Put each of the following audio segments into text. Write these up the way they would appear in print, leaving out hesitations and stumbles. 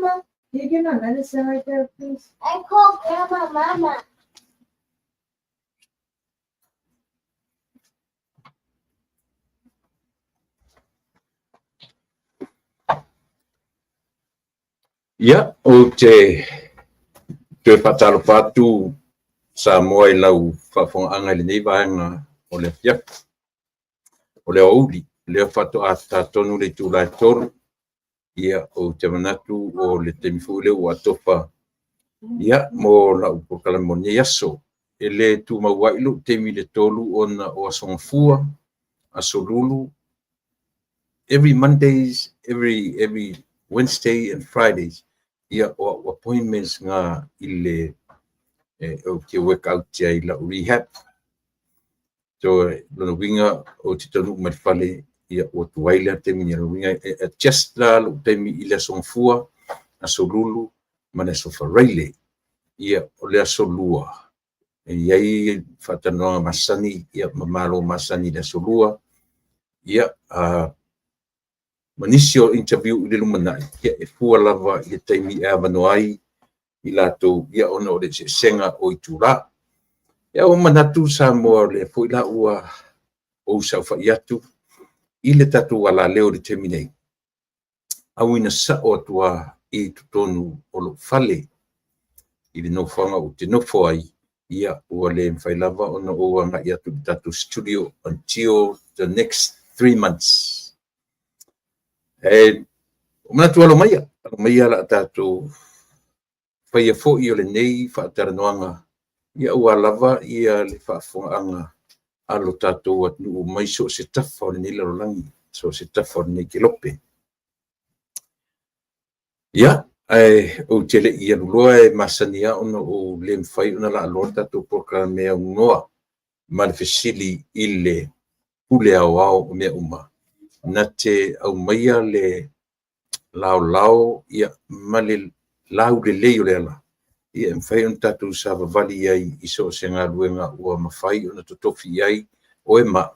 Mama. You give my medicine right there, please. I called Grandma Mama. Ia, o te patalo patu sa moa I lau whawhonga le nei vaenga o le fiak. O le auli, le whato a tātonu le tūlai toru. Ia o te manatu o le temifu le ua topa. Ia mo la upokala mo ne yaso. E le tu mawailu temi le tolu ona o asongafua, asolulu. Every Mondays, every Wednesday and Fridays. Ia o appointments nga ile o ke work out ia I la rehab. So lona winga o te tonu marifale ia o tuaila temi ni winga just la lo temi ile songfua asolulu mana sofa raile ia o le asolua. Iai fatanoa masani ia mamalo masani le solua ia manisio interview ile lumana ia e fua lava ia taimi a manoai I lato ia ona o le senga o itura. Ia o manatu sa moa le poila ua o sa fa iatu ile tatu ala leo le terminate. Awina sa o tua I tutonu o lo fale ile no fanga o te no foi ia ua le mfailava ona o anga ia tatu studio until the next 3 months. Manatu alo maya la tatu Paia fo I o le nei whaataranoanga. Ia ua lava ia le whaafongaanga alo tātou atu mai so se tafa o le nei larolangi. So se tafa o le nei kelope. Ia, o tele ia luloa masania ona o le mwhai ona la alor tātou porka mea ungoa. Malfesili I le pule au o mea uma. Na te au maia le lao ia male lau le leo le ala. Ia mwhai on tatu sa vavali ai iso se ngā luenga ua mawhai ona totofi ai o e ma.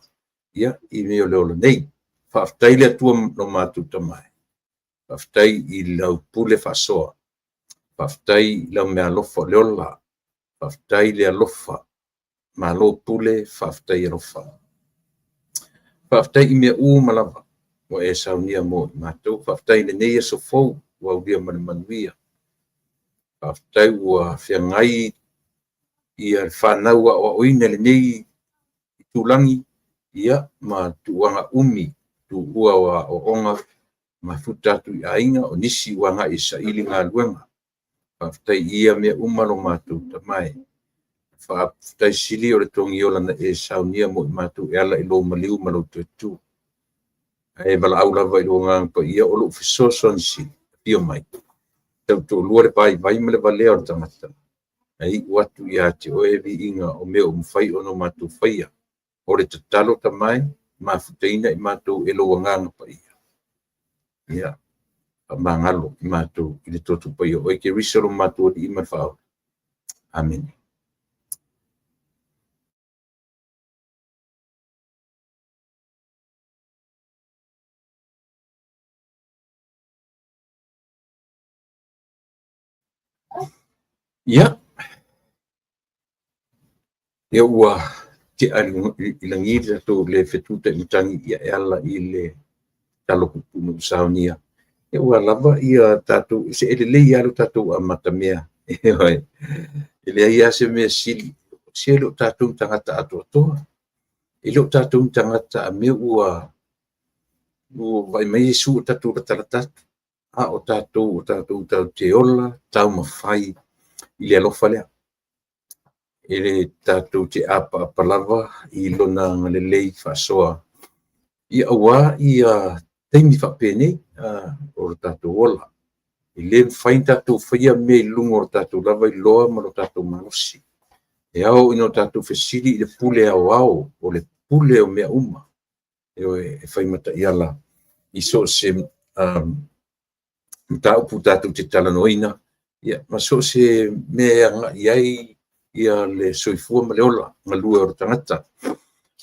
Ia, I meo leo le nei. Whaaftai le atua no mātu tamai. Whaaftai I lau pule whasoa. Whaaftai lau mea lofa leola. Whaaftai le alofa. Ma lo pule whaaftai alofa. Whaaftai I mea malawa. Mo e saunia mo mātou. Whaaftai le nei so fau. Wa ulia manuia. Whaaftai ua whiangai ia whanau o oina le nei I tūlangi ia ma tuanga umi tu ua wa o onga ma futatu I ainga o nisi wanga I sa ili ngā luenga. Whaaftai ia mea umalo mātou tamai. Whaaftai sili o le tongi ola na e saunia mo mātou e ala I lo maliu malo tuetu. E wala au lava I lo ngāngpa ia o lo fisoso nisi pio mai. Tau lua le pai vai mele valea o tangata. Ai watu ia te oevi inga o meo mwhai ono mātou whaia. O le tatalo tamai, ma futeina I mātou elo wanganga pa ia. Ia, ma ngalo I mātou I le totu pa ia. Oe ke risalo mātou di ima whao. Amen. Ia. Ia ua te ilangiri to le fetuta utangi ia ala I le talo kupunu saunia. Ia ua lava ia tatu se ele ia lo tatu amata mea. Ele ia se mea sili. Se lo tatu tangata atoa. Ilo tatu tangata me ua vai mai su tatu talatatu. A o tatu te ola tau mawhai I alofa lea. Ele tatu te apa lava I lona ngalelei whasoa. Ia awa ia teimi whapene o tatu ola. I le whain tatu whaia me lungo o tatu lava I loa ma lo tatu manosi. E au ino tatu whesiri I le pule au o le pule o mea uma. E whai mata I ala. I so se mtaupu tatu te talanoina. Ia, ma so se mea iai ia le soifua ma leola ma lua o tangata.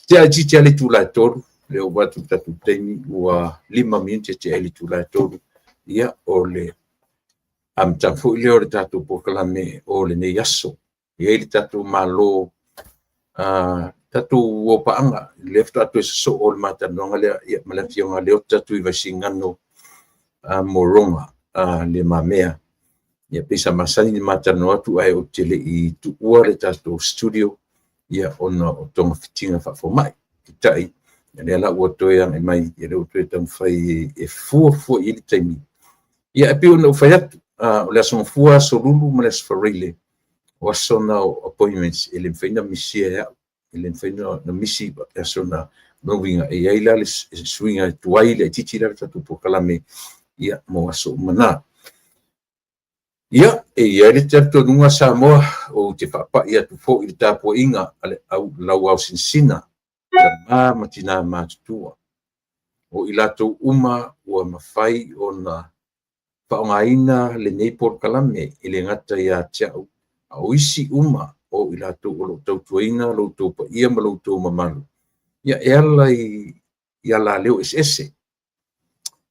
Te aji te ale tūlai toru, leo watu tatu teimi ua 5 minute te ale tūlai toru. Ia o le am tafu leo le tatu pokalame o le nei aso ia le tatu malo tatu o paanga left atu so o mata nonga le ia malafionga le tatu i vasingano moronga le mamea ia pesa masani mata no atu ai o tele i tu o le tatu studio ia ona o tonga fitinga fa fo mai tai le ala o to ia mai ia le o to tam fai e fu i le taimi ia pe ona fai atu o le aso fua so lulu males farile o sona appointments ele faina misia ele faina na misi sona moving e ai la swinga tuai le titi la tatu pokalame ia mo aso mana ia e ia le tatu nunga Samoa o te papa ia tu fo i tapo inga ale au lau au sinsina ma matina matutua o ilato uma o mafai ona paongaina le nei pokalame ile ngata ia tiau o isi uma o ilato o lo tau tuaina lo tau pa ia ma lo tau mamalu ia ia la leo ese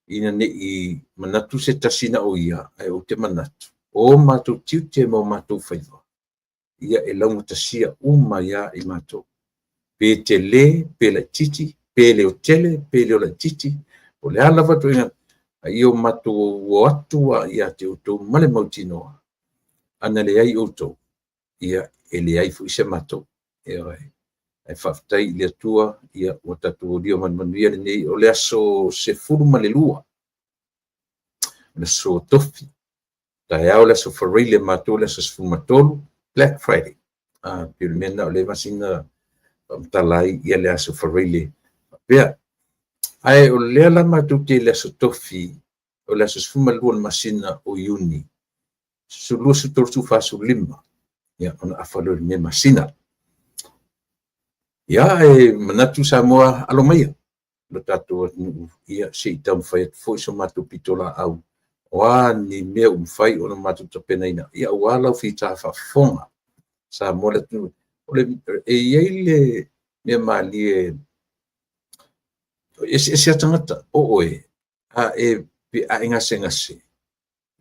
ina ne i manatu se tasina o ia ai o te manatu o matu tiu te mo matu faiva ia e launga tasia uma ia i matu pe te le pe la titi pe le o tele pe le o la titi o le ala vatu ina ai o matu o atua ia te o tau male mautinoa ana le ai o tau ia ele ai fu se mato e faftai le tua ia o tatu dio manuia nei o le aso se furu malelua le so tofi ta ia o le so farile mato le so fumatolu Black Friday pilmena o le masina talai ia le aso farile pea ai o le la mato te le so tofi o le so fumalua masina o Iuni sulu su torsu fasu lima ia ona afalo me masina ia e manatu Samoa alo mai lo tatu ia se tam fai foi so matu pitola au wa ni me fai ona matu tapena ina ia wala fita fa fonga Samoa le tu ole e ile me mali ese tangata o oe e a inga se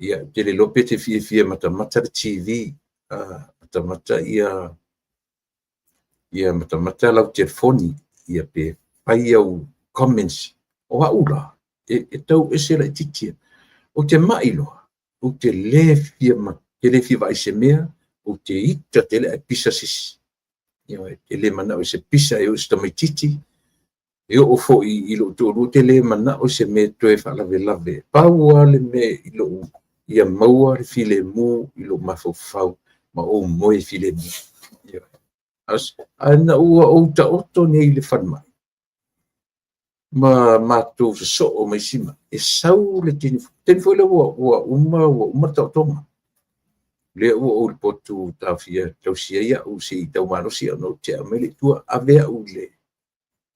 ia tele lope te fie mata TV mata ia mata lau telefoni ia pe pai au comments o aula e tau ese la titia o te mailo o te le fie vai se mea o te ita tele a pisa sis ia ele mana o se pisa e o sta mai titi e o fo i lo to tele mana o se me to e fa lave pau ale me i lo ia maua file mu i lo mafofau ma o moi file mu ana ua o ta oto nei le fanma ma to so o mai sima e sau le ten foi le uma ta tonga le o potu ta fia tau sia ia o si tau mano sia no te amele tua ave o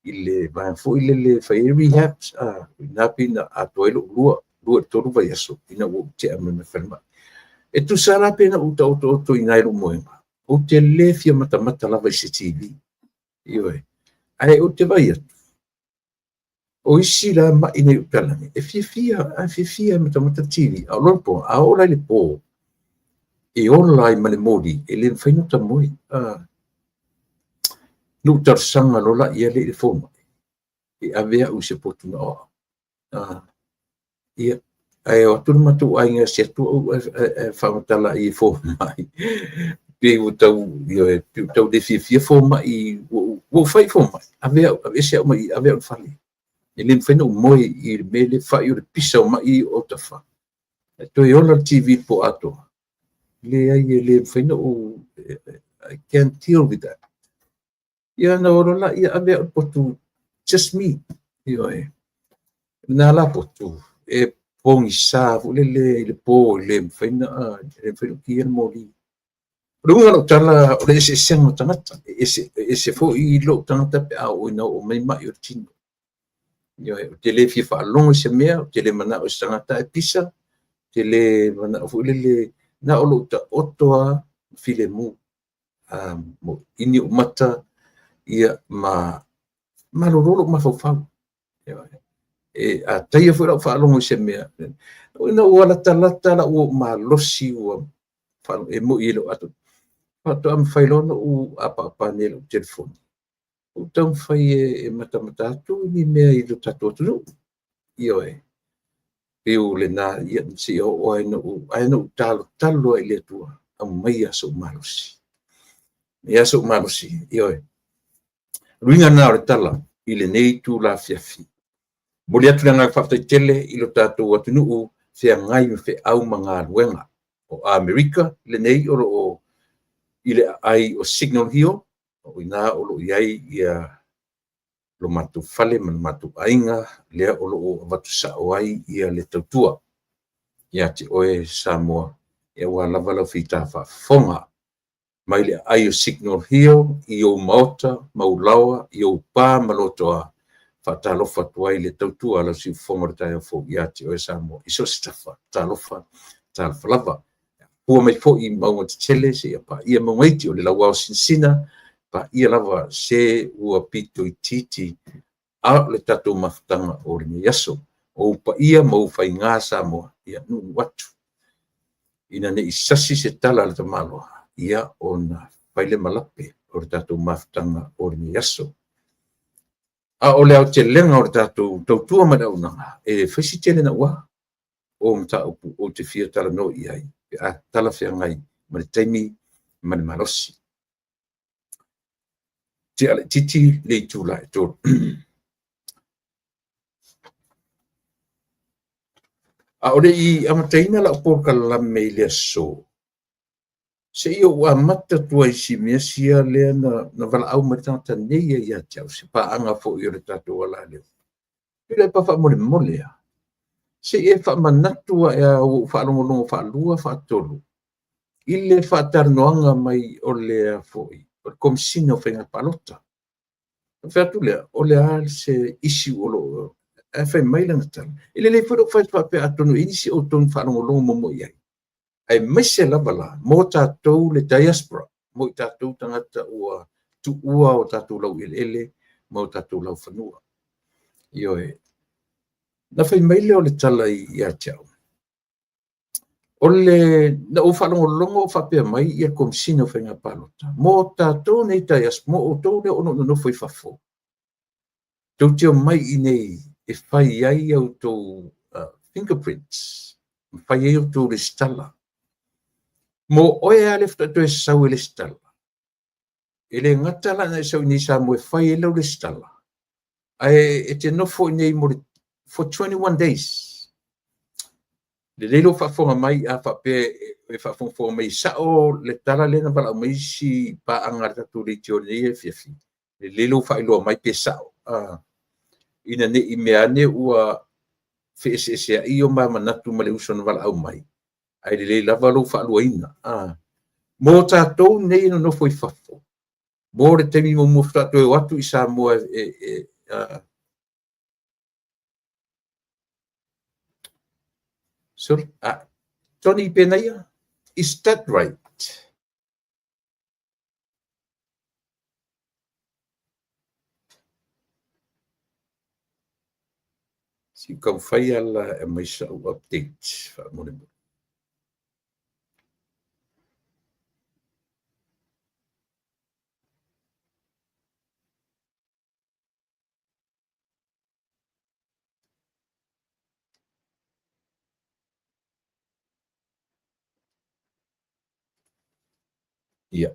ile va foi le fai rehabs na pina a toilo lua toru vai aso ina o te amele fanma e tu sara pena o to ina ro moenga o te le fia mata lava i se TV ioi ai o te vai atu o isi la ma ina i utalani e fia mata TV a lorpo a ola le po e ola i male modi e le whainu ta moi nu tar sanga lola ia le foma e avea u se potu na o ia ai o tu matu ai nga se tu whamatala i foma pe o tau de fia foma i o fai foma avea ese o mai avea fali ele fai no moi i mele fai o pisa o mai o ta fa to yola TV po ato le ai ele fai no I can't deal with that ia na ora la ia avea potu just me ia na la potu e pongi sa le po le fai na ki moli runga lo tala o le se sengo tangata ese fo i lo tangata pe au ina o mai mai o tino yo te le fi fa long se mea te le mana o tangata e pisa te le mana fo le na o lo ta otoa file mu mo ini o mata ia ma lo ma fo fa a taia foi la whaalongo se mea. Ina ua lata la ua malosi ua whaalongo e mo i lo atu. Pato am whailona u apa ne lo telefoni. O tau whai e matamata atu ni mea i lo tatu atu. Io e. Piu le na ia si o aina u talo ai le tua. Am mai aso malosi. Ia so malosi. Io e. Ruinga na o tala i le nei tu la fiafi. Moli atu nga whaftaitele i lo tātou atu nuu whea ngai me whea au mga ruenga o Amerika le nei o i le ai o signal hio o ina o lo iai ia lo matu fale man matu ainga lea o lo watu sa o ai ia le tautua ia te oe Samoa ia wa lava lau whita whafonga mai le ai o signal hio i o maota maulawa i o pā malotoa whatalofa tuai le tautua la si fonga tae fo ia te oe Samoa iso stafa talofa lava pua mai fo i maunga te tele se ia pa ia maungaiti o le lau au sinsina pa ia lava se ua pito i titi a le tatou mafutanga o le yaso o pa ia mau fai ngā Samoa ia nuu watu ina ne isasi se tala le tamalo ia o na paile malape o le tatou mafutanga o le yaso a o le au te lenga o le tatou tautua madaunanga e whaisi tele na ua o mta o te fia tala no iai a tala fia ngai ma le taimi ma le malosi te ale titi le tula e tō a ole i amataina la porka la me le so se io wa mata tua si mesia le na vala au matata nei ia tau se pa anga fo i le tatou ala le ile pa fa mole se e fa manatu e o fa longo fa lua fa tolu ile fa tarnoanga mai o le foi o komsino fenga palota fa tule o le al se isi o lo e fa mai la tal ile le fo fa pe atonu isi o ton fa longo mo ia ai mese la bala mo tatou le diaspora mo tatou tangata ua tu ua o tatou lau ele mo tatou lau fanua io e na fai mai le o le tala i a tiao. O le na o whalongolongo whapea mai i a komsino whenga palota. Mo tātou nei taias, mo o tau le ono no fai whafo. Tau teo mai i nei e whai ai au tau fingerprints. Whai ai au tau le stala. Mo oe a lefta to e sau le stala. E le ngatala na e sau ni sa mo e whai e lau le stala. Ai e te nofo i nei mo le for 21 days. Le lelo whafonga mai a whape e whafonga mai sao le tala le na wala mai si pa angata tu le tio nei e fiafi. Le lelo whailoa mai pe sao. Ina ne i mea ne ua wheesea i o ma manatu ma le uso na wala au mai. Ai le lava lo whaalua ina. Mo tātou nei no foi whafo. Mo le temi mo muftato e watu i Samoa sorry, Tony Penaya, is that right? Si kau fai ala e mai sa update fa mo le. Ia.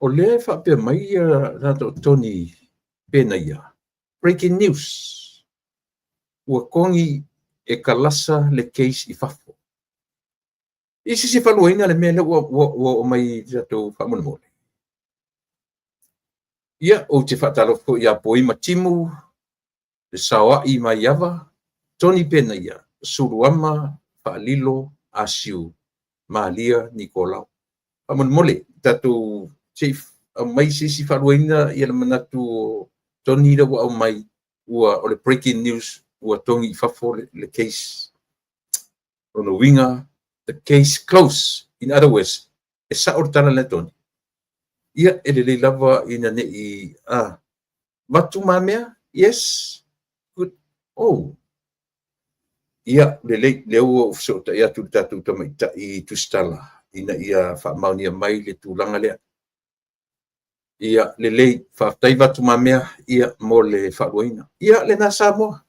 O le fa pe mai na Tony Penaya. Breaking news. Ua kongi e kalasa le case I fafo. Isi si faluaina le mele o mai jato whamonimole. Ia o te whatalofo ia poi matimu le sawa I mai ava Tony Penaya suruama whaalilo asiu Malia Nicolau. Whamonimole tatu chief mai si faluaina ia le manatu Tony la au mai ua o le breaking news ua tongi fafo le case ono winga the case close in other words e sa ortana le Tony ia ele le lava ina ne I watu mamea, yes, good, oh, ia, leo so ta ia tu tatu tamaita I tustala, ina ia whamaunia mai le tūlanga lea. Ia, lei, whaftai watu mamea, ia, mo le wharuina. Ia, le nā Samoa.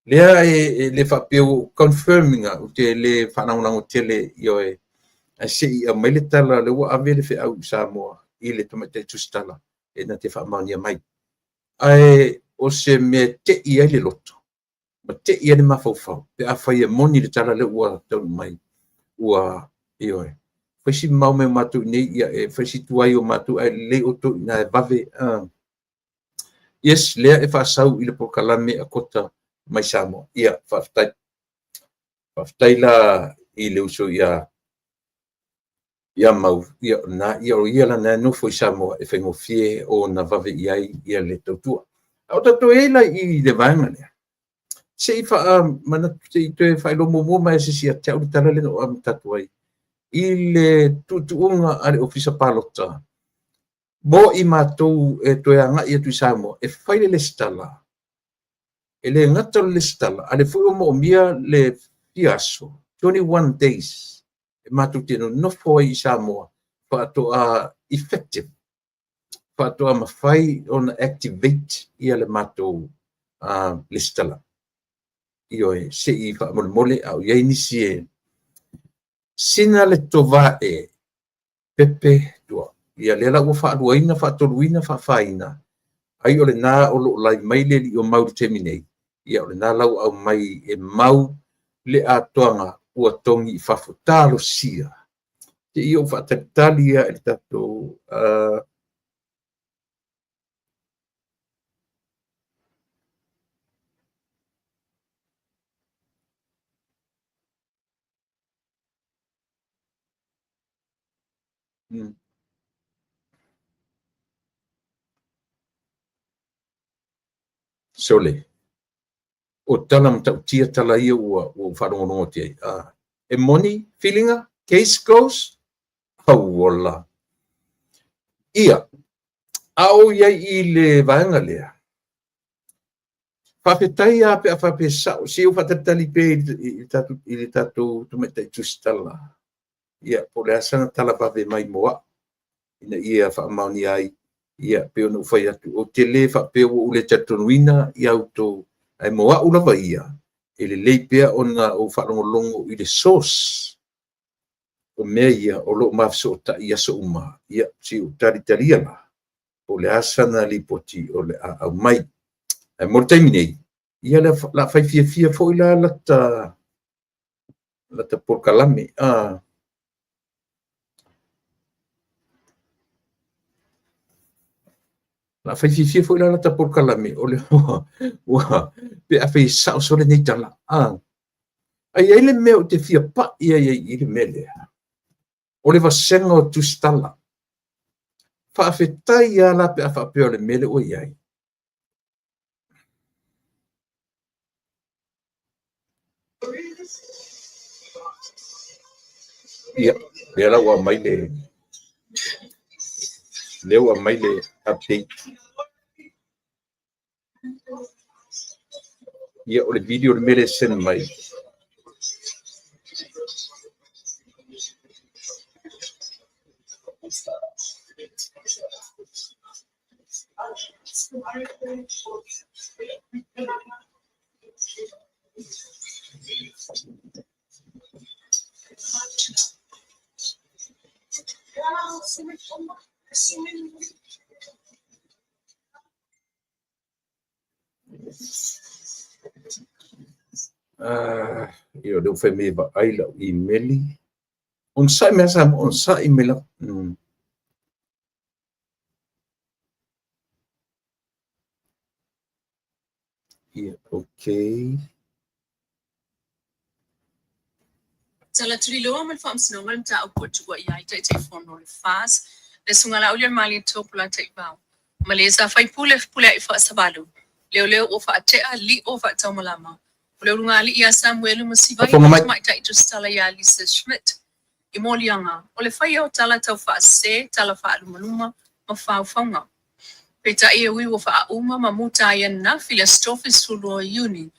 Lea le whapeo confirminga, o te le whanaunango tele, io a se ia mai le tala, le ua ave le whau Samoa, I le tamaita tustala, na te whamaunia mai. Ai, o se me te ia le loto. Ma te ia le mawhauwhau. Pe a whai e moni le tala le ua taunu mai. Ua, io Whaisi mau me matu nei ia whaisi tuai o matu ai le o to ina e vave. Yes, lea e whaasau I le pokalame a kota mai Samoa. Ia, whaftai. Whaftai la I le uso ia mau. Ia na, ia la na nufo I Samoa e whaingofie o na vave iai ia le tautua. Au tatu e la I le vanga lea. Se I mana se I te whailo momo mai se si a te au tala le no am tatu ai. I le tutuunga ale ofisa palota. Mo I mātou e toe anga I atu I Samoa, e whaile le stala. E le ngata le stala, ale fui o mo mia le fiaso, 21 days. E mātou tino nofo I Samoa, whātoa effective. Whātoa mawhai on activate ia le mātou le stala. Io se I whaamole au iei nisi e sina le tova e pepe tua. Ia lela ua whaaruaina, whaatoluina, whaafaina. Ai ole nā o lo lai mai le li o mau te minei. Ia ole nā lau au mai e mau le a toanga ua tongi I whafutalo sia. Te I o whaatatali e tato Sole. O tala mtau tia tala ia ua wharongonongo te ai. E moni, feelinga, case close, hauola. Ia, au iai I le vaenga lea. Whawhetai a pe a whawhe sao, si o whatatali pe I le tatu tumetai tustala. Ia, po le asana tala pawe mai moa. Ina ia whaamauni ai. Ia, pe ono whai atu. O te le whapeo o le tatonuina I auto ai moa ulawa ia. E le leipea ona o whaongolongo I le source. O mea ia o lo mafso o ta ia so uma. Ia, si o taritaria la. O le asana li poti o le au mai. Ai mo taimi nei. Ia la whai fia fo I la lata porkalame. La whai fia fo I la lata porkalame. O le hoa. Pe a whai sao sole nei tala. Ai ele mea o te fia pa ia I le mele. O le vasenga o tustala. Whaafetai ia la pe a whapeo le mele o iai. Ia, lea la ua mai le leo mai le update. Ia o le video le mele sen mai. Io devo fare me va ai la email. On sa me sa on sa email. Yeah, okay. Tala tuli loa mal fam sino mal ta o chua ia ita ita phone no fast le sunga la ulia mali to pula te ba malesa fai pule I fa sabalu leo o fa te ali o fa ta malama leo lunga ali ia Samuel musiva mai ta ita stala ya Lisa Schmidt imolianga o le fai o tala tau fa se tala fa aluma ma fa fanga Peta ia ui wa faa uma mamuta ia na fila stofis fulua uni.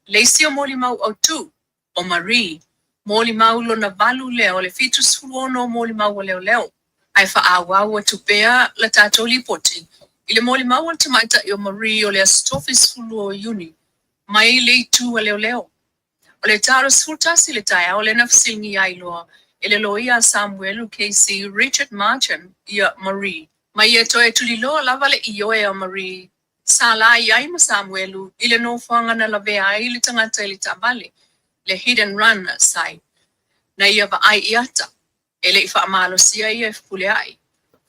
Leisia moli mau au tu, o Marie. Moli mau lo na valu leo, le fitus fuluono moli mau leo leo. Ai faa wawa tupea la tato lipoti. Ile moli mau tamaita i o Marie o le stofis fulua uni. Mai le tu leo leo. O le taro sultasi le taia o le nafsingi ai loa. Ele loia Samuel Casey Richard Marchand ia Marie. Mai ia toe tulilo lava le ioe a Marie. Sala iai ma Samuelu, ile no whanga na lawe ai le tangata ili tabale. Le hit and run sai. Na ia va ai iata. Ele ifa amalo sia ia fukule ai.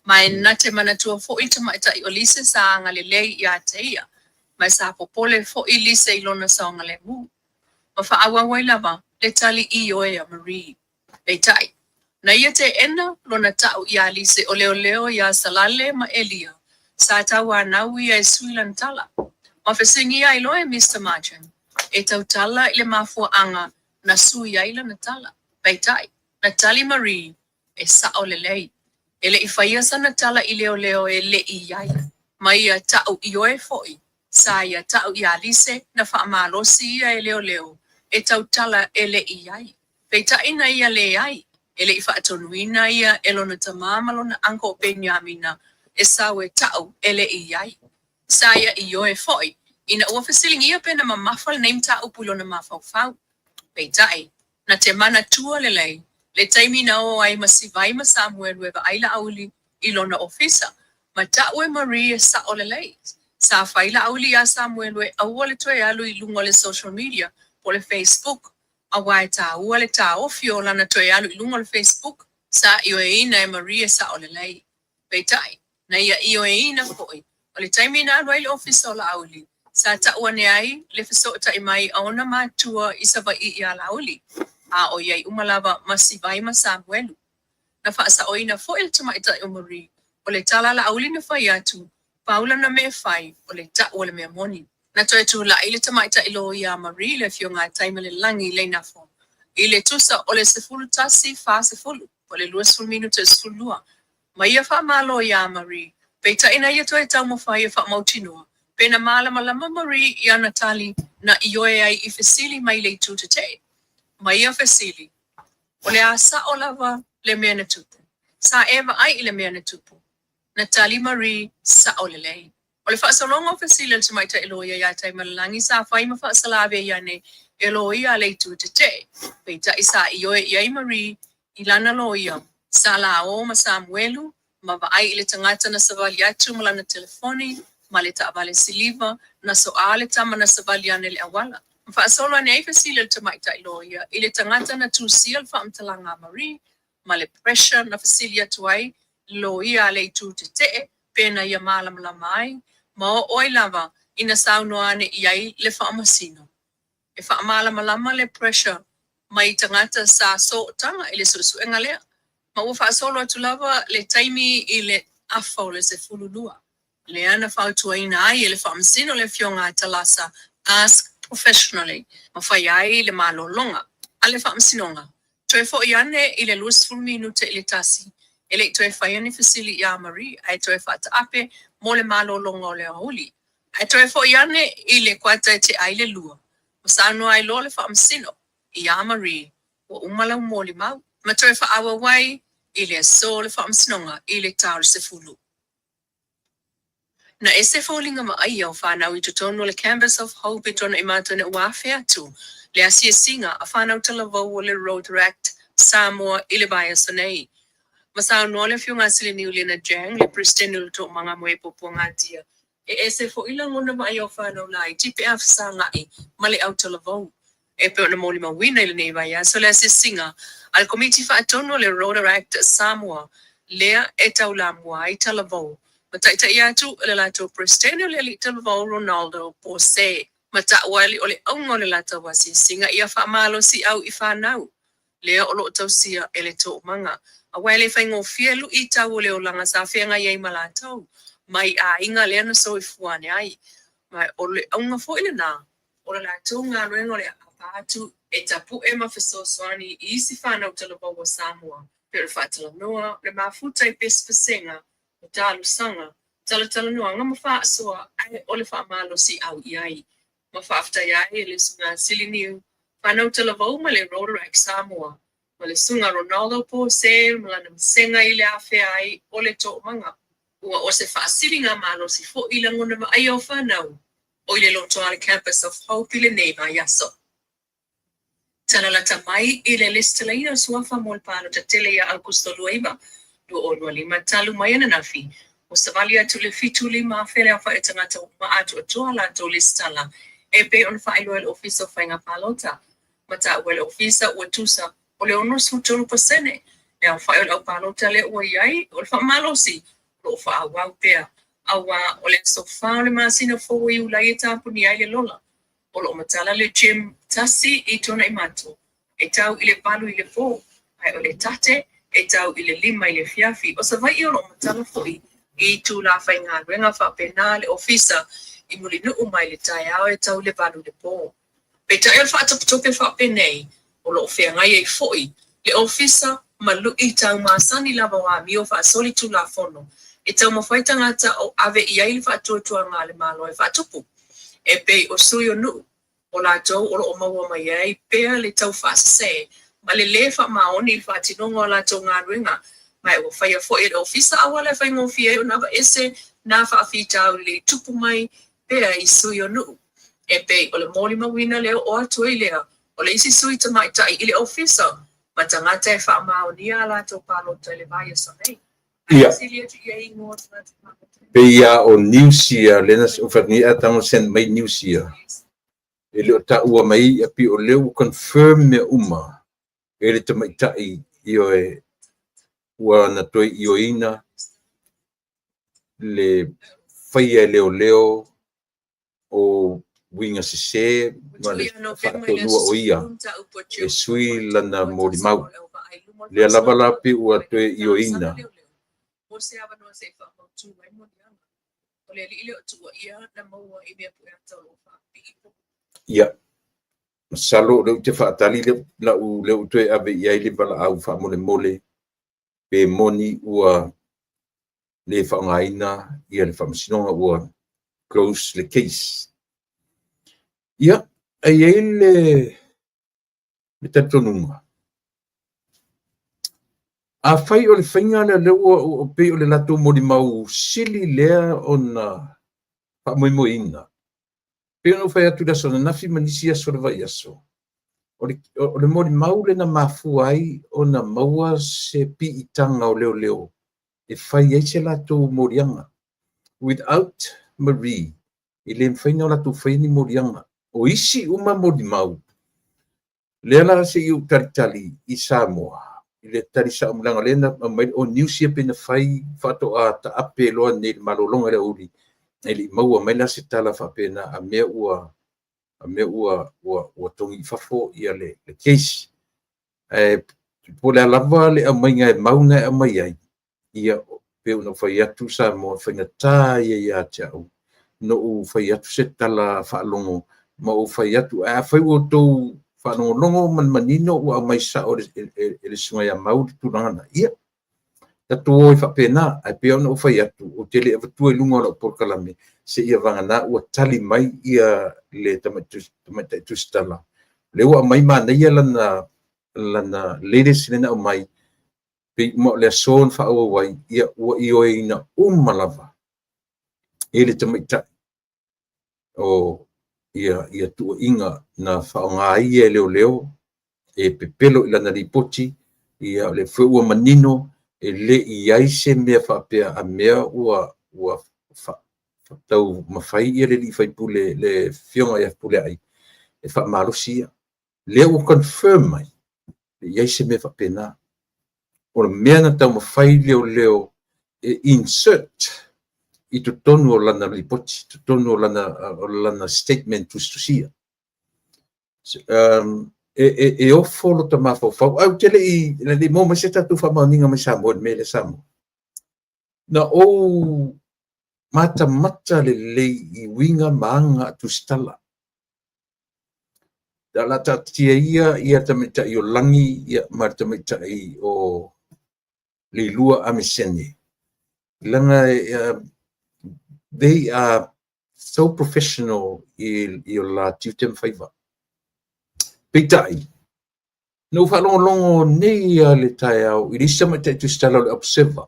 Mai nate manatua fo ita maita i olise sa anga le lei iata ia. Mai sa popole fo ilise ilona sa anga le mu. Ma fa awa wai lava, le tali ioe a Marie. Peitai. Na ia te ena lona tau ia lise o leo leo ia salale ma elia. Sa tawa nau ia e suilan tala. Ma fesingi ia iloe Mr. Marchand. E tau tala ile mafua anga na sui aila na tala. Peitai. Na tali Marie e sao le lei. Ele ifaia sa na tala i leo leo e le i iai. Ma ia tau ioe foi. Sa ia tau ia lise na faamalosi ia e leo leo. E tau tala e le i iai. Peitai na ia le ai. Ele ifa atonuina ia elona tamama lona anko Benjamina e sawe tau ele iai. Sa ia ioe foi. Ina ua fasiling ia pena mamafal name tau pulona mafau. Peitai. Na te mana tua lelei. Le taimi na o ai masivai ma Samuel weva aila auli ilona ofisa. Ma tau e Marie sa o lelei. Sa faila auli a Samuel we awale toe alu i lunga le social media po le Facebook. Awai ta ua le ta ofio lana toe alu i lunga le Facebook. Sa ioe ina e Maria sa o lelei. Peitai. Na ia ioe ina foi. O le taimi na alu ai le ofisa o la auli. Sa ta ua ne ai le fiso ta imai aona matua isa va i ia la auli. A o iai umalava masivai ma Samuelu. Na faasa o ina foi le tamaita o Marie. O le tala la auli na fai atu. Paula na me fai o le ta o le mea moni. Na toe tu la ile tamaita ilo ia Marie le fio ngā taima le langi le na fo. Ile tusa o le sefulu tasi fa sefulu. O le lua sefulu minuta sefulu lua. Ma ia fa malo ia Marie. Peita ina ia toe tau mo fa ia fa mautinua. Pena malama lama Marie ia Natali na ioe ai I fesili mai le tu te. Ma ia fesili. O le asa o lava le mea na tupu. Sa eva ai ile mea na tupu. Natali Marie sa o le lei. O le whaasalonga fesili le tumaita Eloia ia taima langi sa whaima whaasalawe ia ne Eloia le tu te. Peita isa ioe iai Marie ilana loia. Sa la o ma Samuelu. Ma va ai ile tangata na savali atu mala na telefoni. Ma le taabale siliva. Na soale tama na savali ane le awala. Whaasolo ane ai fesili le tumaita Eloia. Ile tangata na tu sial whaamtalanga Marie. Ma le pressure na fesili atu ai. Loia le tu te. Pena ia malam lamai. Ma o oi lava ina saunoane iai le whaamasino. E whaamala lama le pressure mai tangata sa so tanga ile susu engalea. Ma ua whaasolo atu lava le taimi I le afau le se fululua. Le ana whautua ina ai le whaamasino le fionga talasa ask professionally. Ma whai ai le malo longa. A le whaamasinonga. Toe fo iane I le luas fulminute ile tasi. Ele toe whaiani fasili ia Marie. Ai toe whaata ape. Mo le malo longa o le ahuli. Ai toe fo iane I le kuata te ai le lua. Masano ai lo le whaamsino. I a Marie. Wa umala umoli mau. Ma toe wha awa wai. I le so le whaamsinonga. I le tau se fulu. Na ese fōlinga ma ai au whanau I tutono le Canvas of Hope I tona I mātone ua whea tu. Le asia singa a whanau tala vau o le Road Direct Samoa I le baya sonei. Masao no le fiu ngasili ni uli na jang le pristine ulu to mga mwe popo ngatia. E ese fo ilang una ma ayo whanau lai tipe afsa ngai male au talavou. E peo na moli ma wina ili neiva ya. So le ase singa al komiti fa atono le Road Direct Samoa lea e tau la mua I talavou. Mataita ia tu le lato pristine le li talavou Ronaldo po se. Mata wali ole ongo le lato wasi singa ia fa malo si au I whanau. Lea olo tau sia ele to manga. A wale fai ngō fielu I tau leo langa sa whenga iei malatau. Mai a inga lea na so I fuane ai. Mai o le aunga fo ile nā. O le lātou ngā ruenga le apātu e tapu e mawhiso soani I isi whanau talapa wa Samoa. Pero whatala noa le mafuta I pespasenga o tālu sanga Tala nuanga mafa soa ai ole fa malo si au iai. Mafa after iai le sunga siliniu. Whanau tala vau ma le Rotaract Samoa. Ma le sunga Ronaldo po se ma na senga ile afe ai ole to manga. Ua o se whaasiringa malo si fo ila ngona ma ai o whanau. O ile loto ala campus of Hope ile neiva yaso. Tala la tamai ile listelaina suafa mol pano ta tele ya Augusto Lueva. Do onwa lima talu mayana nafi. O savali atu le fitu lima afele afa etangata ma atu atua la to listala. E pe on fa ilo el office of fainga palota. Mata wele ofisa ua tusa o le ono sutulu pasene. E au fa ilo palota le ua iai o le fa malosi. Lo fa awau pea. Awa o le sofa o le masina fo i ulai e tapu ni ai le lola. O lo matala le gym tasi i tona i matu. E tau i le palu i le fo. Ai o le tate. E tau i le lima i le fiafi. O sa vai i o lo matala fo i tu la fainga renga fa pena le ofisa i muli nuu mai le tai au e tau le palu le po. Pe ta e fa tope fa penei o lo fea ngai e foi. Le ofisa malu i tau masani lava wa mi o fa soli tu la fono. E tau mawhaita ngata o ave i aili fa tua ngā le malo e fa tupu. E pe o sui o nuu. O la tau o lo o maua mai ei pea le tau fa se. Ma le fa maoni fa tinonga o la tau ngā ruenga. Mai o whaia fo e ofisa awale whai ngofia e o nawa ese nā wha awhitau le tupu mai pea i sui o nuu. E pe o le moli mawina leo o atua i lea. O le isi sui tamai tai i le ofisa. Ma tangata e wha maoni a la tau palo tai le vaya sa mei. Ia. Pe ia o Newsia, lena o whani a tango sen mai Newsia. E leo ta ua mai a pi o leo confirm me uma. E le tamai tai i o e ua na toi i o ina. Le whaia leo o winga se ma le whaatonua o ia. E sui lana mori mau. Le lava lapi ua toi i o ina. O se ava no se fa mo tu mai mo dia. O le ile o tu ia na mo i me pu ata o fa pi. Ia. Salo le te fa tali le u le tu ave ia ile bala au fa mole pe moni ua le fa ngaina ia le fa msinonga ua close le case. Ia ai ele le tatonunga. A fai o le whainga le o pe o le lato mori mau sili lea o na pa moimoina. Pe o fai atu da sona nafi manisi aso le vai aso. O le mori mau le na mafu ai o na maua se pi itanga o leo. E fai ai se lato morianga. Without Marie, i le mwhaina o lato whaini morianga. O isi uma mori mau. Lea la se i utaritali i Samoa. I le tarisa umlanga lena o Newsia pena fai fato a ta ape loa nei malolonga le uri. E li maua mai la se tala fa pena a mea ua tongi fafo ia le case. Po le alava le a mainga e mauna e mai ai. Ia pe una fai atu sa mo whaina tā ia tau. No u fai atu se tala whaalongo. Ma u fai atu a fai o tau whanongonongo manino ua mai sa o le sunga ia mau turanga ia. Tatu o i whapena, ai pia ona o whai atu, o tele evatua i lunga o porkalame, se ia vangana ua tali mai ia le tamaitai tustala. Le ua mai mana ia lana ladies lena o mai, pe mo le son wha awa wai, ia ua i oe ina malava. E le tamaitai. O ia tua inga na whaonga ia leo, e pepelo ilana ripoti, ia le ua manino, e le i aise mea whapea a mea ua tau mawhai ia le li whai pule, le whionga ia pule ai, e wha marosi ia. Le ua confirm mai, le i aise mea whapea na, o mea na tau mawhai leo, e insert, i tu tonu o lana ripoti, tu tonu o lana statement tustusia. E ofolo ta mafau au tele i le mo ma se tatu fa maninga ma sa mo me le samo. Na o mata le i winga manga tustala. Dala ta tia ia tamita i o langi ia martamita i o le lua amiseni. Langa they are so professional i o la tiutem faiva. Pitai. No whalongo nei a le tai au, i risa mai te tustala le observer.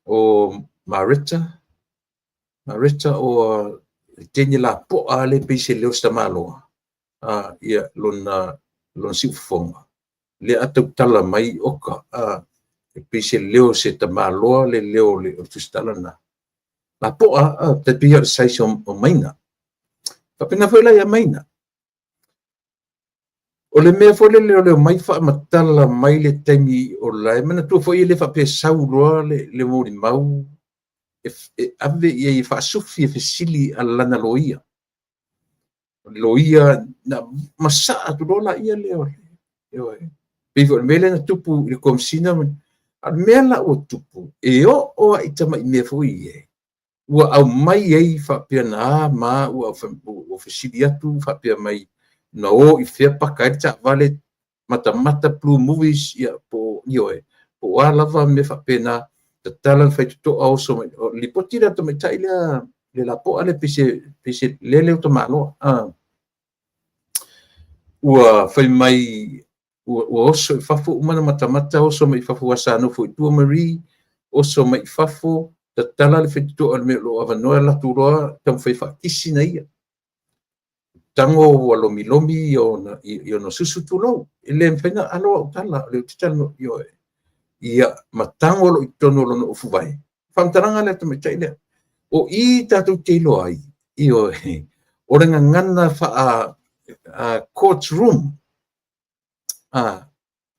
O Marita o teni la po a le pise leo stamaloa. Ia lon siufonga. Le atau tala mai oka. E pise leo se tamaloa le leo le tustala na. La po a te pia saisi o maina. Papena foi la ia maina. O le mea foi leo mai wha matala mai le taimi o lai. Mana tua foi le wha pe sauroa le mori mau. Ave ia i wha sufi e fesili a lana loia. Loia na masaa tu rola ia leo. Pifo le mele na tupu i le komsina. Al mea la o tupu. E o a itama i mea foi e. Ua au mai ei wha pia na ma ua o fesili atu wha pia mai. Na o i fea pakai ta vale mata blue movies ia po ioe po alava me fa pena te talan fai to also li potira to mai tai le la po ale pise le to malo ua fai mai ua oso fafu mana mata oso mai fafu asano fu tu mari oso mai fafu te talan fai to al me lo avanoa la turoa tam fai fa kisina ia tango wa lomi yo no susu tulo ele mfena alo tala le titano yo ia matango lo itono lo no fubai famtaranga le to metaile o I tatu tilo ai io ora ngana fa a courtroom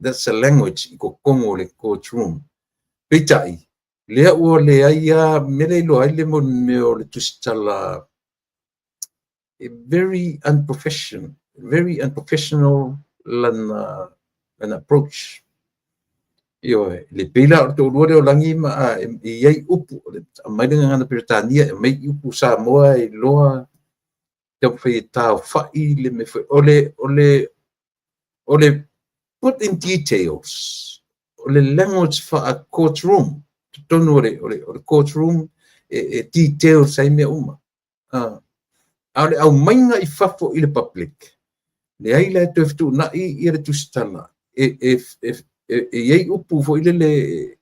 that's a language ko kongo le courtroom pitai le o le ai mele lo ai le mon me o le tustala very unprofessional an approach. Io le pila to o langi ma i upu mai ngana Britania mai upu Samoa I loa te fai tau fai le me fai ole put in details ole language for a courtroom tonu ole courtroom details sai me uma au mainga I fafo I le public. Le ai la te ftu na I re tu stala. Ei upu fo ile le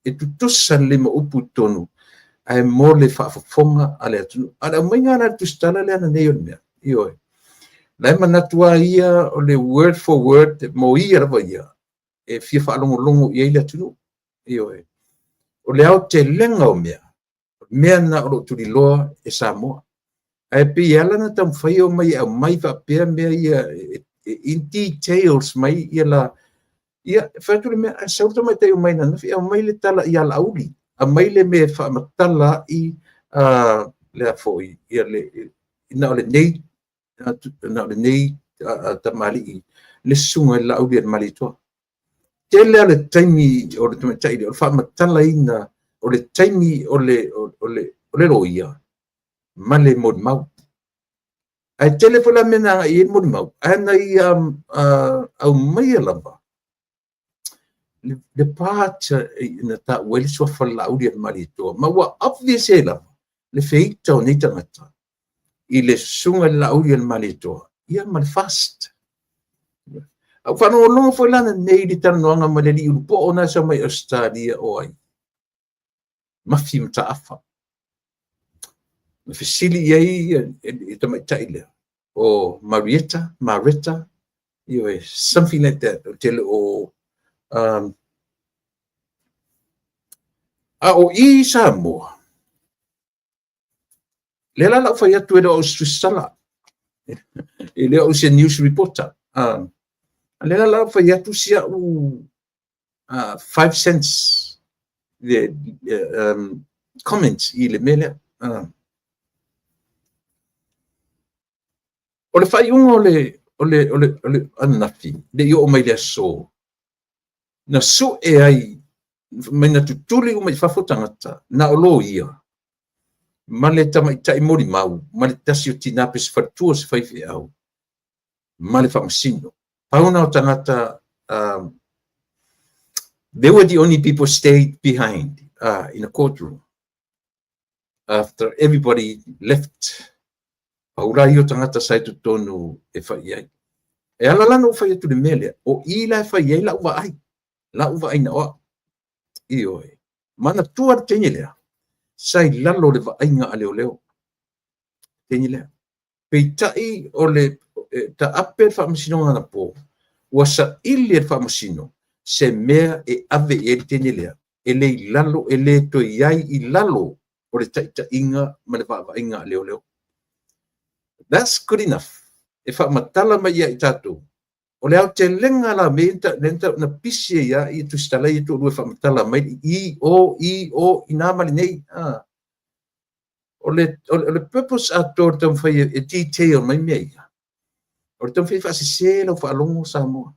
tutusan le ma upu tonu. Ai mo le fafonga ale atu. Ala mainga la tu stala le ana nei mea. Io. Lai manatua ia o le word for word mo ia ra ia. E fia fa longo ia ile atu. Io. O le au te lenga o mea. Mea na o tu di loa e Samoa. Ai pe ala na tam fai o mai fa pe me ia in details mai ia la ia fa tu me sa tu mai te mai na fa mai le tala ia la uli a mai le me fa matala I le foi ia le na le nei ta mali le sunga la uli mali to te le taimi o le tu tai o fa matala ina o le taimi o le roia male mod mau ai telefona mena I mod mau ana I au mai lava le part na ta wel so fa laudi marito ma wa obvious lava le feito ni tangata I le sunga laudi marito ia mal fast au fa no no foi lana nei di tanonga ma le I po ona so mai Australia oi ma fim ta afa Fasili ai tamai taile o Marita io something like that tell o o I Samoa le la fa ya tu e o sala ele o se news reporter le la fa ya tu sia 5 cents the comments I le mele o le fai unga ole anafi le yo mai le so na so e ai mai na tutuli o mai fafotangata na o lo ia ma le tamai tai mori mau ma le tasi o tina pe se fatua se fai fi au ma le whamasino pauna o tangata they were the only people stayed behind in a courtroom after everybody left. Paura i o tangata sai tu tonu e whai ai. E ala lana o whai atu le mele, o i la e whai ai la uwa ai. La uwa ai na oa. I oe. Mana tua tenye lea. Sai lalo le wa ainga a leo leo. Tenye lea. Pei tai o le ta ape wha masino ngana po. Wasa ili e wha masino. Se mea e ave e tenye lea. E le lalo, e le to iai i lalo. O le tai ta inga, ma le wa ainga a leo leo. That's good enough. E wha matala mai ia i tātou. O le au te lenga la me lenta na pisi ia i tu stala i tu rua wha matala mai i o i nā mali nei. O le purpose a tō tam whai e detail mai mea ia. O le tam whai wha se se lau wha alongo sa moa.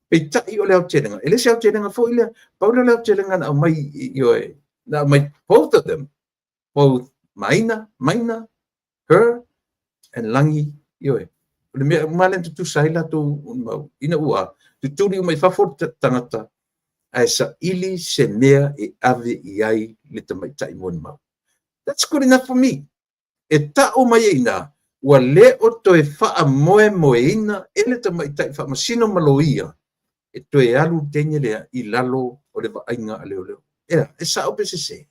Pei tai o le au te lenga. E le se au te lenga fo ilia. Paula le au te lenga na mai i oe. Na mai both of them. Both Maina, her, and Langi, yoe. Le mea malen tu saila tu mau ina ua tu turi mai fafo tangata ai sa ili se mea e ave i ai le tamai tai mon mau. That's good enough for me. E ta o mai ina ua le o to e faa moe ina e le tamai tai faa masino maloia e to e alu tenye lea i lalo o le vainga a leo leo. Ea, e sa ope se.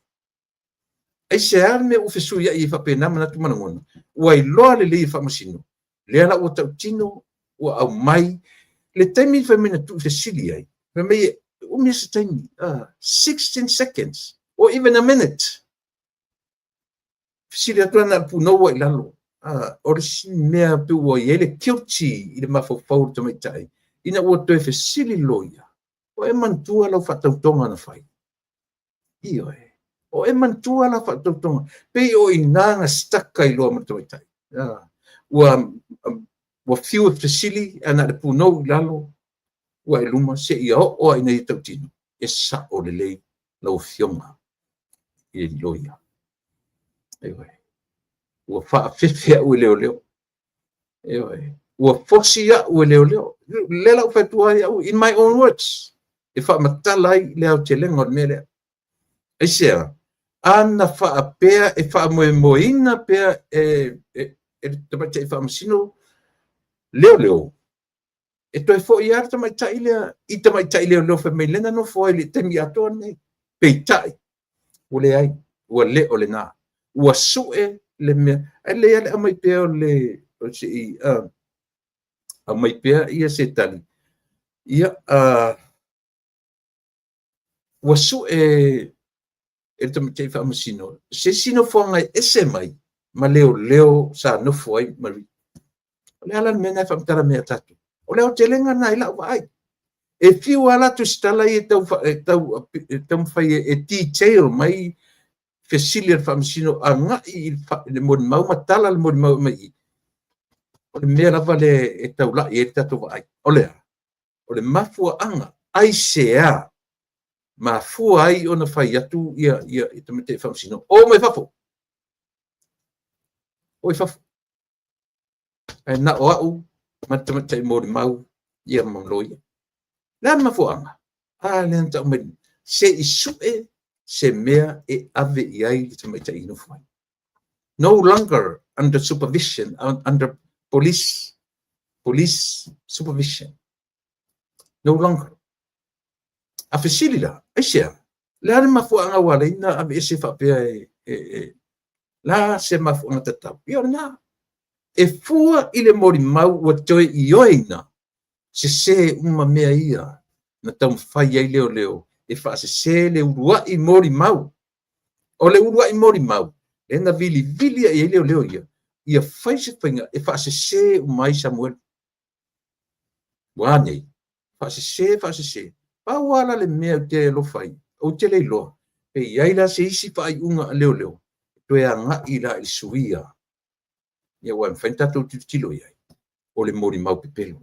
Ai se arme u fesu ia i whapena mana tu manangona. Ua i loa le le i whamasino. Le ala ua tau tino, ua au mai. Le taimi whamena tu fesili ai. Whamei, umia se taimi, 16 seconds, or even a minute. Fesili atuana puno ua i lalo. Ore si mea pu ua i ele guilty i le mawhawhau tamaitai. Ina ua toi fesili loia. O e mantua lau whatautonga na whai. Iyo e. O e mantua la whatautonga. Pei o i nanga staka i loa matamaitai. Ua fiu e fesili ana le punou i lalo. Ua e luma se ia o ai nei tautino. E sa o le lei lau fionga. I loia. Ewe. Ua wha fefea ue leo leo. Ewe. Ua fosi a ue leo leo. Lela u whaitua au in my own words. E wha matalai leo te lengo me lea. E sea. Ana wha pea e wha moina pea e tamaitai wha masino leo. E toi fo i ar tamaitai lea. I tamaitai leo wha mei lena no fo ele temi atoa nei. Peitai. Ule ai. Ua le o le nā. Ua sue le mea. E le ale amai pea o le o se i amai pea ia se tali. Ia ua sue e tamaitai wha masino. Se sino fonga ese mai. Ma leo sa no foi mari. O le ala mena wha mtara mea tatu. O leo te lenga na ila ua ai. E fiu ala tu stala i tau whai e detail mai fesilia wha masino a ngai le mori mau matala le mori mau mai. O le mea lava le e tau la i e tatu wa ai. O lea. O le mafua anga. Ai sea. Mafua ai o na whai atu ia i tamate wha masino. O mai fafo. Oi fafo. E na o au. Matamatai mori mau. Ia mamloia. Lan mafuanga. Len tau meni. Se isue se mea e ave i ai li tamaitai ino fuai. No longer under supervision, under police supervision. No longer. A fesili la, aisea. Lan mafuanga wale ina ave ese whapea la se mafuanga tatau. Ia na. E fua i le mori mau ua toe i oina. Se uma mea ia. Na tau whai ai leo. E wha se le urua i mori mau. O le urua i mori mau. E na vili ai leo ia. Ia whai se whainga. E wha se umai Samuel. Wanei. Wha se. Pawala le mea te lo whai. O te le loa. E iaila se isi whai unga leo. Toe a nga i la i suia. Ia wai mwhaintatu tilo iai. O le mori mau pepelo.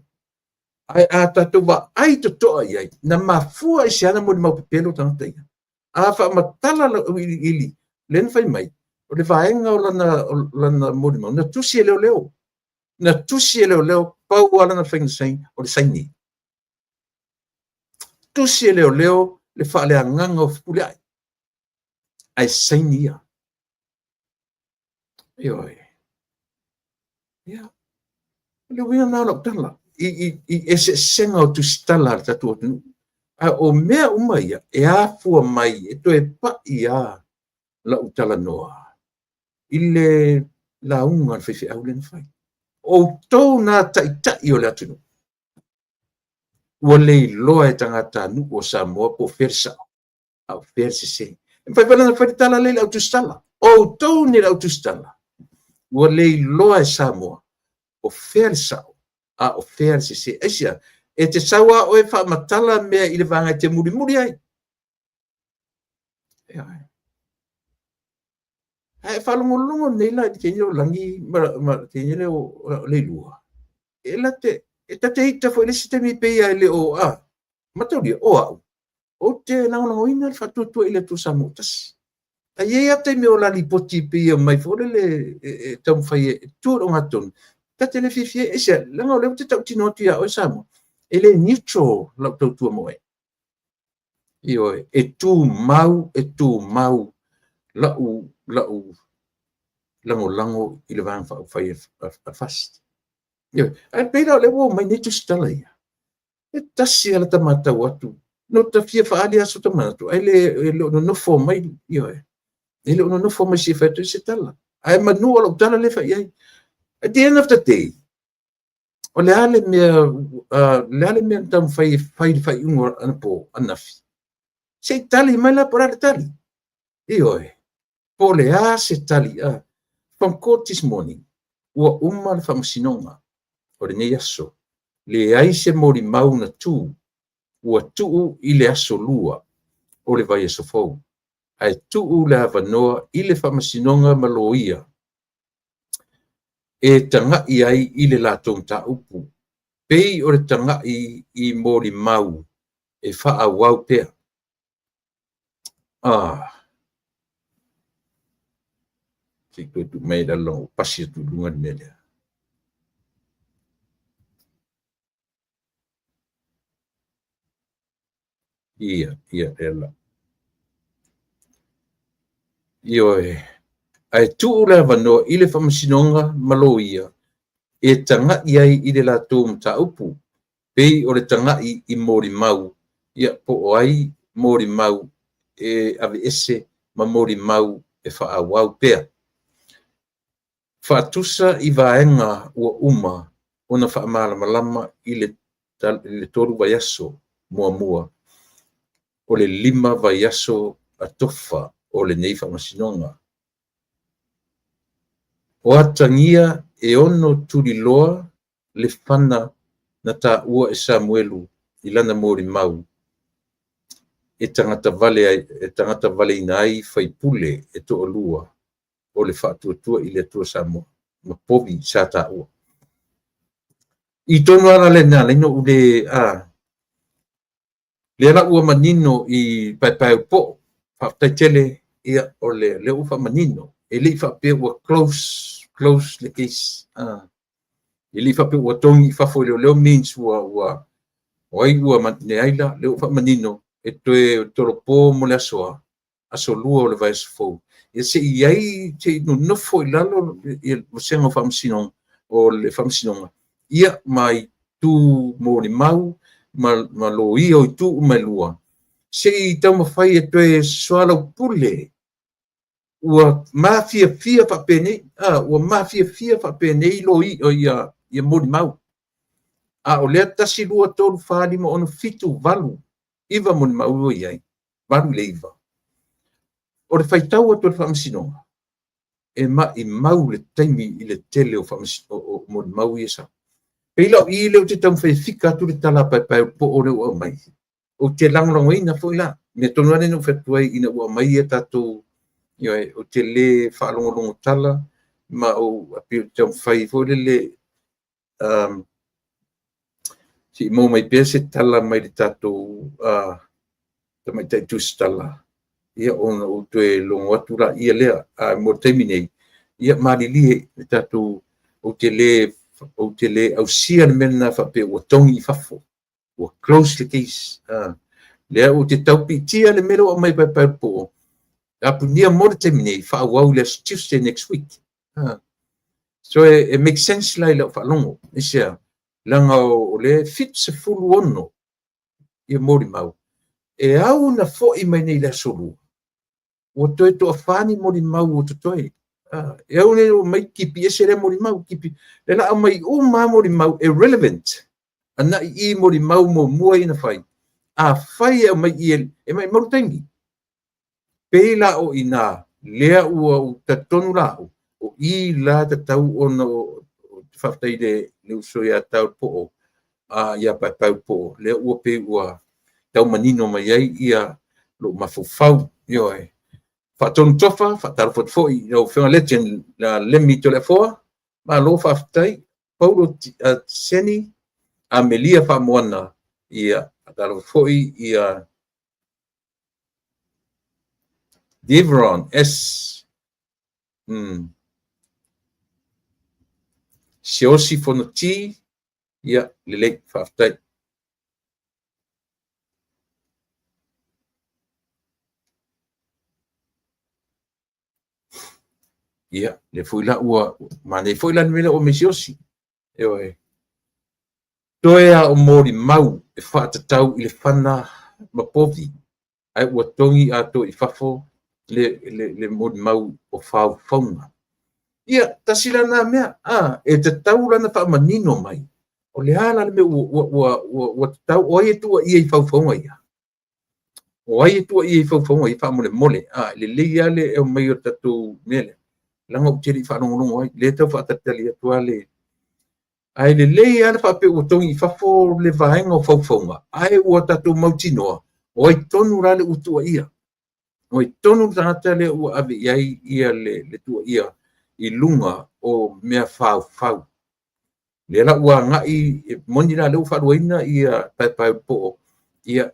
Ai a tatu wa ai to toa iai. Na mafua i se ana mori mau pepelo tangata ia. A wha matala la ili. Len whai mai. O le vaenga o lana mori mau. Na tusi e leo. Na tusi e leo. Pau ala na whainga sain. O le saini. Tusi e leo. Le wha le anganga o fupule ai. Ai saini ia. Ioi. Ia. Le winga na lo tala. I ese senga o tu stala tatu tu. A o mea umaia e a fua mai e to e pa ia la utala noa. Ile la unga fefe au len fai. O tau na tai o le atunu. Ua lei loa e tangata nu o Samoa po fersa. Au fersa se. Fai pala na fai tala le au tu stala. O tau ni au tu stala. Ua lei loa e Samoa o fersa. A o fersa se. Esia. E te sawa o e wha matala mea i le vanga te muri ai. E whalongolongo nei la i te nio langi ma te nio o leilua. E la te, e ta te hita fo ele site mi peia ele o a. Matauri o au. O te nangonango ina le whatuatua ile tu samotas. A ye ate me o lali poti peia mai fo le tau mwhai e tuo o ngaton. Ta te le fifie e sia, langa o leo te tau tino tia o Samoa. Ele neutral lau tau tua moe. Io e tu mau lau lango i le vang fai a fast. Io e peira le wo mai netu stala ia. E tasi ala tamata watu. No ta fia fa ali aso tamatu. Ai le no fo mai io e. Ele no fo mai si fa tu se tala. Ai manu ala tala le fa ia. At the end of the day, o le ale mea tam fai ungo ana po anafi. Se tali mai la por ale tali. Io e. Po le a se tali a. From court this morning, ua uma le whamasinonga o le nei aso. Le aise mori mauna tū, ua tuu i le aso lua o le vai aso fau. Ai tuu le avanoa i le whamasinonga maloia. E tangai ai i le lātou ta upu. Pei o le tangai i mori mau e wha wau pea. Si tu mai da long pasi tu lungan media. Ia ela. Io e ai tu le vano i le whamasinonga maloia e tanga ai i le lātou ta upu. Pei o le tanga i mori mau. Ia po o ai mori mau e ave ese ma mori mau e wha wau pea. Fatusa i vaenga ua uma ona whaamalama i le toru vaiaso mua. O le 5 vaiaso atofa o le nei whamasinonga. O atangia e ono turiloa le whana na ta ua e Samuelu i lana mori mau. E tangata vale ina ai whaipule e to olua. O le whaatuatua i le tua Samoa. Ma povi sa ta ua. I tonu ara le nā, leino u le ala ua manino i pai po, whaaftaitele ia o le ufa manino. E li whaapea ua close le case. E li whaapea ua tongi i whafo leo means ua ai ua matine aila, le ufa manino, e toe toropo mo le aso lua o le vai sofou. Ia se iai te no foi lalo ia senga whamsinong o le whamsinonga. Ia mai tu mori mau ma lo ia o tu mai lua. Se i tau mawhai e toe soala pule. Ua mafia whapene, ua mafia whapene i lo i o ia mori mau. O lea tasi lua tolu whalima ono fitu valu. Iwa mori mau o iai. Valu le iwa. O le whaitau atu le whamasinonga. E i mau le taimi i le tele o mori mau i esa. Pei lau i leo te tau whika atu le tala pai po o leo au mai. O te langolango ina fo ila. Me tonu ane no whetuai ina ua mai e tatou. O te le whaalongolongo tala. Ma o apio tau whai fo le si mo mai pese tala mai le tatou tamai tai tus tala. Ia ona o te longo atu la ia lea mo taimine ia malili e tatu o te le au sia le mena whape o tongi fafo o close the case lea o te taupitia le mero o mai pai po apu nia mo taimine wha au le Tuesday next week So it makes sense lai le whalongo. Isia, langa o le fit se fulu ono i mori mau. E au na fo i mai nei la solu. O toi to afani mori mau o to toi. E au ne o mai kipi ese le mori mau kipi. Le la mai o ma mori mau irrelevant. Ana i mori mau mo mua ina fai. A fai e mai i e mai marutengi. Pela o ina lea ua o tatonu lao. O I la tatau ona o whaftai le uso ia tau po o ia pau po le ua pe ua tau manino mai ai ia lo mafufau yo e whatonu tofa whataru fotfoi o whenga legend la lemi to le foa ma lo whaftai Paulo Seni a Melia whamoana ia whataru fotfoi ia Devron S Siosi Fonoti ia lele whaftai. Ia, le fuila ua, ma ne fuila nmele o mesiosi. Eo e. Toea o mori mau e whaatatau I le whana mapovi. Ai ua tongi ato I whafo le mori mau o whau whaunga. Ia, tasila nā mea, e te tau lana wha manino mai. O le hala le me ua tau, o ai tua ia I whauwhaunga ia. O ai tua ia I whauwhaunga I wha mole, le leia le e o mai o tatu mele. Langa o tiri whanongonongo ai, le tau whaatatali atua le. Ai le leia le whape ua tongi I whafo le vahenga o whauwhaunga. Ai ua tatu mautinoa, o ai tonu rale utua ia. O ai tonu tangata le ua ave iai ia le tua ia. I lunga o mea whau. Le la ua ngai moni la leu wharuaina ia pai po ia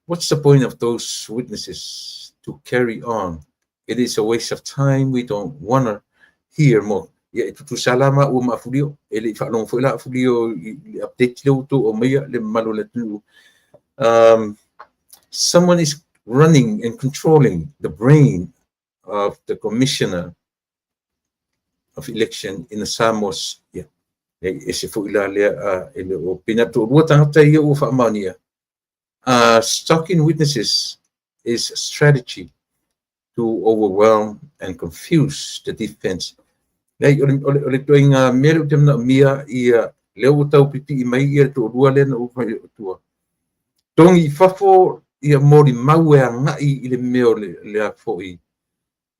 what's the point of those witnesses to carry on? It is a waste of time. We don't want to hear more. Ia tu salama o mafurio ele whalong foi la furio update leu to o mea le malo le tu. Someone is running and controlling the brain of the commissioner of election in the Samos. Yeah. Ese fu ila lea ele o pinato rua tangata ia o whaamania. Stalking witnesses is a strategy to overwhelm and confuse the defense. Nei ole toinga mero temna mia ia leo tau pipi I mai ia to rua lena o tua. Tongi fafo ia mori mau e ngai I le meo le foi.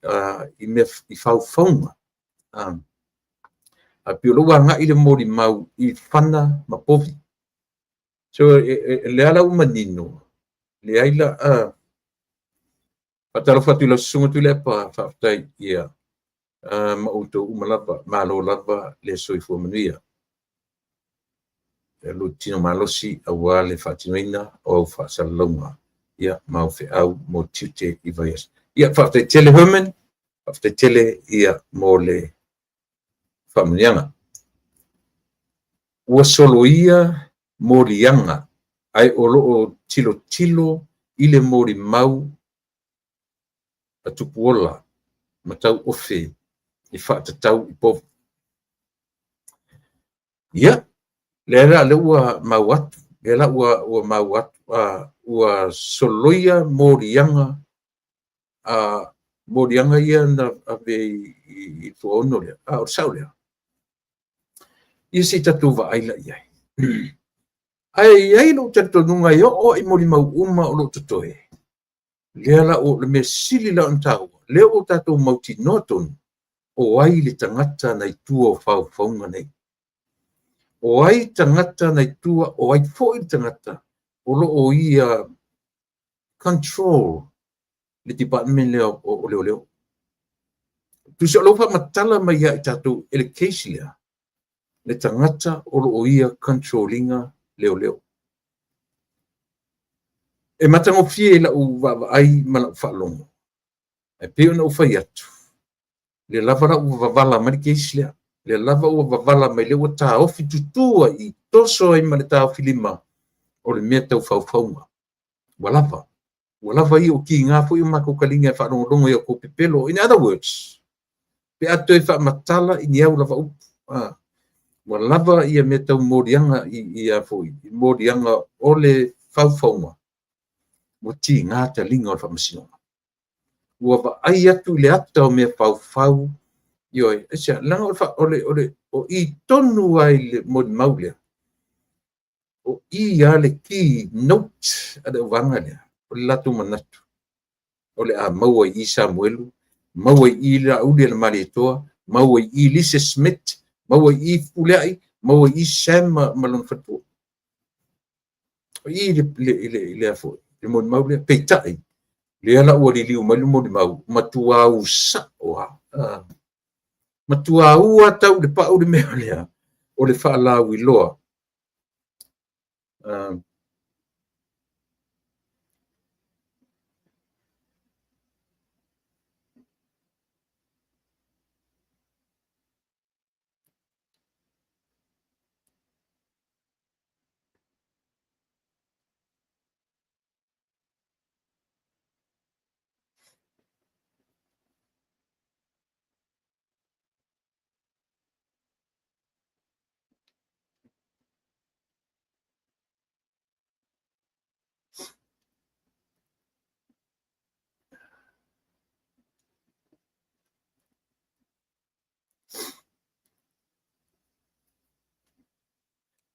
I whauwhaunga. A pioloa ngai le mori mau I whana mapovi. So le ala umanino. Le aila patalo fatu la sunga tu le pa whaftai ia. Mauto umalapa, malo lapa le soifua manuia. Le lutino malosi awa le fatinoina o whasalonga. Ia mau fe au mo tiute I vaias. Ia whaftai tele Herman. After tele ia mole familianga. Ua solo ia morianga. Ai olo o tilo ile mori mau atupuola. Matau ofe I whaatatau I pofu. Ia, lera le ua mau atu. Lera ua mau atu. Ua soloia morianga morianga ia na ave I tuono lea. O sau lea. Ia si tatu wa aila iai. Ai lo tatu nunga ia o I mori mau uma o lo tatoe. Lea la o le me sili la antau. Lea o tatu mauti notonu. O ai le tangata na itua o whauwhaunga nei. O ai tangata na itua, o ai fo I tangata. O lo o ia control le department leo o leo. Tu se alofa matala mai ia I tatu education lea. Le tangata o lo o ia controllinga leo. E matango fie la u ai mana whalongo. E peo na uwhai atu. Le lava ra ua wavala marikeisi lea. Le lava ua wavala mai leo ta ofi tutua I toso ai ma le ta ofi lima. O le mea tau whauwhaunga. Wa lava. ua lava i o ki ngā fo i makokalinga e wharongo i o ko pepelo. In other words, pe atu e whaamatala i ni au lava upu. Ua lava ia me tau morianga i a fo i morianga o le whauwhaunga. Mo ti ngā ta linga o whamasinonga. Ua wa ai atu le ata o mea whauwhau. Ioi, esia, langa o i tonu ai le mori maulea. O i a le ki note ada wanga lea. O le latu manatu. O le a maua i Samuelu, maua i la uli le Marietoa, maua i Lise Smith, maua i Fuleai, maua i Sam Malon Fatua. O i le afo, le mori maulea, peitai. Le ala ua li liu malu mori mau, matua au sa oa. Matua ua tau le pau le mea lea, o le whaalau i loa.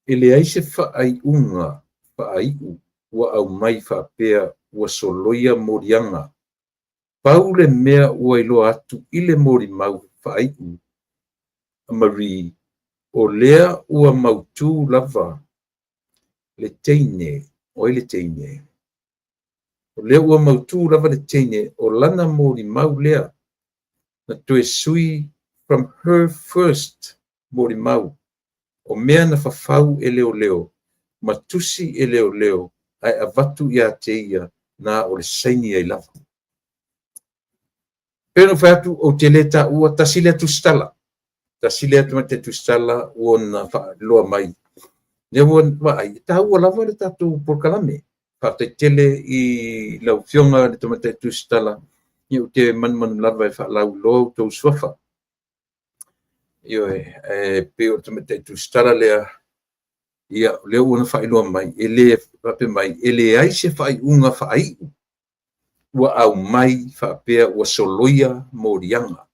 Ele ai se whaaiunga, whaaiu, ua au mai whaapea, ua soloia morianga. Pau le mea ua ilo atu ile mori mau whaaiu. Marie, o lea ua mautu lava, le teine, o ile teine. O lea ua mautu lava le teine, o lana mori mau lea, na toe sui from her first mori mau. O mea na whawhau e leo leo, matusi e leo leo, ai avatu ia te ia, na o le saini ai lava. Pero whatu o te leta ua tasile atu stala. Tasile atu mate tu stala ua na loa mai. Nia ua ai, ta ua lava le tatu porkalame. Whate tele i lau fionga le tomate tu stala, ni o te man lava e whalau loa tau swafa. Ioi, pe o tomate tu stala lea, ia leo una whailoa mai, ele pape mai, ele ai se whaiunga whaiu. Ua au mai whaapea ua soloia morianga.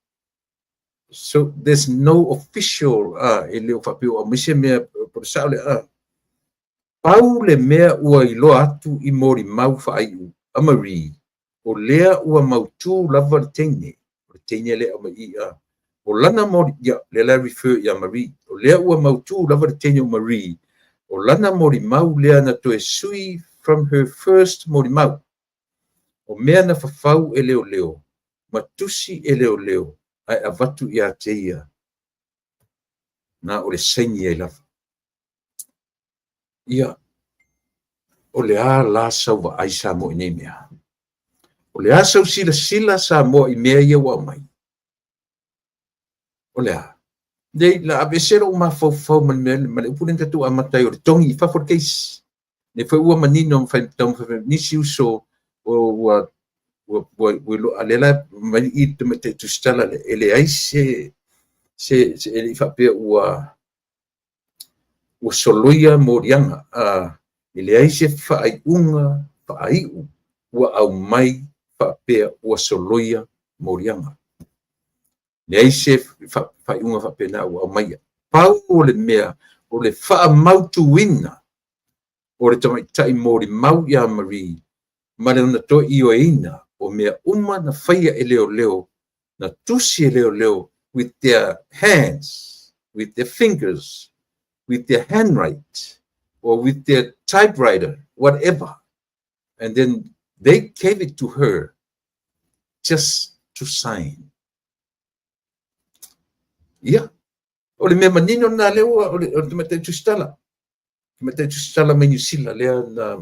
So there's no official ele o whapea o mise mea por sao le pau le mea ua iloa atu i mori mau whaiu, Marie, o lea ua mautu lava le teine lea ama i o lana mori, ya, le la refer ya Marie, o lea ua mautu lava le teine o Marie, o lana mori mau lea na toe sui from her first mori mau. O mea na whawhau e leo leo, matusi e leo leo, ai avatu ia te ia, na o le saini e lava. Ia, o le a la sau wa ai sa mo i nei mea. O le a sau sila sa mo i mea ia wa mai. O le a. Nei, la avesero ma fau man mea, ma le upunen tatu a matai o le tongi i whafor keis. Ne fai ua manino mwhai nisi uso o alela mai i te tu stala ele ai se ele whapea ua soloia morianga ele ai se whaaiunga whaaiu ua au mai whapea ua soloia morianga le ai se whaaiunga whapea na ua au mai pau o le mea o le whaamautuina o le tamaitai mori mau ia Marie ma le ona toi i o eina o mea uma na whaia e leo leo, na tusi e leo leo, with their hands, with their fingers, with their handwrite, or with their typewriter, whatever. And then they gave it to her just to sign. Yeah. O le mea manino na leo, o le mate tu stala. Mate tu stala me New lea na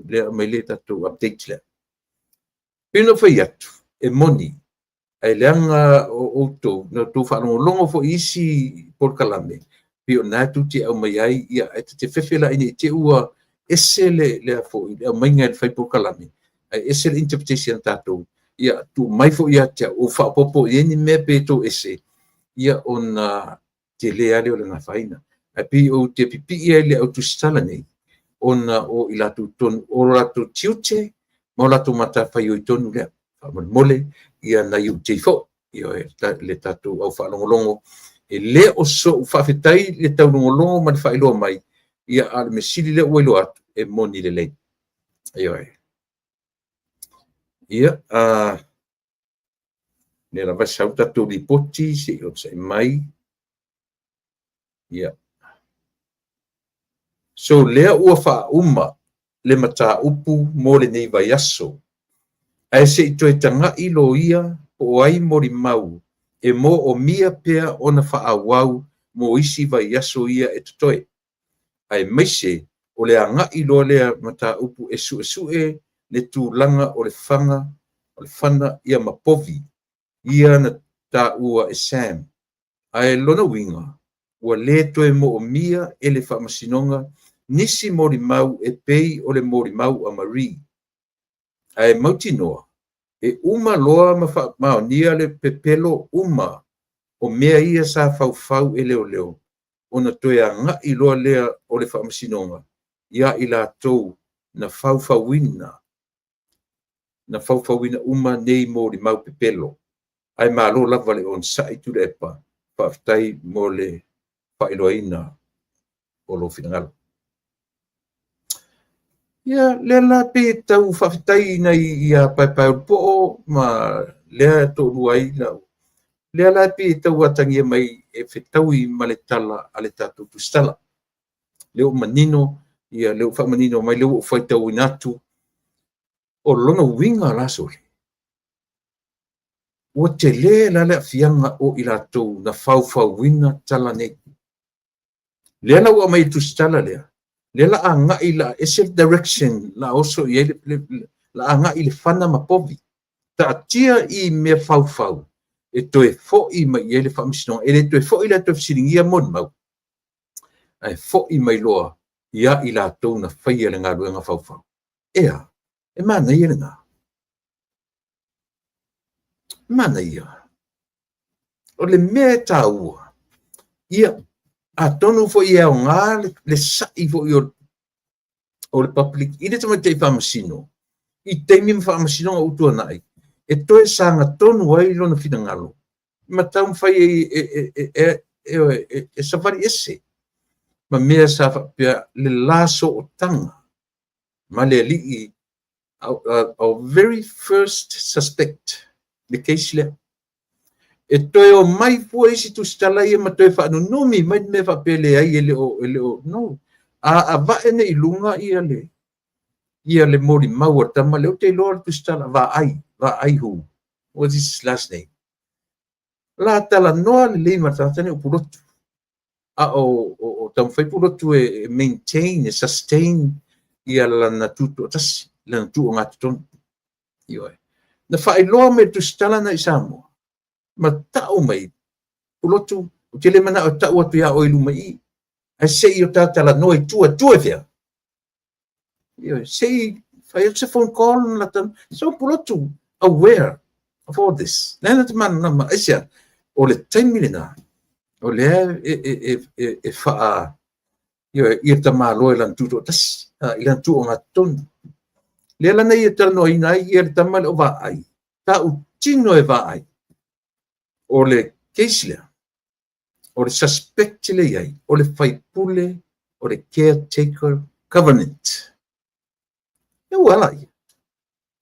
lea mai le tatu update lea. Pino fai atu, e moni, ai leanga o outou, na tō whanongo fo isi porkalame, pio nātu te au mai ai, ia te whewhela ine te ua ese le fo, le au mainga le whai porkalame, ese le interpretation tatou ia tu mai fo ia te o fa popo ia ni me pe to ese ia ona te le ale o le ngafaina ai pi o te pipi ia le o tu stala nei ona o ila tu ton o la tu tiute mo la tu mata fa yo tonu le fa mole ia na yu te fo ia le tatou au fa longo e le o so fa fetai le tau longo ma fa ilo mai ia al mesili le o ilo atu e moni le le ia ne la va sa tatou li poti se o se mai ia so lea ua fa uma le mata upu mo le nei vai aso ai se i toe tanga ilo ia o ai mori mau e mo o mia pea ona fa awau mo isi vai aso ia e totoe ai maise o le anga ilo le mata upu esu e le tūlanga o le fanga o le fana ia mapovi ia na ta ua e Sam ai lona winga ua le toe mo o mia e le whaamasinonga nisi mori mau e pei o le mori mau a Marie. Ai mauti noa, e uma loa maonia le pepelo uma o mea ia sa fau e leo leo. Ona toe a ngai loa lea o le whaamasinonga. Ia i la tou na fauwina. Na fauwina uma nei mori mau pepelo. Ai malo lava le on sai tu lepa. Whaftai mo le whailoaina o lo finangalo. Ia le la pe tau whawhitai nei ia pai po ma lea tō ai lau. Lea la pe tau atangia mai e whetaui ma le tala a le tātou pustala. Leo manino, ia leo whamanino mai leo whaitau inatu. O lona winga la sole. O te le la le fianga o ila tō na wina tala nei. Lea la ua mai tustala lea. Le la anga ila esel direction la oso ye la anga ile fana mapovi ta tia I me fau e toe fo I mai ele famsino ele toe fo ila toe silingia mon mau ai fo I mai loa ia ila to na faia le ngalo nga fau ea e mana ia nga mana ia o le meta u ia a tonu fo ia o ngā le sai fo i o le public. I le tama te whamasino. I te mi whamasino o utua nai. E toe sanga tonu ai lona whina ngalo. Ma tau mwhai e safari ese. Ma mea sa whapea le laso o tanga. Ma le li our very first suspect. Le case lea. E toe o mai fua isi tu stala ia ma toe whaanu nomi mai me whapele ai ele o no. A vae ne ilunga ia le mori maua tama leo te loa tu stala va ai hu. What's his last name? La tala noa le lei matatane o purotu. O tam whai purotu e maintain, e sustain ia la natutu o tasi, la natutu o ngātu tonu. Na whai loa me tu stala na isamo. Ma tau mai pulotu o te le mana o tau atu ia o ilu mai ai sei o tala noi tua fea sei fai a phone call na tan so pulotu aware of all this lena te mana nama asia o le taimilina o le e faa ia ta malo lan tuto tas ilan tu o ngaton le lana ia tala noi nai ia tamal o va ai ta u tino e va ai o le keisle, o le suspect le iai, o le whaipule, o le caretaker covenant. E wala ia.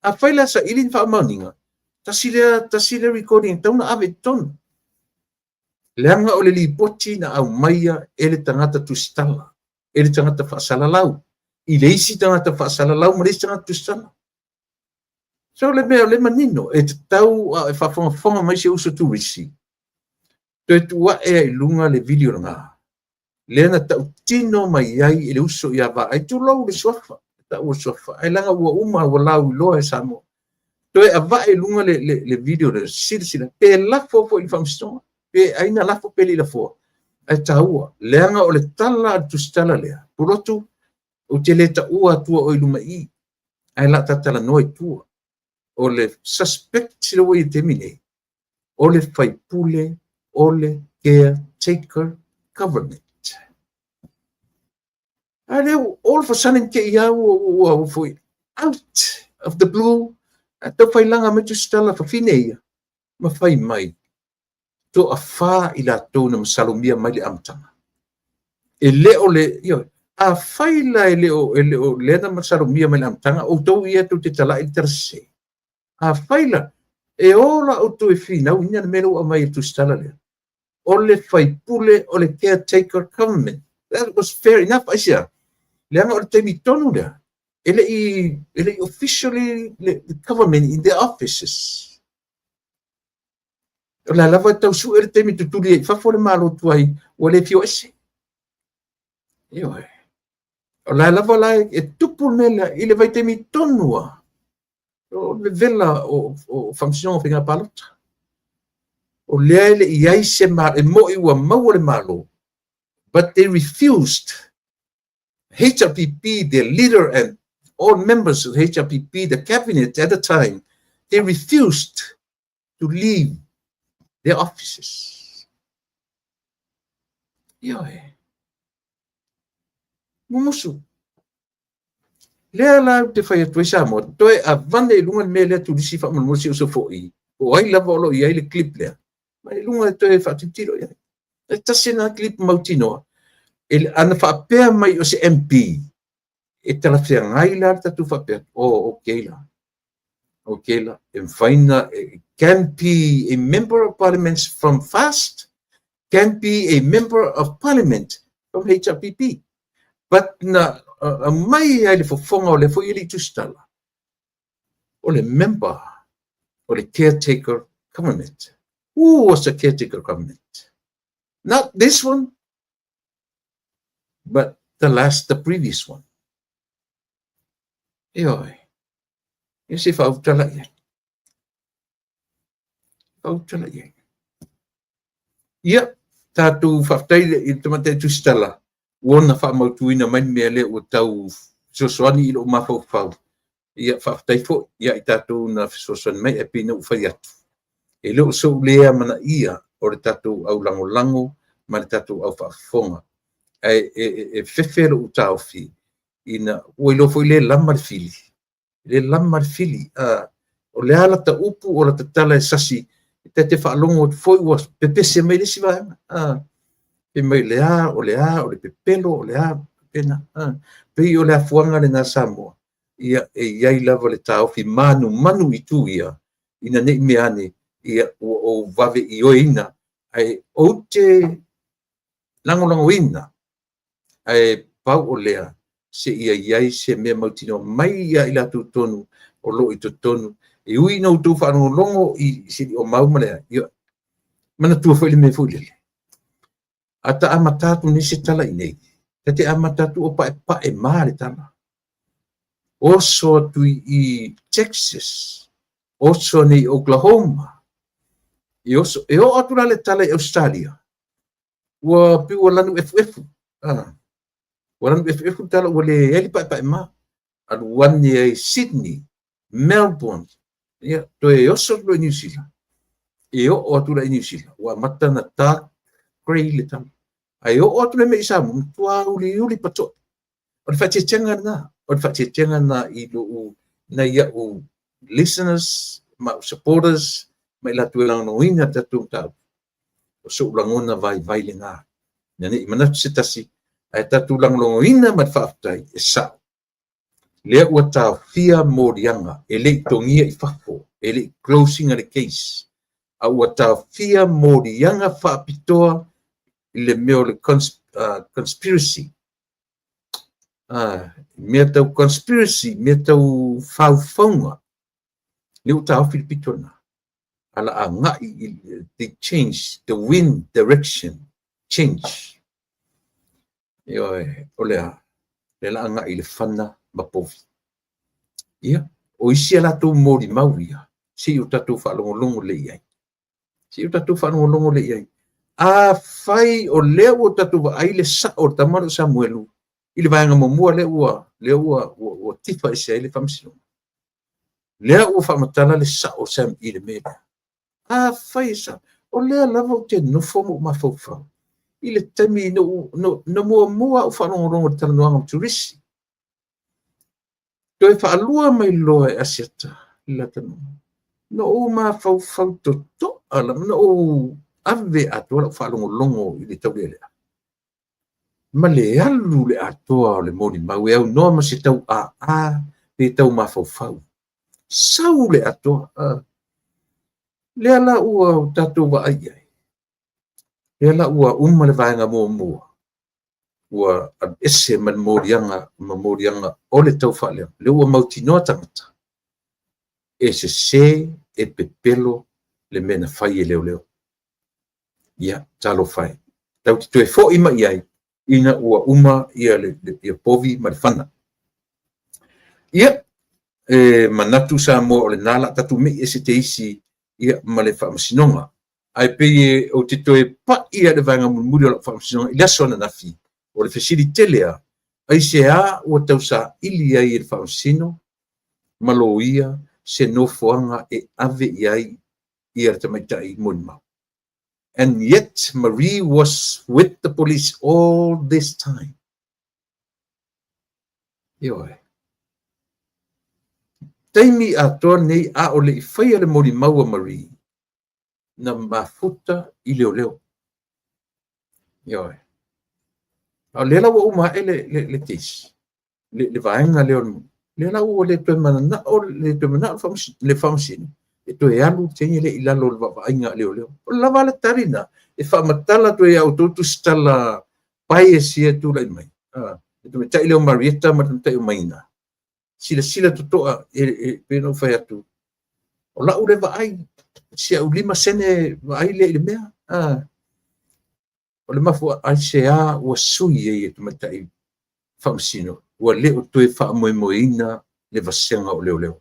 A whaila sa ilin whaamaninga, tasile recording, tauna ave tonu. Leanga o le lipoti na au maia e le tangata tustala, e le tangata whaasalalau. I le isi tangata whaasalalau, ma le isi tangata tustala. So le mea le manino e te tau e whawhonga mai se uso tu risi. Toe tua e ai lunga le video ngā. Lena tau tino mai ai e le uso ia wa ai tu lau le sofa. Tau o sofa. Ai langa ua uma wa lau loa e samo. Toe a wa e lunga le video le silsila. Pe lafo fo i whamstonga. Pe aina lafo peli la fo. Ai taua. Leanga o le tala tu stala lea. Purotu o te le ta ua tua o iluma I. ai la tatala noi tua o le suspect sila wai temine o le faipule o le caretaker government. Ale all of a sudden ke ia o foi out of the blue to fai langa me tu stala fa fine ia ma fai mai to a fa ila to na salumia mai le amtanga e le o le io a fai la e le o le na salumia mai le amtanga o to ia tu te tala interse a fai la e ola o tu e fina o ina mero a mai tu stala le o le fai pule o le caretaker government. That was fair enough, Asia. Leanga o le taimi tonu lea. Ele officially the government in the offices. O la lava tau su ele taimi tutuli e fafo le malo tuai o le fio ese. Io e. O la lava la e tupu mela ile vai taimi tonua. O le vela o function o finga palota. O lea ele iai se malo, e mo iwa mau le malo. But they refused. HRPP, their leader and all members of HRPP, the cabinet at the time, they refused to leave their offices. Ioe. Mumusu. Lea la te whai atu sa mo, toe a vane lunga me lea tu lisi wha mamusi o so fo'i. O ai lava olo i ai le clip lea. Mai lunga toe whatitiro iai. E tasena clip mautinoa. Ele ana whaapea mai o se MP. E tala whea ngai la tatu whaapea. Okay la. Okay la. E whaina, can be a member of parliament from FAST, can be a member of parliament from HRPP. But na mai ai le fofonga o le fo ili tustala. O le member o le caretaker government. Who was the caretaker government? Not this one, but the previous one. Ioi. Isi fautala ia. Fautala ia. Ia, tatu whaftai i tamate tustala. Wona whamautuina mai mea le o tau sosoani ilo mawhau. Ia whaftai fo, ia i tatu na sosoani mai e pina uwhai atu. E leo so lea mana ia o le tatu au lango, ma le tatu au whaafonga. E fefero o tau fi. Ina, oi lo foi le lamar fili. Le lamar fili. O le ala ta upu o la tatala e sasi. Te whaalongo foi was pepese mai lesi vai. Pe mai o le pepelo, o le pena. Pe o le afuanga le na Samoa. Ia e iai lava le tau fi manu i tu ia. Ina ne meane ia o vave i oina. Ai o te lango ina. Ai pau o lea. Se ia iai se mea mautino mai ia ila tu tonu o lo i tu tonu. E ui no tu whanongo longo i siri o maumalea. Mana tua whaile me whaile. Ata amatatu nisi tala i nei. Tate amatatu o pae maare tala. Oso atu i Texas. Oso nei Oklahoma. E o atu le tala i Australia. Ua piu lanu FF. Orang FF tala wale heli pae ma. Alu wani ai Sydney, Melbourne. Ia, to e oso lo New Zealand. E o atu la New Zealand. Ua mata na dark grey le tala. Ai o atu le me isa mu tua uli pato. O le whatetanga na. O le whatetanga na i lo na ia o listeners, ma supporters, ma ila tuelang no inga tatu tau. O so ulangona vai le nga. Nani manatu setasi. Ai tatu lang longoina mat whaaftai e sa. Lea ua tau fia morianga, e le tongia i whafo, e le closing of the case. A ua tau fia morianga whaapitoa i le meo le conspiracy. Mea tau conspiracy, mea tau whauwhaunga. Le ua tau Filipitona. Ala a ngai, they change, the wind direction, change. O lea, le la anga i le whana mapovi. Ia, o isi ala tō mōri mau ia, si o tatu whalongolongo le iai. Si o tatu whalongolongo le iai. A whai o lea o tatu wa aile sa o tamaru Samuelu, i le vaenga mamua le ua tifa isi ai le whamsino. lea ua whaamatala le sao Sam i le mea. Whai sa, o lea lava o te nofo mo mawhauwhau. I le temi no mua o whanongorongo talanoanga o turisi. Toi whaalua mai loa e asiata, la tanu. No o mawhauwhau to alam, no o ave atua la whalongolongo i le tau lea. Ma le alu le atoa o le moni mau e au noa ma se tau pe tau mawhauwhau. Sau le atoa, lea la ua o tatou wa ai ai. Lea la ua le vaenga mua. Ua ese man morianga o le tau whalea. Le ua mauti noa tangata. E se e pepelo le mena whai e leo. Ia, talo whai. Tau ti toe fo ima iai. Ina ua ia le povi ma le whana. Ia, manatu sa mo o le nala tatu me e se te isi ia ma le whaamasinonga. Ai pe o te toe pa ia le vanga muri o le whaamasinonga i laso ana nafi. O le fesiri telea. Ai se ua tau sa ili ai le whaamasino. Malo ia se nofoanga e ave iai ia te maitai munma. And yet Marie was with the police all this time. Ioi. Taimi atoa nei a o le i whaia le mori maua Marie. Na mafuta i leo. Ioi. A lela wa uma e le tis. Le vaenga leo. Lela ua le tue mana o le tue mana le whamasino. E toe alu tenye le ilalo le wawaiga leo. O lava le tarina. E whaamatala toe au tutu stala pai e sia tu lai mai. E tu me tai leo Marieta ma tu tai o maina. Sila tutoa e peno whai atu. O lau le waai. Sia u 5 sene waai le mea. O le mafu ai se a ua sui e tu me tai whamasino. Ua leo toe whaamoemoeina le vasenga o leo.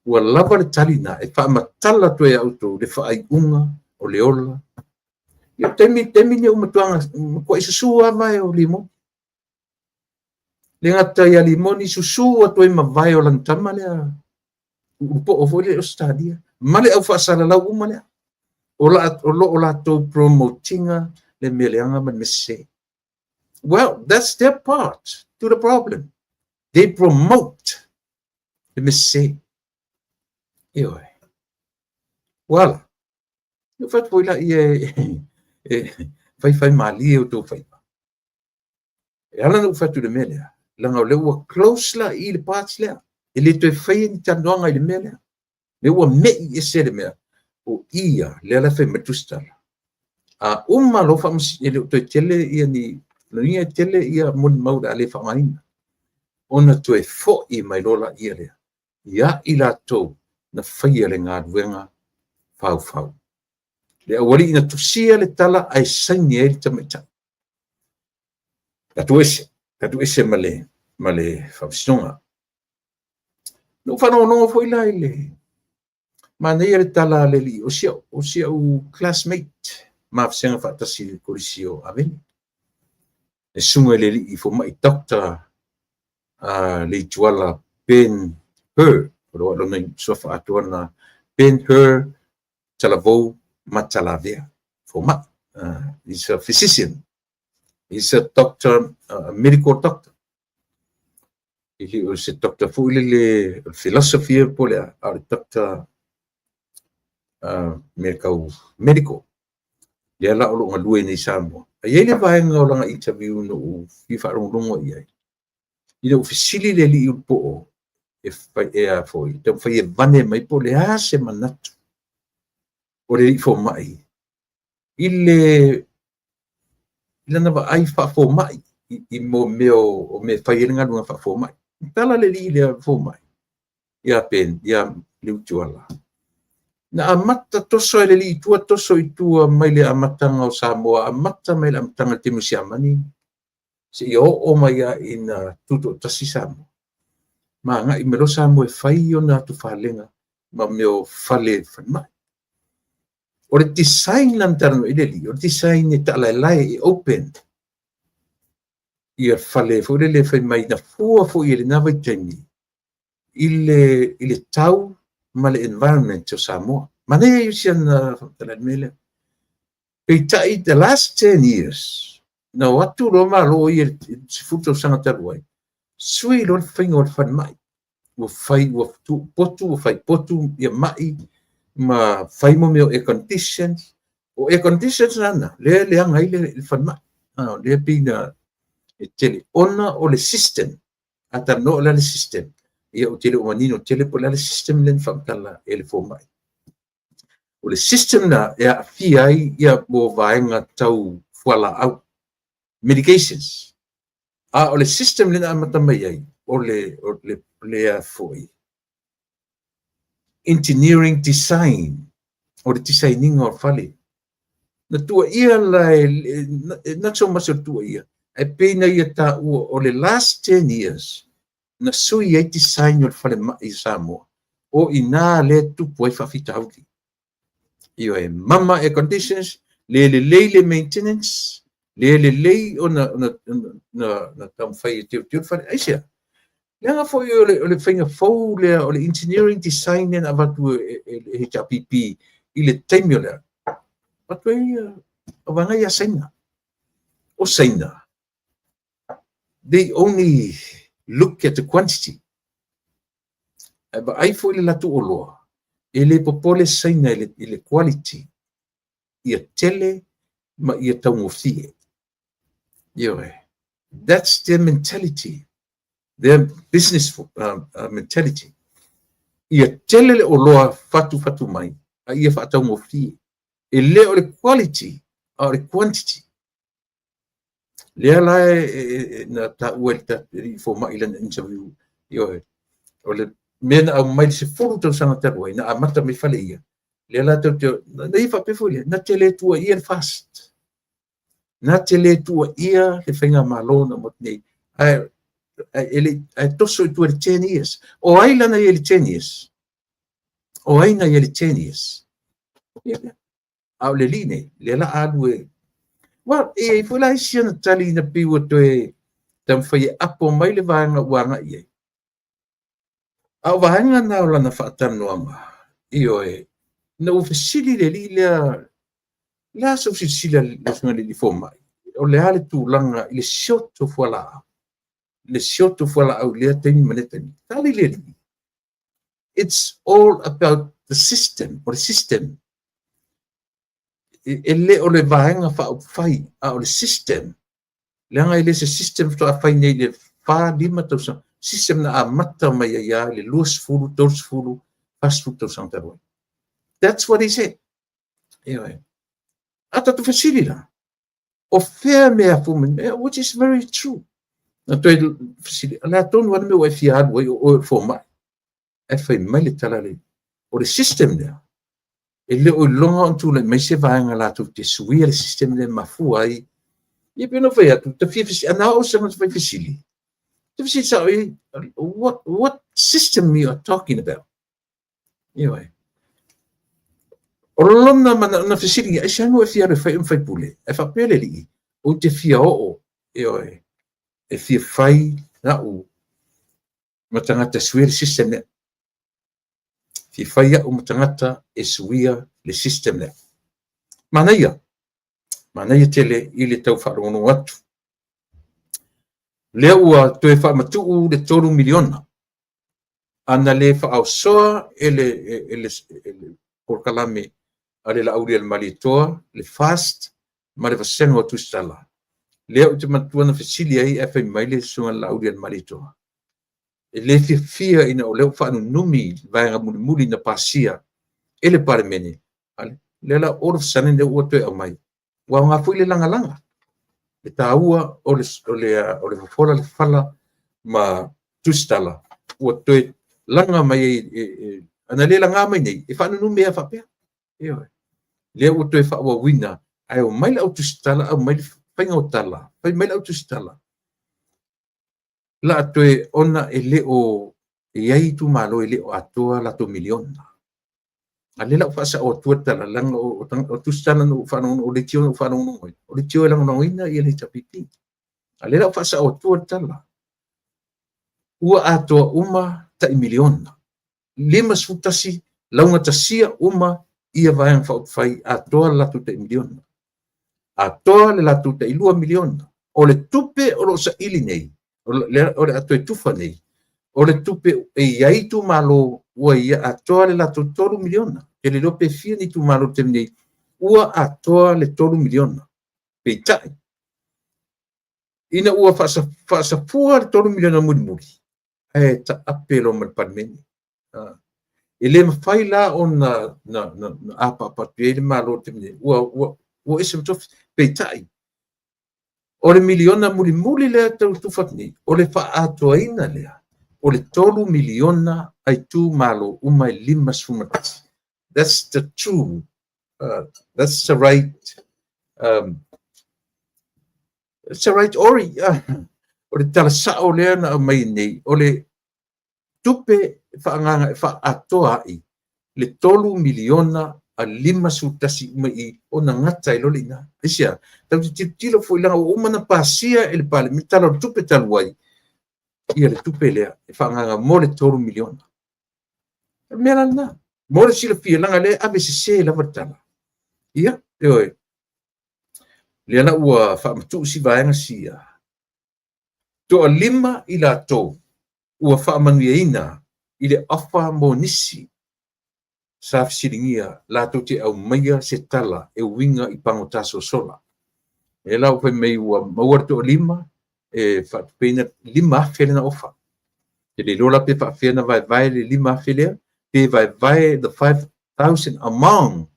Ua lava le talina e whaamatala toe auto le whaaiunga o leola. Ia temi ne umatuanga kua isusua vai o limo. Le ngata ia limoni susua toe mavai o lantama lea. Upo o foi le o stadia. Male au whaasala lau uma lea. O la tau promotinga le meleanga man mese. Well, that's their part to the problem. They promote the mese. Ioi. Wala. Yo fat foi la fai mali o to fai. E ala no fatu de melea. Langa le ua close la i le parts lea. E le toi fai ni tandoanga i le melea. Le ua mei e se le mea. O ia le ala fai matustala. A lo famas e le toi tele ia ni ia tele ia mun mauda ale whamaina. Ona toe fo i mai lola ia lea. Ia i la tau na whaia le ngā ruenga whau. Le awari ina tusia le tala ai saini e le tamaita. Katu ese male whamisinonga. No whanonga fo ila ile. Mana ia le tala le li o sia u classmate. Mawhisenga whatasi korisio aveni. E sunga le li i fo mai doctor le tuala Ben Hur. Ro lo nei sofa atuana Ben Hur talavou matalavea for ma. He's a physician. He's a doctor, a medical doctor. He was a doctor for le philosophy pole a doctor medical. Dia la o ngalue ni samo. Ai le vaenga o langa interview no fi fa rongo ia. Ina ofisili le li po e foi. Então foi vane mai po le ase manatu. O le fo mai. Ile na va ai fa fo mai. I mo o me fai nga lunga fa fo mai. Tala le li le fo mai. Ia pen, ia liutuala. Na amata toso ele li tua toso i tua mai le amatanga o Samoa, amata mai le amatanga te musiamani. Se i o mai a ina tuto tasi Samoa. Ma nga i melo Samoa e fai o na tu whalenga, ma meo fale whanmai. O le design lantarano i le li, o le design e ta'laelai e open. I a fale fo le fai mai na fua fo i le nawa i taimi. ile tau ma le environment o Samoa. Mana ia sian talanmele. Peitai the last 10 years, na watu roma lo ia sifuto sanga taruai. Sui lo whainga o whanmai. Wa whai, wa potu, wa whai potu, ia mai, ma whai mo meo air conditions. O air conditions nana, le anga ile whanmai. Le pina e tele. Ona o le system, ata no le system. Ia o tele o manino, tele po le system len whamtala ele whomai. O le system na ia fiai ia mo vaenga tau whala au. Medications. O le system len amata mai ai. O le foi. Engineering design. O le designing o fale. Na tua ia lai, not so much o tua ia. E pena ia ta o le last 10 years. Na sui ai design o le fale mai Samoa. O ina le tupu ai whawhitauki. Io e mama air conditions, le maintenance, le o na tam fai tiu fai aisia. Lenga foi o le whainga fau lea o le engineering design na avatu e HRPP i le taimio lea. Watu o wanga ia saina. O saina. They only look at the quantity. But ai foi le latu o loa. Ele popole saina ele quality. Ia tele ma ia taumofie. That's their mentality. Their business mentality. Ia tele o loa fatu mai. Ia whataumofie. Ele o le quality o le quantity. Lea lai na ta uelta i fo mai lan interview. O le mena au mai se fulu tau sanga taruai, na amata me fale ia. Lea la tau teo, na iwa pefulia, na te le tua ia fast. Na te le tua ia, le whenga malona mot nei. Ai toso i tua le 10 years. O ai lana ia le 10 years. O ai na ia le 10 years. Au le line, le la alue. Well, e fula isia na tali na piwa toe tam whaia apo mai le vanga wanga ia. Au wahanga nao lana whaatano ama. Io na ufisili le li la so fisili le sunga le fo mai. O le ale tu langa ile sioto fuala. Le sioto fuala au le teni manetani. Tali le li. It's all about the system or the system. Ele o le vahanga whai o le system. Leanga ile se system to a whai nei le wha lima tausa. System na amata mai ia le luas fulu, dos fulu, fast food tausa taroi. That's what he said. Anyway. Ata tu fasili la. O fair mea fumen, which is very true. Na toi fasili. La tonu wana me o e fiadu o fo mai. E fai mai le talale. O le system lea. Ele o longa ontu le mai se vaenga la tu te suia le system le mafu ai. Ia pino fai atu, te fia fasili. Ana o sanga fai fasili. Te fasili sa what system you are talking about? Anyway. O lona mana na fasili, e siango e fia re fai fai pule. E fa pele li. O te fia o. E fia fai na u. Matangata suia le system le. Fi fai o matangata e suia le system le. Mana ia tele i le tau wharongo atu. Lea ua toe wha matuu le 3 miliona. Ana le wha au soa ele porkalame a le lauri al malitoa, le fast, ma le vasengo atu stala. Lea u te matua na fasili ai e whai mai le sunga lauri al malitoa. E le fia ina o leo wha anu numi vaenga muli na pasia ele pare mene. Le la all of sudden le ua toe au mai. Wa ngā fui le langa. Le tāua o le fola le fala ma tustala. Ua toe langa mai ana le langa mai nei. E whanu nume a whapea. Le ua toe whaua wina. Ai o mai la au tustala au mai le whainga o tala. Pai mai la au tustala. La toe ona e leo e iai tu malo e leo atoa la to miliona. Ale la fa sa o tuata la lang o tustana no fa no o le tio no fa no o le tio lang no ina ia le tapiti. Ale la fa sa o tuata la. Ua ato uma ta miliona. 5 tasi launga tasia uma ia vaenga whaupwhai atoa latu te miliona. Atoa le latu te 2 miliona. O le tupe o lo sa ili nei. O le atoe tufa nei. O le tupe e iaitu malo ua ia atoa le latu 3 miliona. E le lope fia ni tu malo te nei. Ua atoa le 3 miliona. Peitai. Ina ua whaasapua le 3 miliona muri. E ta apelo mal parmeni. E le mawhai la o na apa patu e le malo te nei. Ua ese matofi peitai. O le miliona muri lea tau tufat ni. O le wha ina lea. O le 3 miliona ai tu malo umai 5 sumatasi. That's the true. That's the right. It's the right ori. O le tala sao lea na mai nei. O le tupe whaanganga atoa ai. Le 3 miliona a 5 sutasi mai o na ngata ilo lina. Isia, tau te tilo fo ilanga o umana pasia ele pale. Mi tala o tupe taluai. Ia le tupe lea. E whaanganga mo le 3 miliona. Mea na. Mo le sila fia langa lea ave se lava tala. Ia, oi. Lea na ua whaamatu si vaenga sia. Toa 5 ila tō. Ua whaamanuia ina. Ile afa mo nisi. Sa fisiringia la te au maia se tala e winga I pango taso sola. E lau pe mei ua mauarto 5 e whaatupena 5 afele na ofa. Te le lola pe whaafena vai le 5 afele pe vai the 5,000 among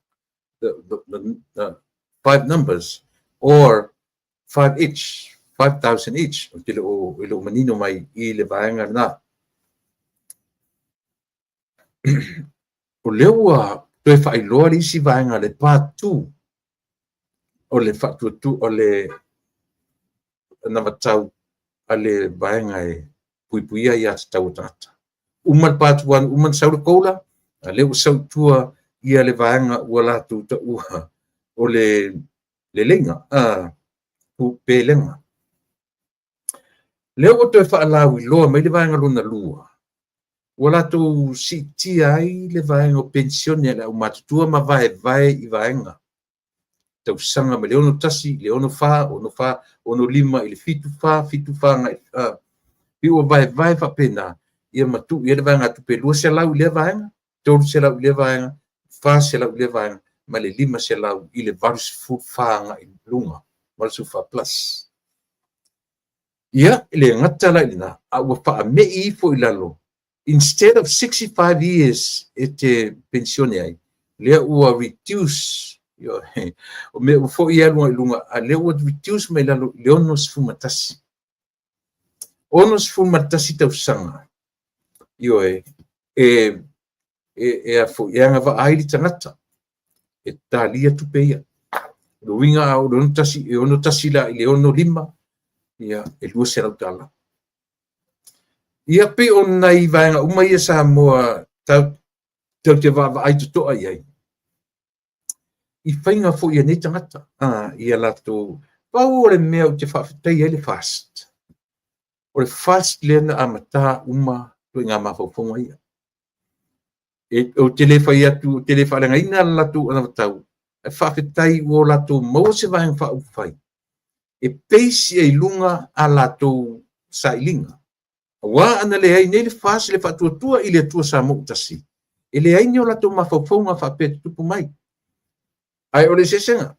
the 5 numbers or 5 each, 5,000 each. Te le o manino mai I le vaenga na. O leua toe whailoa li si vaenga le pātū o le whatuatu o le namatau a le vaenga e puipuia I ata tau tata. Uman pātuan, uman saura koula, a leu sautua ia le vaenga ua latu ta ua o le lenga, pe lenga. Leu o toe whaalawi loa mai le vaenga luna lua. Wala tu si ai le vaenga o pensione le umatutua ma vai I vaenga. Tau sanga me leono tasi, leono fa, ono 5 I le fitu fa ngai. Pio vai fa pena. Ia matu, ia le vaenga tu pe lua se lau I le vaenga, tolu se lau I le vaenga, fa se lau I le vaenga, ma le 5 se lau I le varus fu fa ngai lunga, varus fa plus. Ia, le ngata la ina, a ua fa mei fo I lalo. Instead of 65 years ete pensione ai, lea ua reduce, o me ufo I alunga ilunga, a lea ua reduce mai lalo leonos fumatasi. Onos fumatasi tau sanga. A fo ianga va aili tangata. E talia tupeia. Luinga au leono tasi, e ono tasi la I leono 5, ia e lua se lau tala. Ia pe o nai vaenga uma ia sa moa tau te vava ai tutoa iai. I whainga fo ia nei tangata. Ia lato, pau o le mea o te whawhitai ele fast. O le fast lena amata uma to ngā mawhauponga ia. O te le whai atu, te le wharenga ina lato ana tau. E whawhitai o lato mau se vaenga whauwhai. E peisi e lunga a lato sa ilinga. Wa ana le ai nei le fase le fatuatua I le atua sa mo tasi. E le ai ni o lato mawhauponga whapete tupu mai. Ai o le sesenga.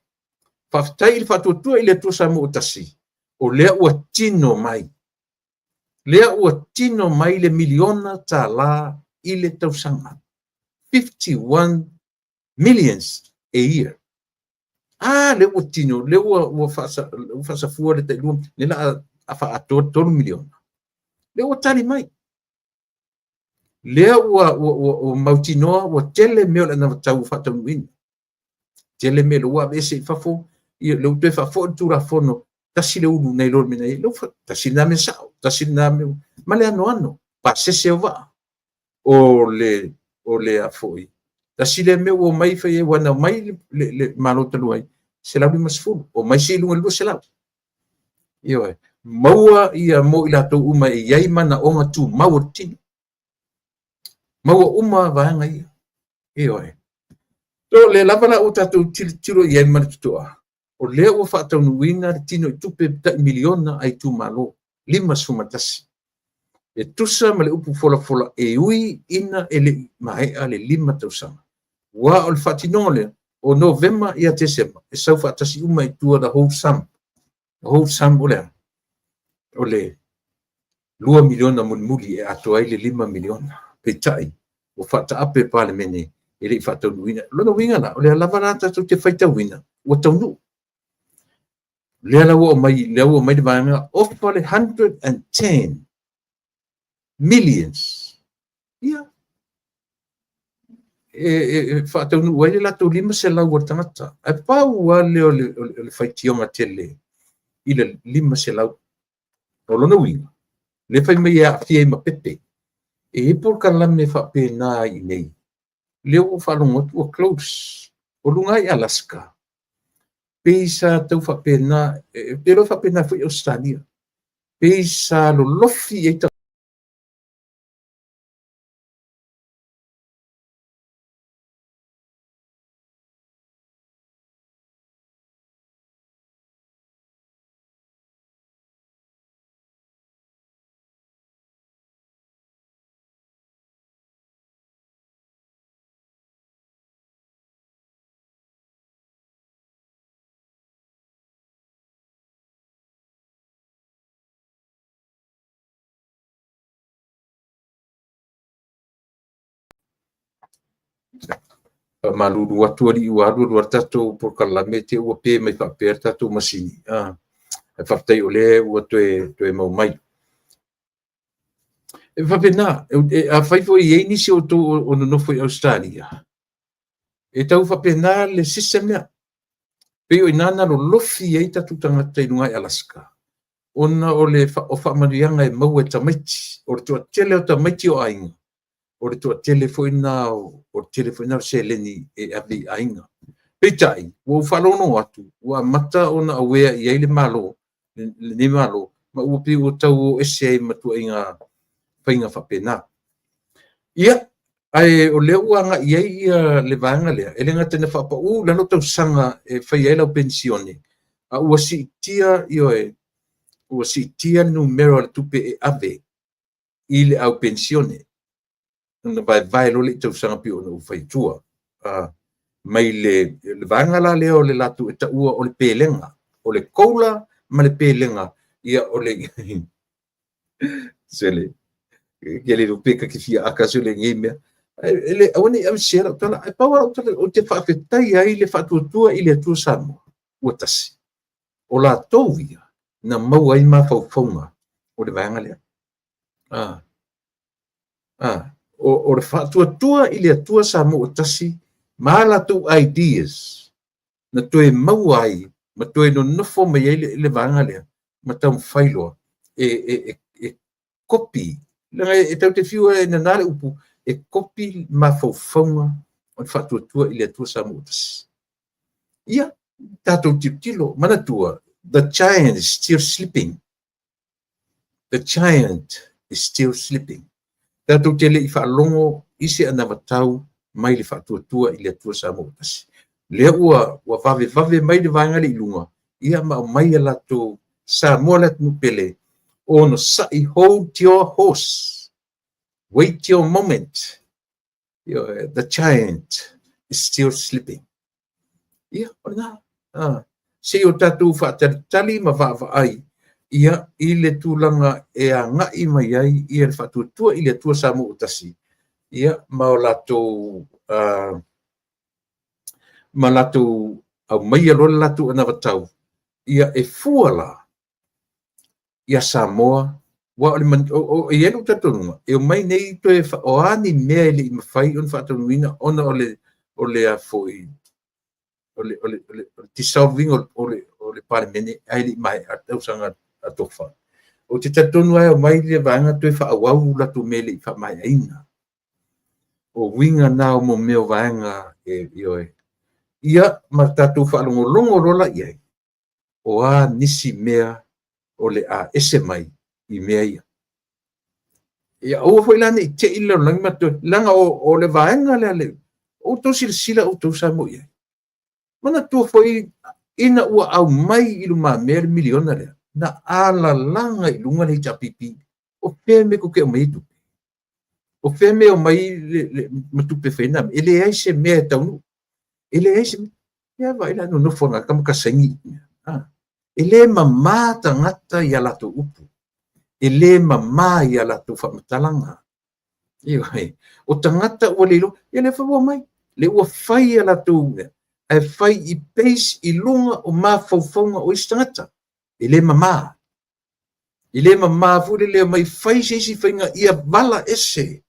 Whaftai le fatuatua I le atua sa mo tasi. O lea ua tino mai. Lea ua tino mai le miliona ta la I le tausanga. 51 millions a year. Le ua tino, le ua fasa fua le tailua, le la a wha ato 3 miliona. Le ua tali mai. Lea ua mautinoa, ua tele meo le na tau whatau ina. Tele meo le ua bese I fafo, le utue fafo tura fono, tasi le unu nei lor mina I, tasi na me sao, tasi na me, ma le ano, pa sese o va. O le a foi. Tasi le meo o mai fai e wana mai le malota luai, se lau 5 sefulu, o mai se lunga lua se lau. Maua ia mo I latou uma e iai mana onga tu maua tini. Maua uma vaanga ia. E oe. So le lava la o tatou tiro i ai manatutoa. O lea ua whaataunuina tino i tupe ta miliona ai tu malo. 5 sumatasi. E tusa ma le upu fola e ui ina e le mahea le 5 tausanga. Wa o le whaatinoa lea o November ia December. E sau whaatasi uma i tua da whole sum. The whole sum o lea. O le 2 miliona muli e ato ai le 5 miliona. Peitai. O whaata ape pale mene. E le whaataunuina. Lona winga na. O lea lava rata tu te whaitauina. Ua taunu. Lea lau o mai le vanga. Ofa le 110 millions. Ia. Whaataunu wai le lato 5 se lau o tangata. E pau a le o le whaitionga tele. I le 5 se lau. O lona winga. Le whai mai a fia ima pepe. E por kalame whape nā i nei. Leo o whalonga tua close. O lunga i Alaska. Peisa tau whape nā. Pero whape nā fui Australia. Peisa lo lofi e ta. Malulu watu ali walu wartato por kalame te ua pe mai whaper tato masini. E whaptai o le ua toe mau mai. E whapena, a whaifo i eini si o tō o nonofo i Australia. E tau whapena le sistemia. Pe o inana lo lofi ei tatu tangata i lunga i Alaska. Ona o le whamarianga e mau e tamaiti. O le tua tele o tamaiti o ainga. O le tua telefoina o telefoina se leni e avi ainga. Peitai, o whalono atu, ua mata ona awea i eile malo, le malo, ma ua pi o tau o ese ai matua inga whainga whapena. Ia, ai o leo anga i ei le vanga lea, ele nga tene whapa, lano tau sanga e whai eila o pensione, a ua si tia ioe, ua si tia numero le tupe e ave, i le au pensione. Na vai lo le tau sanga pi ona ufai tua. Mai le vanga la leo le latu e ta ua o le pelenga. O le koula ma le pelenga. Ia o le... Sele. Kele lo peka ki fia aka sele ngimea. Ele awane am sera tala. E pawa o te whaafetai ai le whaatuatua i le atua Samoa. Ua tasi. O la tauia na mau ai ma faufaunga. O le vanga lea. O le whaatuatua i le atua Samoa tasi, maala tu ideas, na toe mau ai, ma toe no nofo mai ai le vanga lea, ma tau mwhailoa, e kopi, langa e tau te whiua e nanare upu, e kopi ma faufaunga o le whaatuatua i le atua Samoa tasi. Ia, tātou tilo, mana tua, the giant is still sleeping. The giant is still sleeping. Tātou tele i whaalongo isi ana matau mai le whaatuatua i le atua Samoa tasi. Lea ua vave mai le vangale i lunga. Ia ma o mai ala tō Samoa le tunu pele. O no sai, hold your horse. Wait your moment. The giant is still sleeping. Ia, o na. Se o tātou whaatalitali ma vaavai. Ia i le tūlanga e a ngai mai ai i le whatuatua i le atua Samoa tasi. Ia ma o latou au mai alo le latou ana watau. Ia e fuala ia Samoa wa o i elu tatonunga. E o mai nei toe o ani mea ili i mawhai on whaatonuina ona o le a foi. O le dissolving o le parlemene aili mai a tausanga a tofa. O te tatonu ai o mai le vanga toe whaawau latu mele i wha mai aina. O winga nao mo meo vanga e ioe. Ia ma tatu whaalongolongo rola iai. O a nisi mea o le a ese mai i mea ia. ia o foi la ni te ilo lang matu langa o le vaenga le o to sila o to sa mo ia mana tu foi ina ua au mai i lu mamea le miliona le na ala langa i lunga le japipi o pe me ko ke mai tu o fe me o mai le matu pe fena ele ai se me tau ele ai se ya vai la no fonga kam ka sengi ele mama tangata ia la tu upu ele mama ia la tu fa matalanga o tangata o le lo ele fa mai le o fai ia la tu e fai i peis i lunga o mafaufaunga o istangata. Ele mama fule le mai fai se fainga ia bala ese.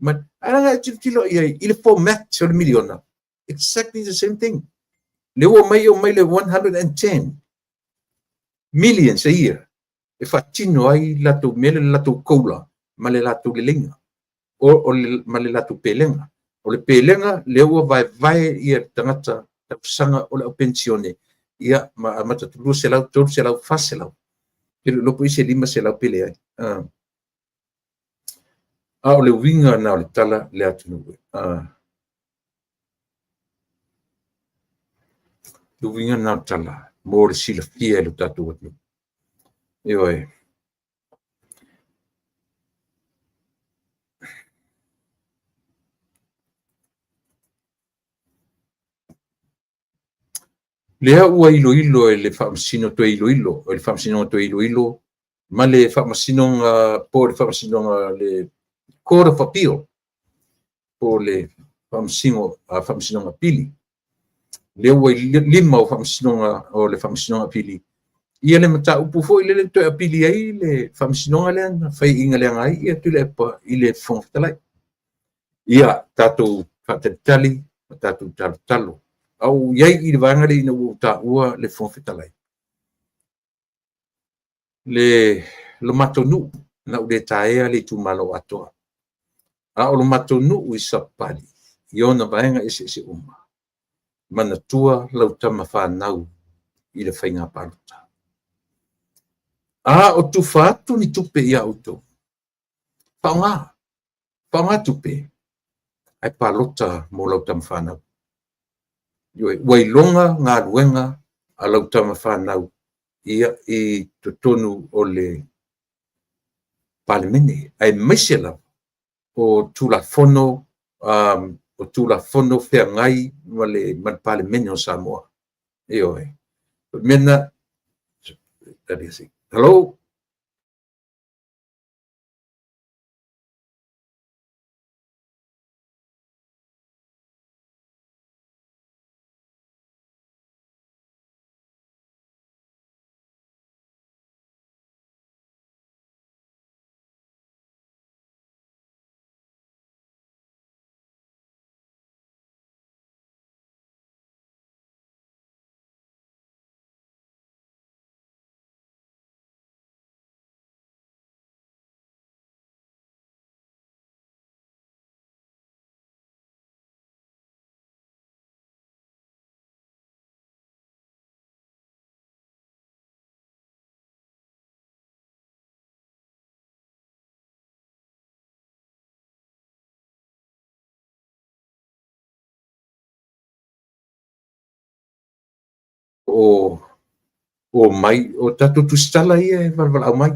Ma aranga tilo ia ile format so le miliona. Exactly the same thing. Le o mai le 110 millions a year. E fa tino ai lato mele lato koula, ma le lato lelinga. O ma le lato pelenga. O le pelenga le o vai ia tangata sanga o le pensione ia ma tu se lau faselau pelo lo pois lima se lau pele ai o le winga na o le tala le atu lu winga na tala mo le sila fia lu tatu atu Lea ua ilo e le whaamasino to ilo, o le whaamasino to ilo, ma le whaamasino po le whaamasino le kora whapio, po le whaamasino pili. Lea ua lima o whaamasino o le whaamasino pili. Ia le mata upu fo ile le to a pili ai le whaamasino le ana, whai inga le angai, ia tu le pa ile whongwhitalai. Ia tātou whatatali, tātou talo. Au iai i le vanga le ina ua le whongwhitalai. Le matonu na ule taea le tu malo atoa. A o le matonu i sapali. I ona vaenga ese uma. Mana tua lau tama whanau i le whainga paluta. A o tu whaatu ni tupe ia auto. Whaonga tupe. Ai paluta mo lau tama whanau. Wailonga ngā ruenga a lau tama whanau ia i tonu o le palemene. Ai maisela o tulafono whea ngai ma le palemene o Samoa. Mena, hello? O mai o tatu tustala ia e valvala mai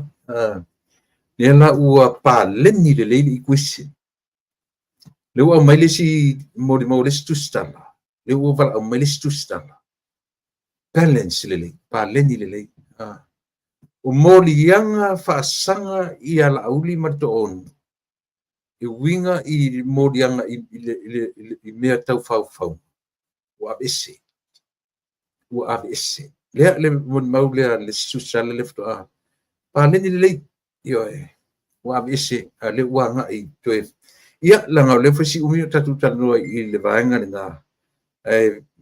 ne la ua paleni le leili i kuisi le ua mai le si mo le tustala le ua vala mai le tustala balance le lei paleni le lei o moli yanga faasanga i ala auli marto on e winga i moli yanga i mea tau fau o abese le maule le social le fto pa le wa abese le wanga i toe ia langa le fasi umi tatu tano i le vaenga nga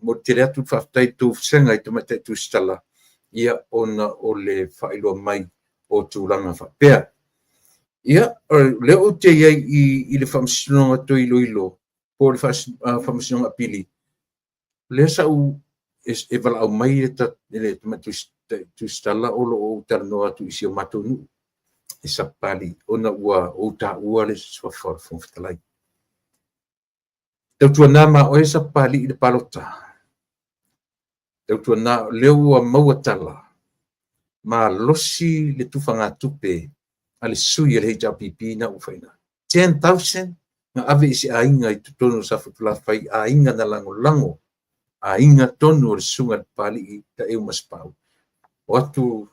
mo tere atu whaftai tu senga i tomate tu stala ia ona o le whailo mai o tūlanga whapea ia le o te iai i le whamsinonga to ilo po le whamsinonga pili le sa u e vala au mai le tomate tu stala o lo o tarnoa tu isi o matonu e sapali ona ua o ua le soafa fonfetalai tautuana ma oe sapali i le palota tautuana leo ua maua tala ma losi le tufagatupe a le sui a le HRPP na ufaina 10,000 na ave isi ainga i tutonu safutulafai ainga na lango ainga tonu o le sunga le pali i ta eu maspau o atu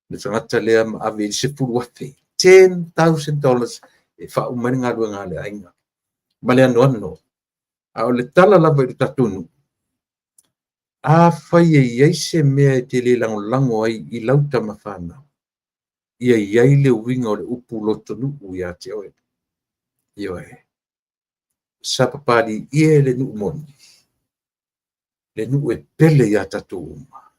le tangata lea ma ave i se pulu afe $10,000 e whaumani ngā lua ngā le ainga ma le ano a o le tala lava i tatunu a whai e iei se mea e te le lango ai i lauta mawhana ia iei le winga o le upu lotonu u ia te oe ioe sapapali ia le nuu moni le nuu e pele ia tatu uma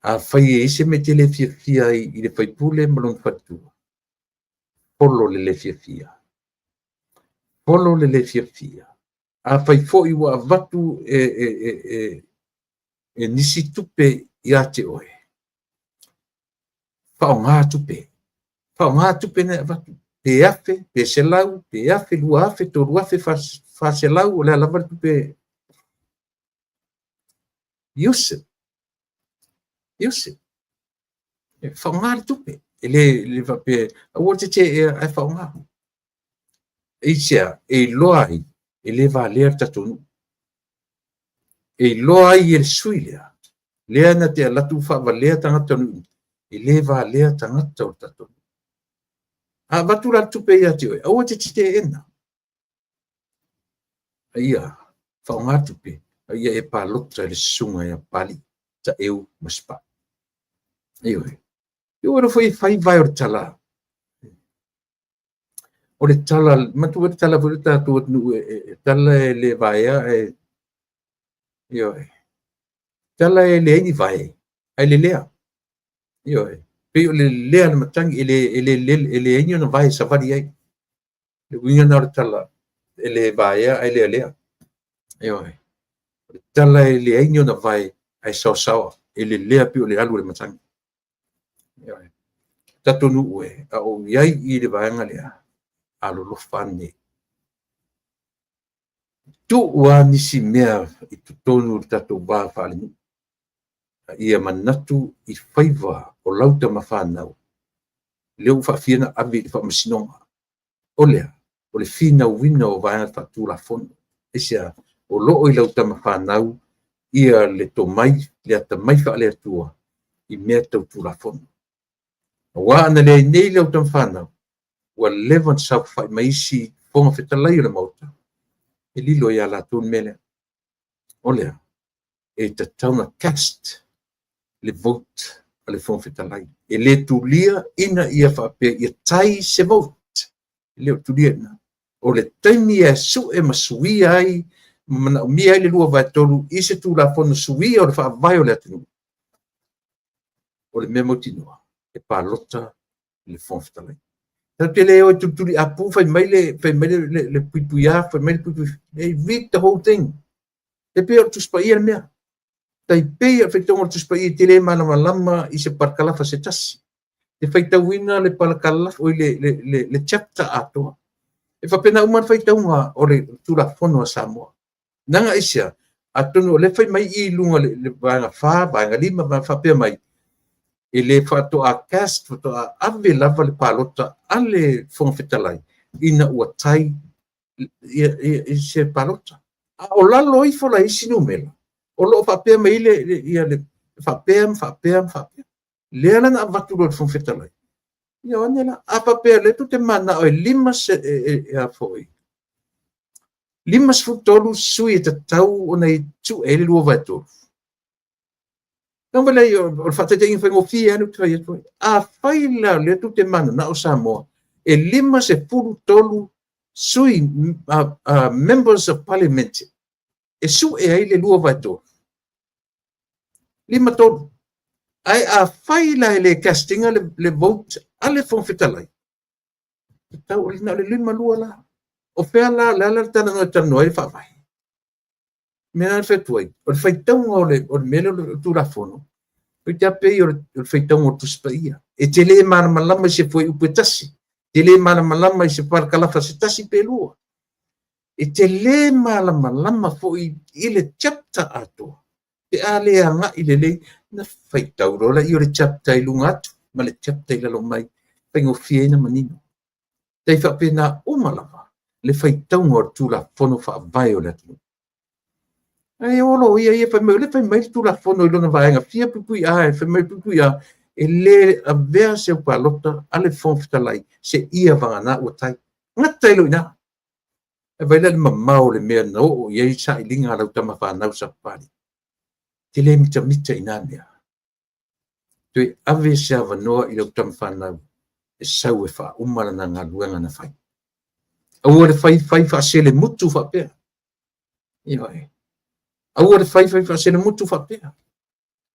a whai e ise me te le fia i le whaipule malon fatua polo le fia polo le fia a whai foi wa vatu e nisi tupe ia te oe whaonga tupe ne vatu pe afe, pe selau, pe afe, lua afe, toru afe, fa selau, o le alava tupe Yusuf. Whaonga le tupe. Le vape, a wote te e whaonga. E sea, e loa ai, e le va lea tatonu. E loa ai e sui lea. Lea na te alatu whaava lea tangata nu. E le va lea tangata o tatonu. A watu la tupe ia te oe. A wote te ena. Ia, whaonga tupe. Ia e palota le sunga ia pali. Ta eu maspa. Ioi. Ioi foi fai vai o tala. O le tala, matu e tala vore tātou nu tala e le vaia e ioi. Tala e le ini vai. Ai le lea. Ioi. Pe o le lea na matangi ele ini na vai savari ai. Le winga na o tala ele vaia ai le lea. Ioi. Tala e le ini na vai ai sawa. Ele lea pe o le alu le matangi. Ioi. Tātou nu ue. A o iai i le vaenga lea. Alo lo fane. Tu ua nisi mea i tutonu tatou wā whaalinu. Ia manatu i whaiva o lauta mawhanau. Leo whaafiana avi i whaamasinonga. O lea, o le whina wina o vāenga tatu la fono. Esia, o loo i lauta mawhanau, ia le to mai, le ata mai whaale atua, i mea tautu la fono. Wā ana lea i nei lauta mawhanau. Ua levan sa fai maisi fonga fetalai o le mauta. E lilo ia la tūn mele. O lea, e ta tauna cast le vote a le fonga fetalai. E le tulia ina ia whape ia tai se vote. Leo tulia ina. O le taimi e su e masui ai, mana umi ai le lua vai tolu, i se tū la fono sui o le wha vai o le atinu. O le memo tinua, e pa lota le fonga fetalai. Te leo tuturi apu fai mai le puipuia fai mai le puipuia they read the whole thing te pe tu spai mea tai pe fai tonga tu spai te le mana malama i se parkalafa se tasi te fai tawina le parkalafa o le chapter ato e fa pena uma fai tonga o le tura fono Samoa nanga isia atono le fai mai i lunga le banga fa banga lima ba fa pe mai e le fato a cast fato a ave lava le palota ale fonga fetalai ina ua tai i se palota a o lalo i fola isi numela o lo fa pe mai le ia le fa pe le ala na vatu lo fonga fetalai ia ona a pa pe le tutte mana o lima se a foi lima sfutolu sui te tau ona i tu ele lo va to. Não vale o fato de foi mo fia no trai a faila le tutte mana na o Samoa e lima se puru tolu sui members of parliament e su e ai le lua vai to lima tolu ai a faila le casting le vote ale fon fetalai tau na le lima lua la o fela la tana no tano e fa vai me na fetuai o fai tão o le mele tu la fono Pe te ape o feitau o tuspaia. E te le malama se foi upetasi. Te le malama se parkalafa se tasi pelua. E te le malama foi ile chapter ato. Te ale anga ile le na feitau rola i o le chapter i lunga atu. Ma le chapter i lalo mai. Pengo fiena manino. Te whapena o malama. Le feitau ngor tula fono wha vai o le atu. Ai olo ia fai mai tu la fono i lona vaenga fia pupui ai fai mai pupui a e le a vea se palota ale fon fitalai se ia vangana o tai ngata ilo ina e vai le mamau le mea no o ia sa i linga lau tama whanau sa pari te le mita ina mea tui ave se avanoa i lau tama whanau e sau e wha umara na ngā luenga na whai au le whai wha se le mutu wha pea ia e au le fai se mutu fa pea.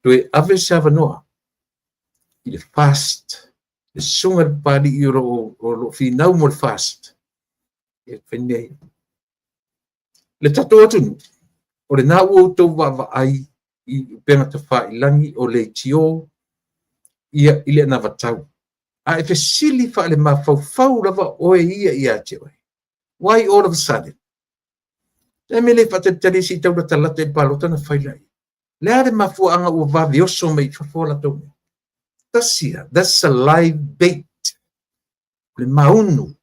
Toe ave sava noa. I le fast. Le sunga le pari i o finau mo le fast. E whenei. Le tato atunu. O le nā ua tau wa ai i penga te wha ilangi o le tio i le na vatau. A e fesili wha le mawhau lava oe ia te oe. Why all of a sudden? E mele whatetari si tau na talata e palota na whailai. Lea re mafuanga ua wavi oso mei whafola tau. Tasia, that's a live bait. Le maunu.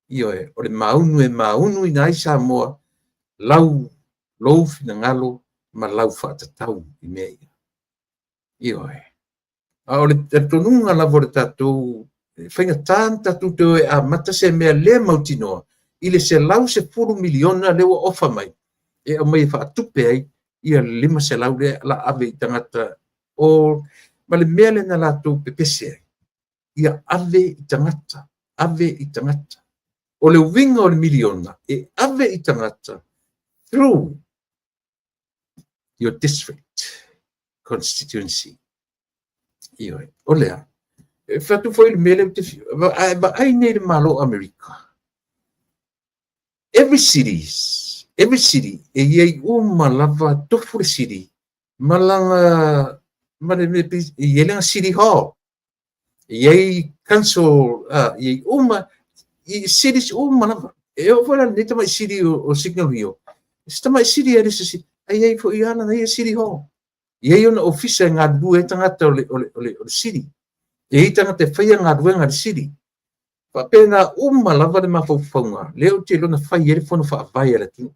Ioe, o le maunu e maunu i nai sa moa. Lau, lou fina ngalo, ma lau whaatatau i mea. Ioe. A o le tonunga lavo le tatou, whainga tān tatou te oe a mata se mea le mautinoa. I le se lau se 4 miliona lewa ofa mai. E o mai whaatupe ai, ia 5 se lau le la ave i tangata o, ma le mea le na lātou pepese ai. Ia ave i tangata, O le winga o le miliona, e ave i tangata through your district constituency. Ioi, o lea. E whatu foi le mele, ba ai nei le malo Amerika. Every city, e iei malava tofu city, malanga, iei city hall, iei council, iei cities malava. E o wala neta mai city o Signal Hill. Sta mai city e resi, iei fo iana na city hall. Iei ona office ngā due tangata o le city. Iei tangata whaia ngā due ngā city. Pa pena malava le mawhauwhaunga. Leo te lona whai ere whono whaavai ala tino.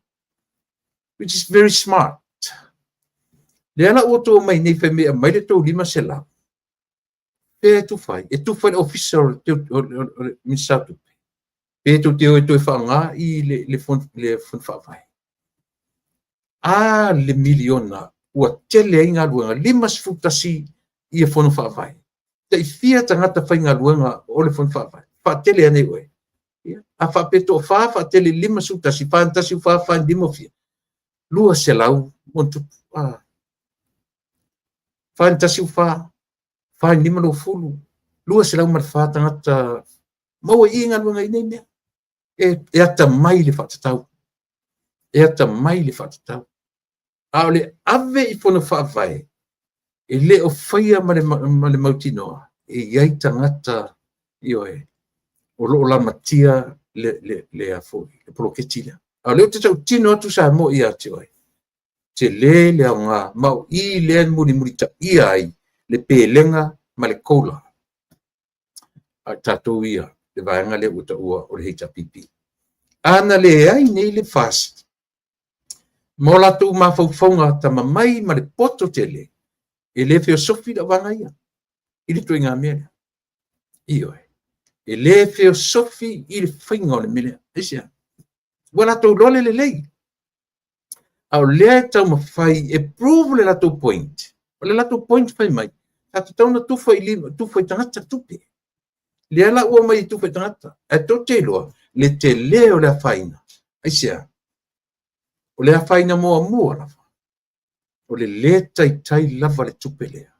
Which is very smart. Le ala oto mai nei whai mea mai le tau 5 se la. Pe tu whai. E tu whai officer o minsatu. Pe tu te oe toi whaanga i le whono whaavai. Le miliona ua tele ai ngā luenga. 5 sfutasi i e whono whaavai. Te i fia tangata whai ngā luenga o le whono whaavai. Fatele ane oe. A whapeto fatele 5 sutasi, fantasi limo fia. Lua se lau, montu, fantasi lima lo fulu. Lua se lau marfatangata, maua inga luenga inei mea. E ata mai le whatatau. Aole ave i pono whaavai. E le o whaia ma le mautinoa. E iai tangata ioe. O lo la matia le afoi le proketila a le tau tino atu sa mo ia te oi te le nga mau I le muri ta ia ai le pelenga ma le kola a tatou ia le vaenga le uta ua o le hita pipi ana le ai nei le fast mo la tu ma faufonga ta mai ma le poto tele e le filosofi da vanga ia I le tuinga mea ioe e le filosofi I le whainga o le mele. Isia. Wala tau lole le lei. Au lea tau mawhai e prove le lato point. O le lato point whai mai. Tata tau na tufa I tangata tupe. Lea la ua mai tufa I tangata. E to te loa. Le te leo le whaina. Isia. O le whaina mua lava. O le le tai lava le tupe lea.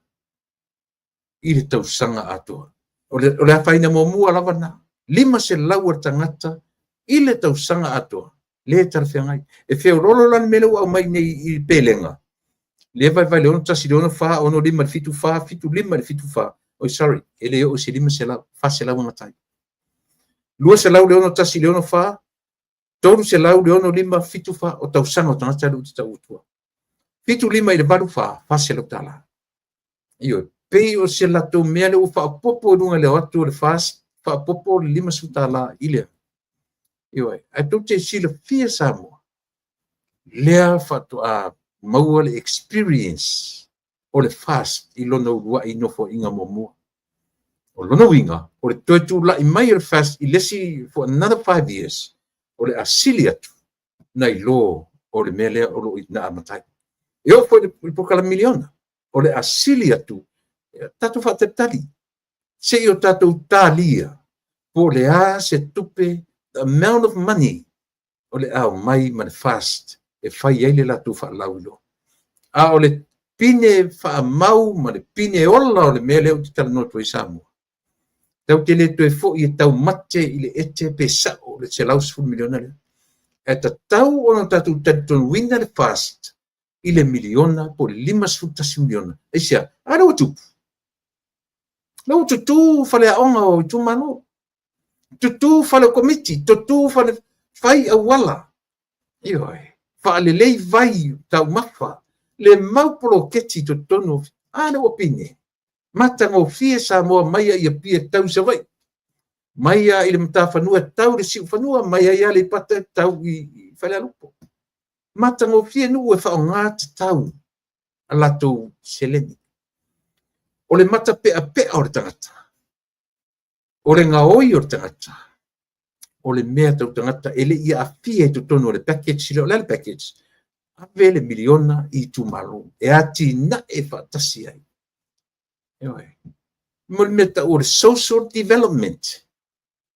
I le tau sanga atua. O le whaina mua lava na. 5 se lau tangata I le tau sanga atua. Le tarwhiangai. E whiau rolo lan mele au mai nei I pelenga. le vai le ono tasi le ono fa ono lima fitu fa fitu lima le fitu fa oi sorry ele o se lima se la fa se la matai lua se lau le ono tasi le ono fa tolu se lau le ono lima fitu fa o tau sanga o tangata lu te tau utua fitu lima i le valu fa se la tala io pe o se la to mea le ufa popo lunga le atu le fast fa popo le lima sutala ile io ai tu te sila fia samo lea fa to a maua le experience o le fast i lono ua i nofo inga momua o lono winga o le toe tu la i mai le fast i lesi for another 5 years o le asili atu na i lo o le mea lea o lo i na amatai e o fo i pokala miliona o le asili atu tatu fa te tali se i o tatu talia po le a se tupe the amount of money o le au mai ma le fast e fai ai le latu fa laulo a o le pine fa mau ma le pine ola o le mea leo te tala noto i Samoa tau te le toe fo i tau mate i le ete pe sa o le se lau 10 miliona le e ta tau o na tatu taton wina le fast i le miliona po le 5 miliona e sia a lo tupu lo tutu fa le aonga o tu mano tutu fa le komiti tutu fa le fai a wala ioi fa le lei vai tau mafa le maupolo keti to tono ana opine mata ngo fie Samoa mai ia pia tau se vai mai ia ile mata fanua tau le si fanua mai ia le pata tau i fale lupo mata ngo fie nu e fa nga tau ala to seleni o le mata pe o le tangata o le ngaoi o le tangata o le mea tau tangata ele ia afie to tono le package le package avele miliona i tu malo e ati na e fatasi ai mo meta o social development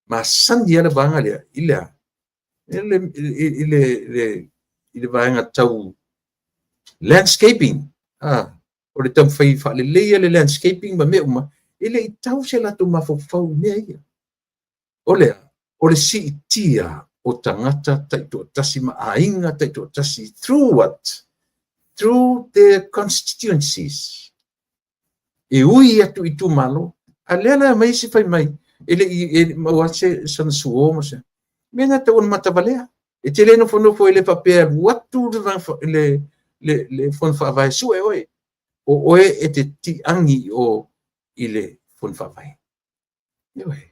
ma sandia le banga le ile banga tau landscaping o le tam fai fa le landscaping ma me uma ile tau se la tu mafofau ne ia o le si tia o tangata taito tasi ma ainga taito tasi through what? Through their constituencies. E ui atu i tu malo, a lea mai si fai mai, ele mawase san suo ma se. Mena te on matavalea. E te le no fonofo ele papea watu le fonfa vai su e oe. O oe e te ti angi o ile fonfa vai. E oe.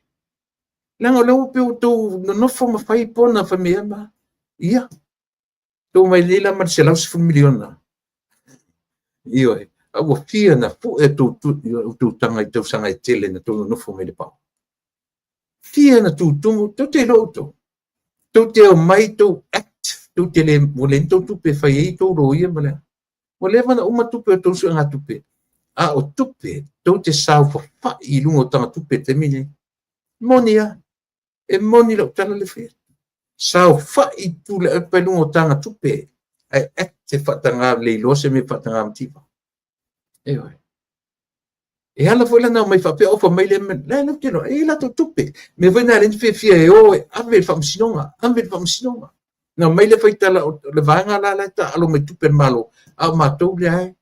Langa lau pe o tau no fo ma fai pona fa me ma. Ia. Tau mai leila ma se lau 10 miliona. Ia. A wa fia na fu e tu tanga i tau sanga i tele na tau no fo me le pau. Fia na tu te lo to. Tau te o mai tau act. Tau te le molen tau tupe fai ei tau roia ma le. Wale wana uma tupe o tau su anga tupe. A o tupe. Tau te sau fa fa i lungo tanga tupe te mine. Monia. E moni lo tala le fe sao fa i tu le pelungo tanga tupe ai te fa tanga le lo se me fa tanga mtiva e ala foi la na mai fa pe o fa mai le no te no e la tupe me vena le fe fie o ave fa msinonga na mai le fa tala le vanga la ta alo me tupe malo a ma to le ai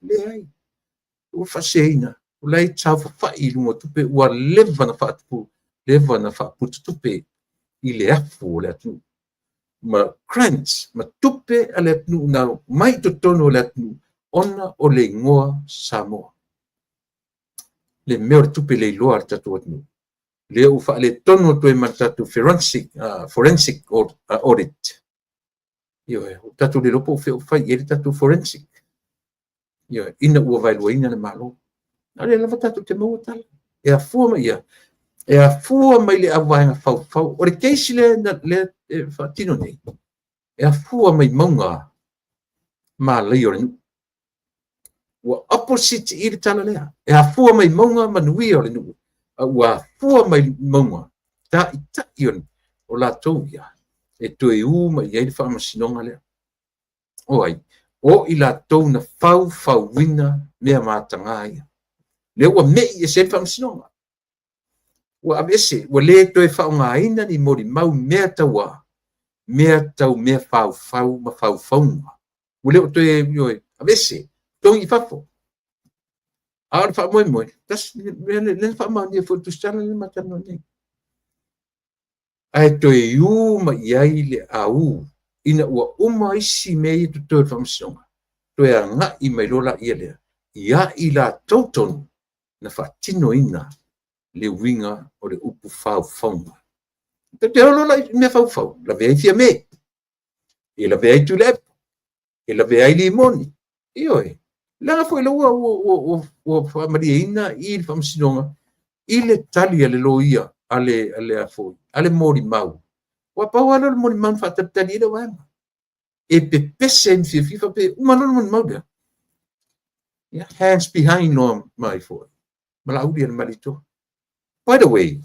o fa seina o lai tsa fa i lungo tupe wa leva na fa tu leva na fa putu tupe i le afu le atu. Ma crunch, ma tupe ale atu na mai to tono le atu ona o le ngoa Samoa. Le meo le tupe le iloa le tatu atu. Le ufa le tono to e matatu forensic audit. Io tatu le lopo fe fai e tatu forensic. Io ina ua vailuaina le malo. Ale lava tatu te mau tala. E a fua ia. E a fua mai le awaenga fau. O le keisi le fatino nei. E a fua mai maunga ma lei o le nu. Ua opposite i le tala lea. E a fua mai maunga manui o le nu. Ua fua mai maunga. Ta i ion o la tau ia. E toe u mai ei le whaamasinonga lea. O ai. O i la tau na fau wina mea mātanga ia. Le ua mei e se whaamasinonga. Wa abese wa le to e fa nga ina ni mori mau mea tau mea fau ma fau. Wa le to e yo abese tongi fafo. Ar fa moi. Tas le fa ma ni fo tu stala le matano ni. Ai to yu ma yai le au ina ua uma isi me tu to fa msonga. To ya nga I mai lola ia le. Ia I la tauton na fa tino ina le winga o le upu fau faunga. Te lola me fau. La vei fia me. E la vei tu le. E la vei limoni. Io Langa foi loa o fa mariina I fa msinonga I le tali ale loia ale afoi ale mori mau wa pa wala le mori mau fa tali le wa e pe pese en fifa pe umano mori mau dia ya hands behind no my for mala udi al malito. By the way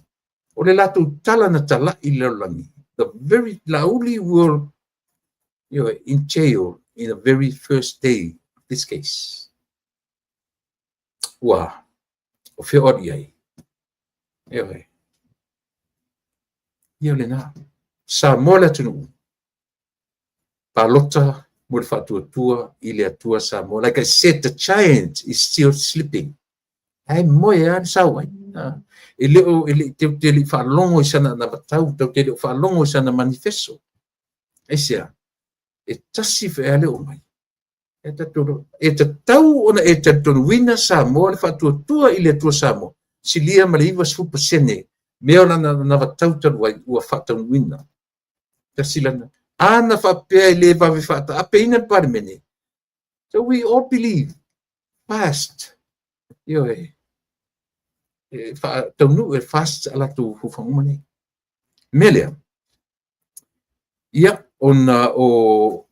o le latu tala na tala I le langi the very lauli were in jail in the very first day of this case. Wah, o fe ori ai. Ia le na. Sa mola tunu. Palota mo le fatuatua I le atua sa mola. Like I said, the giant is still sleeping. Ai moe an sawai. Ele te li falongo sana na batau, te li falongo sana manifesto. Esia. E tasi fe ale o mai. E te tau ona e te tonuina Samoa le fatuatua I le atua Samoa. Silia ma le iwa sfupa sene. Mea ona na vatau taruai ua fatanuina. Tasilana. Ana whapea I le vawe fata. Ape ina parmene. So we all believe. Fast. Taunu e fast ala tu hufangumane. Melea. Ia ona o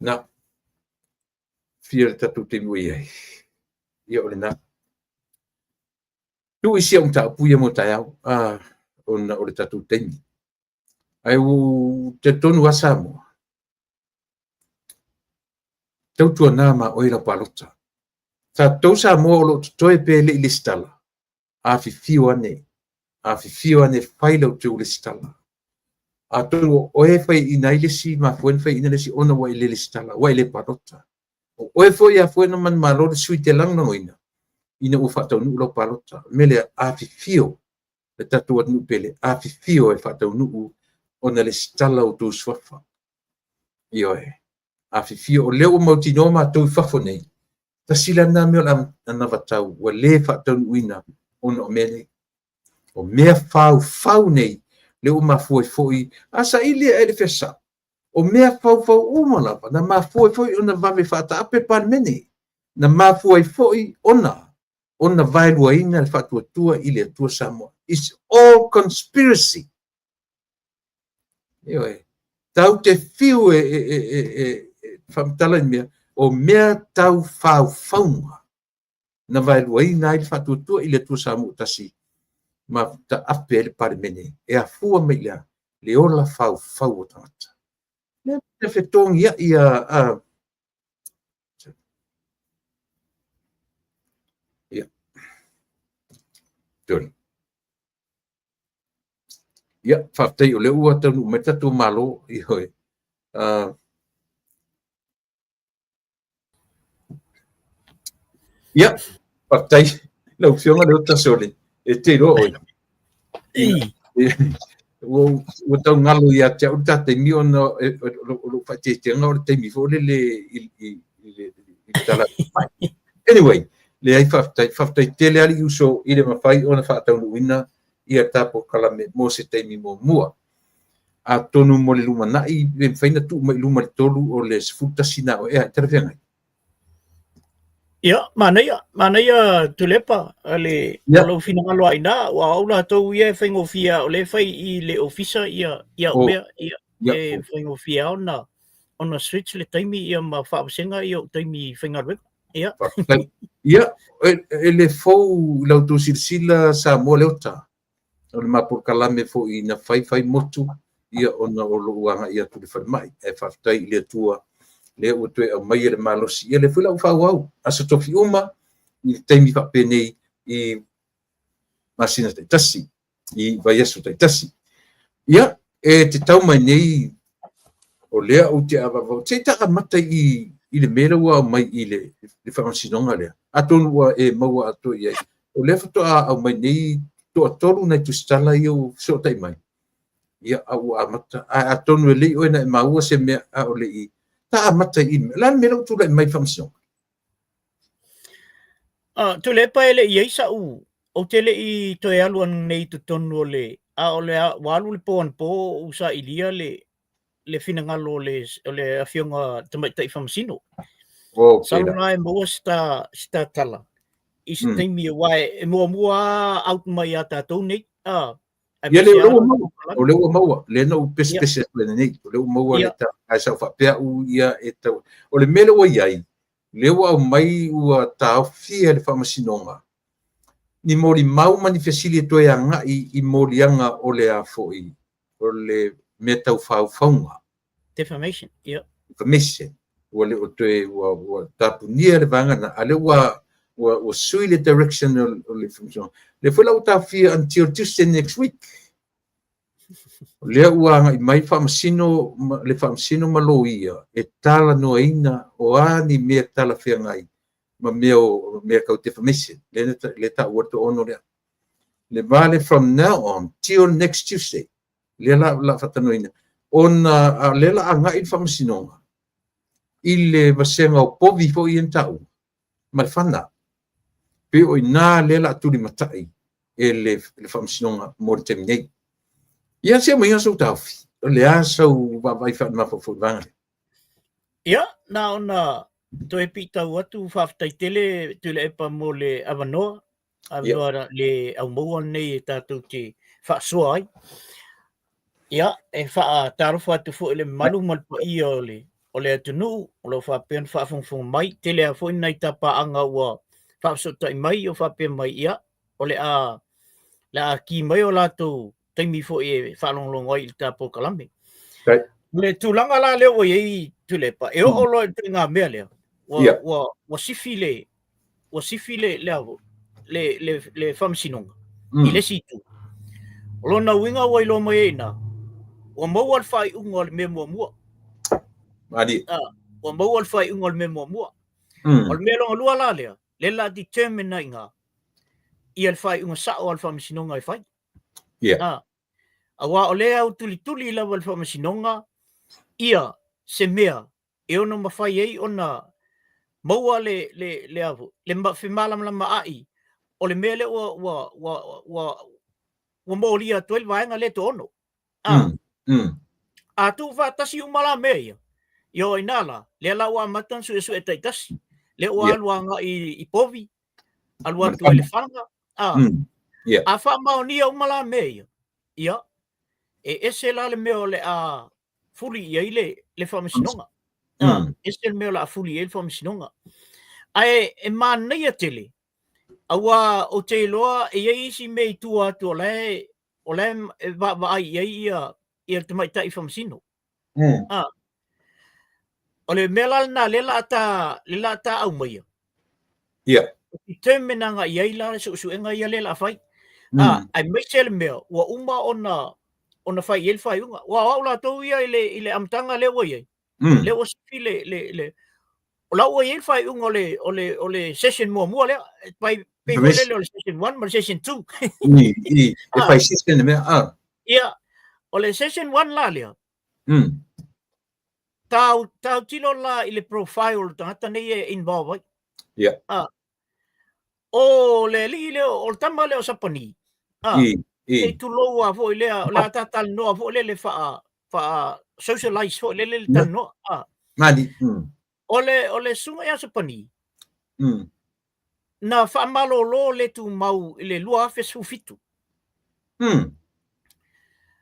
na fia tatu te mui ai. Ia ole na. Tu isi ang tau puia mo taiau. Ona ole tatu teni. Ai u te tonu asamo. Tau tua nama oira palota. Ta tau sa mo olo toi pele I listala. Afi fiu ane whailau te listala. A tonu oe whai ina ilesi ma fuen whai ina lesi ona wa ile listala. Wa ile palota. Oe fo ia fuen man malore sui te lang na ngoina. Ina u whatau nu lo palota. Mele afi fiu. Le tatu anu pele. Afi fiu e whatau nu ona listala o tu swafa. Ioe. Afi fiu o leo mautinoma tau whafo nei. Ta sila na meo na vatau. Wa le whatau nu ina. Ona o mele. O mea fau nei. Leo mafuai asa ilia ele fesa. O mea fau umalapa. Na mafuai ona vave fata ape parmene. Na mafuai ona vailua ina le fatuatua ilia tua Samoa. It's all conspiracy. Ioe. Tau te fiu whamtala mea. O mea tau faunga. Na vailua ina le fatuatua ilia tua Samoa tasi. Ma ta ape le parmene e a fua meila le ola fau o tangata. Le whetong ia Turi. Ia, whaftai o le ua tanu me tatu malo I hoi. Ia, whaftai lau whionga leo tasole. E te roa oi. Ua tau ngalo ia te au tate mi ona lo whaitetenga o le teimi fo le tala. Anyway, le ai whaftai tele ali uso I le mawhai ona whaatau nuina ia tapo kalame mo se teimi mo mua. A tonu mo le luma nai, le mwhaina tu mai luma le tolu o le sifuta sina o ea, tera whiangai. Ia, mana ia tulepa ale lo fina malo aina wa aula to ia fengo fia o le fai I le ofisa ia mea ia fengo fia ona switch le taimi ia ma fa senga ia taimi fenga rep ia ia ele fou lau tu silsila sa mo leota o le mapur kalame fo I na fai motu ia ona o lo uanga ia tu le fai mai e whaftai le tua le o toe au mai le malosi ia le fula au asa tofi uma I teimi whapenei I masina te tasi I vai aso taitasi. Ia, te tau mai nei, o lea o te avavau. Te taka mata i le mera ua mai i le whamasinonga lea. Atonu ua maua ato i ai. O lea whatoa au mai nei, toa toru nei tu stala i o so tai mai. Ia au amata. Atonu e lei oena e maua se mea a o lei. Ta amata i me. Lan mera utula i mai whamasinonga. Tu le pa ele i sa u. O te le i toi aluan nei tu tonu o le. O le walu le poan po usa i lia le finangalo o le afionga tamaitai whamasino. Salo na e mua sta tala. I se teimi e wae e mua out mai a tātou nei. Ia le o le ua maua. Le na u pese le nei. O le ua maua le ta. Ai sa whapea u ia e tau. O le mele ua iai. Le ua au mai ua tau fia le whamasinonga. Ni mori mau manifesili e toi anga i mori anga o le a foi. O le me tau whauwhaunga. Defamation, yeah. Defamation. Ua le o toi ua tapu nia le vanga na ale ua sui le direction o le whamasinonga. Le whela o tau fia until Tuesday next week. Lea ua ngai mai whamasino, le whamasino malo ia, e tala noa ina o ani mea tala whia ngai, ma mea kau defamation, le ta uato ono lea. Le vale from now on, till next Tuesday, lea la whatano ina, ona le la ngai whamasinonga, i le vasenga o povi fo i entau, ma le whana, pe o ina le la tuli matai, e le whamasinonga mo le temi nei. Ia se mai aso taufi. O le aso vai fa ma fo vanga. Ia, na ona to e pita watu whaftai tele tule epa mo le avanoa. Avanoa le au maua nei e tātou te whaasua ai. Ia, e wha tarofa atu fo ele malu malpa i o le atunu, o le whapean whaafungfung mai, tele a fo inai tapa anga ua whaasotai mai o whapean mai ia, o le a ki mai o lātou taimi fo e whalonglongo i tāpō kalame. Le tūlanga la leo o iei tulepa. E o lo te ngā mea leo. Wa sifi le whamasinonga. I le situ. O lo na winga wa ilo mai eina. Wa mau al whai unga o le mea mua. Wa mau al whai unga o le mea mua. O le mea longa lua la leo. Le la determine inga. I al whai unga sao al whamasinonga i whai. Awa o lea au tuli la wal whamasinonga, ia se mea, e ono mawhai ei ona maua le avu, le whimalam la maai, o le mea le wa mōria 12 vaenga le to ono. A tu whatasi umala mea ia. Io inala, le la wa matan su e taitasi, le o aluanga i povi, alua tu ele whanga. A wha maonia umala mea ia. Ia. E ese la le meo le a fuli i le whamasinonga. Ese le meo la a fuli i le whamasinonga. Ai e mānei a tele. Awa o te loa e isi mei tua atu o le vai i te maita i whamasino. O le mea la na le la ta au maia. I te menanga i ai la su enga i le la whai. Ai mei se le mea, wa uma ona fai el fai unga wa aula to ia ile amtanga le wo ye le o sifi le o la o el fai unga o le session mo le pai pe le session 1 ma session 2 e fai session me ia o le session 1 la le tau tilo la ile profile ta nei e involve ia o le o tama le o sapani e tu loa fo lea la tatal no fo le fa socialize fo le tan no mani ole sunga ya sapani na fa malo lo le tu mau le lua fe su fitu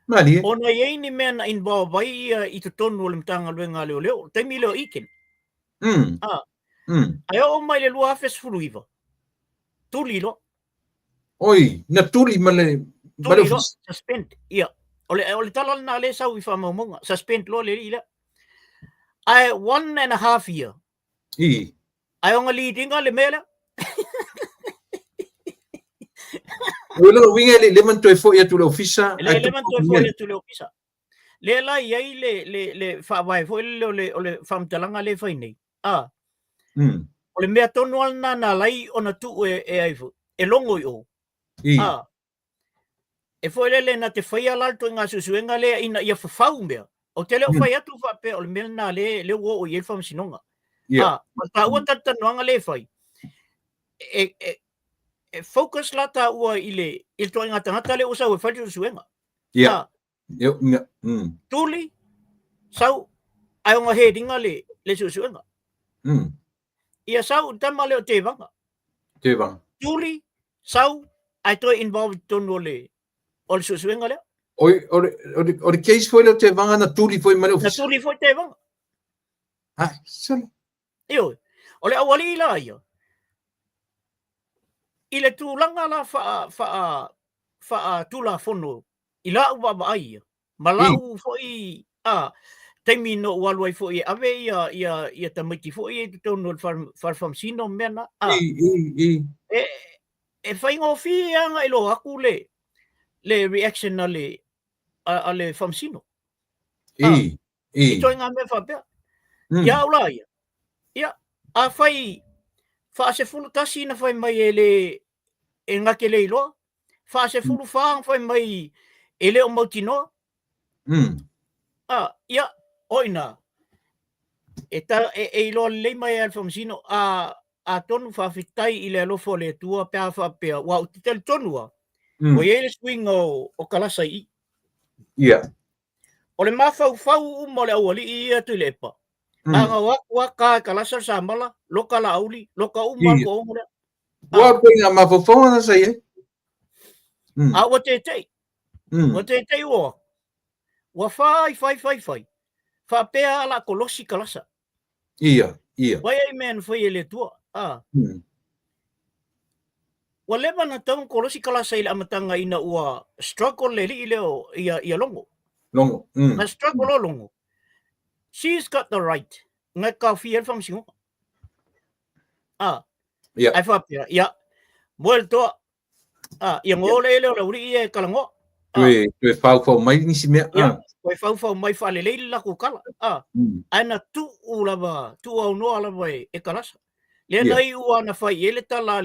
mani ona ye ni men involve vai i tu tonu le mtanga luenga leo te mi leo iken ayo mai le lua fe su luiva tu lilo oi na tuli male suspend ia ole tala na le sau i whamamunga suspend lo le ila ai 1.5 year ai onga leadinga le mele Wala winga le man to fo ia tu le ofisa. Le man to fo ia tu le ofisa. Le la ia le fa vai fo le fam talanga le fai nei. O le mea tonu alna na lai ona tu e ai fo. E longo i o. E fo le na te fai alalto ngā susuenga le ina ia fafau mea. O te leo fai atu fa pe o le mea na le wo o i fam sinonga. Ma ta ua tata noanga le fai. E focus la ta ua i to inga tangata le usa ue fai susuenga. Tuli, sau, ai onga he ringa le susuenga. Ia sau, tama leo te vanga. Tuli, sau, ai toi involved tono le susuenga leo. O le case foi leo te vanga na tuli foi male ofisa. Na tuli foi te vanga. Sole. Io, o le awali ila ia. I le tūlanga la wha tūla whono, i la ua ai, ma lau foi, teimi no waluai foi, ave ia tamaiti foi, e tono farfam sino mena, e whaingo fi anga ilo aku le reaction a le fam sino. I toi ngā mea whapea. Ia ula ia. Ia, a whai, se fulu tasi na fai mai e ngake le iloa. Se fulu whaang fai mai e leo mautinoa. Ia, oina. E iloa le mai e alfamsino a tonu whawhitai i le alofo le tua pēa whapea. Wa utitele tonua. O i ele swing o kalasa i. Ia. O le mawhau mo le awali i atu le epa. Anga waka kalasa samala, loka la auli, loka umal ko umura. Wa ko nga mafofo na sa ye. Wa te. Wa te o. Wa fai. Fa pea ala kolosi kalasa. Ia. Wa ai men foi ele tua. Wa leva na tau kolosi kalasa ila amatanga ina ua struggle le li leo ia longo. Na struggle longo. She's got the right. Ngai ka fiel fam singo. Ai fa pia. Ia. Vuelto. Ia ngole le o uri e kalango. Tu fau mai ni si mea. Koe fau mai fa le la ko kala. Ana tu ulava, tu au no alava e kalasa. Le nai ua na fai ele tala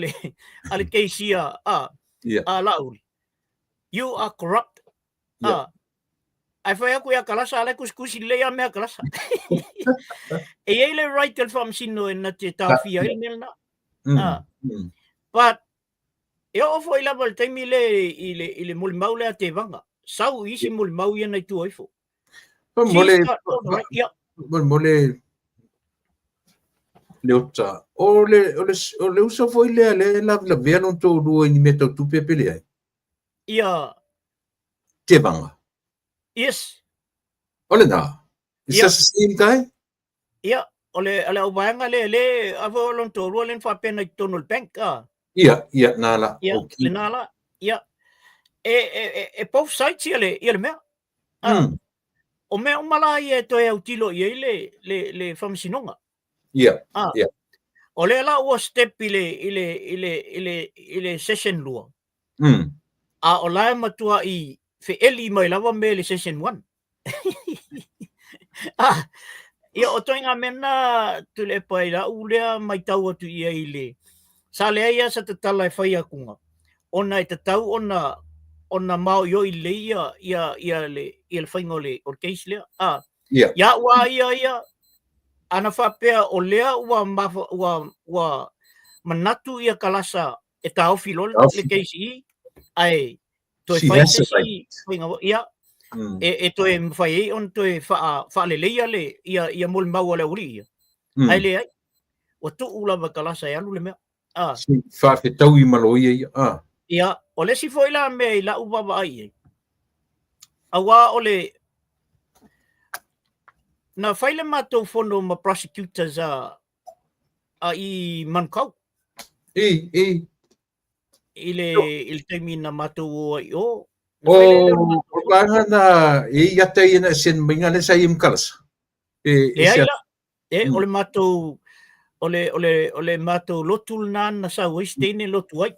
ale keisia lauri. You are corrupt. Ai fai aku ia kalasa ale kuskusi lea mea kalasa. E ele right el fam sino e na te tawhia ele mea na. But, e o fo ila val taimi le muli mau lea te vanga. Sau isi muli mau ia nei tu oifo. Mole leota. O le usa foi le la vea non to do ni meto tu pepele ai. Ia. Te vanga. Yes. Ole na. Is that the same guy? Ia. Ole o vanga le avo lon to rolen fa pena tono bank Ia nala. Okay. Nala. Ia. E both sides ia le mea. O mea umala ia to e utilo ia le famsinonga. Ia. O le la ua step ile session lua. O la matua i fe eli mai lava me le session 1. Ia o toinga mena tu le pai la ulea mai tau atu ia ile. Sa lea ia sa te tala e whai akunga. Ona e te tau ona mau yo i le ia le whaingo le o case lea. Ia ua ia ana whapea o lea ua manatu ia kalasa e tau filo le case i. Ai, toi whai sesi whainga ia. E toi mwhai on toi whaale leia le ia mol mau le uri ia. Ai le ai. O tu ulawa kalasa e alu le mea. Whafe tau i maloia ia. Ia, o le si foi la me la uwawa ai. Awa o le na whaile mātou whono ma prosecutors i mankau. I le teimi na mātou ai o. O kanga na yata ina sen minga le sa im kalasa. O le mātou o le mātou lotul nā na sa oistene lotu ai.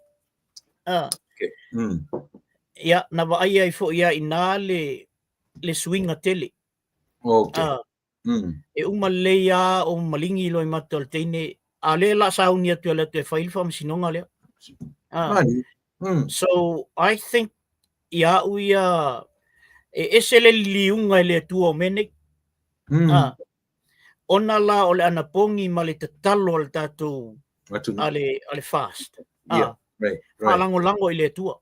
Okay. Ia, na waai ai fo ia ina le swinga tele. Okay. E uma leia o malingi loi matal teine, a le la sauni atu ala te whail wha masinonga lea. Mani. So, I think ia uia e ese le liunga le tua o mene. Ona la o le ana pongi ma le tatalo al tatou ale fast. Yeah, right. Lango i le tua.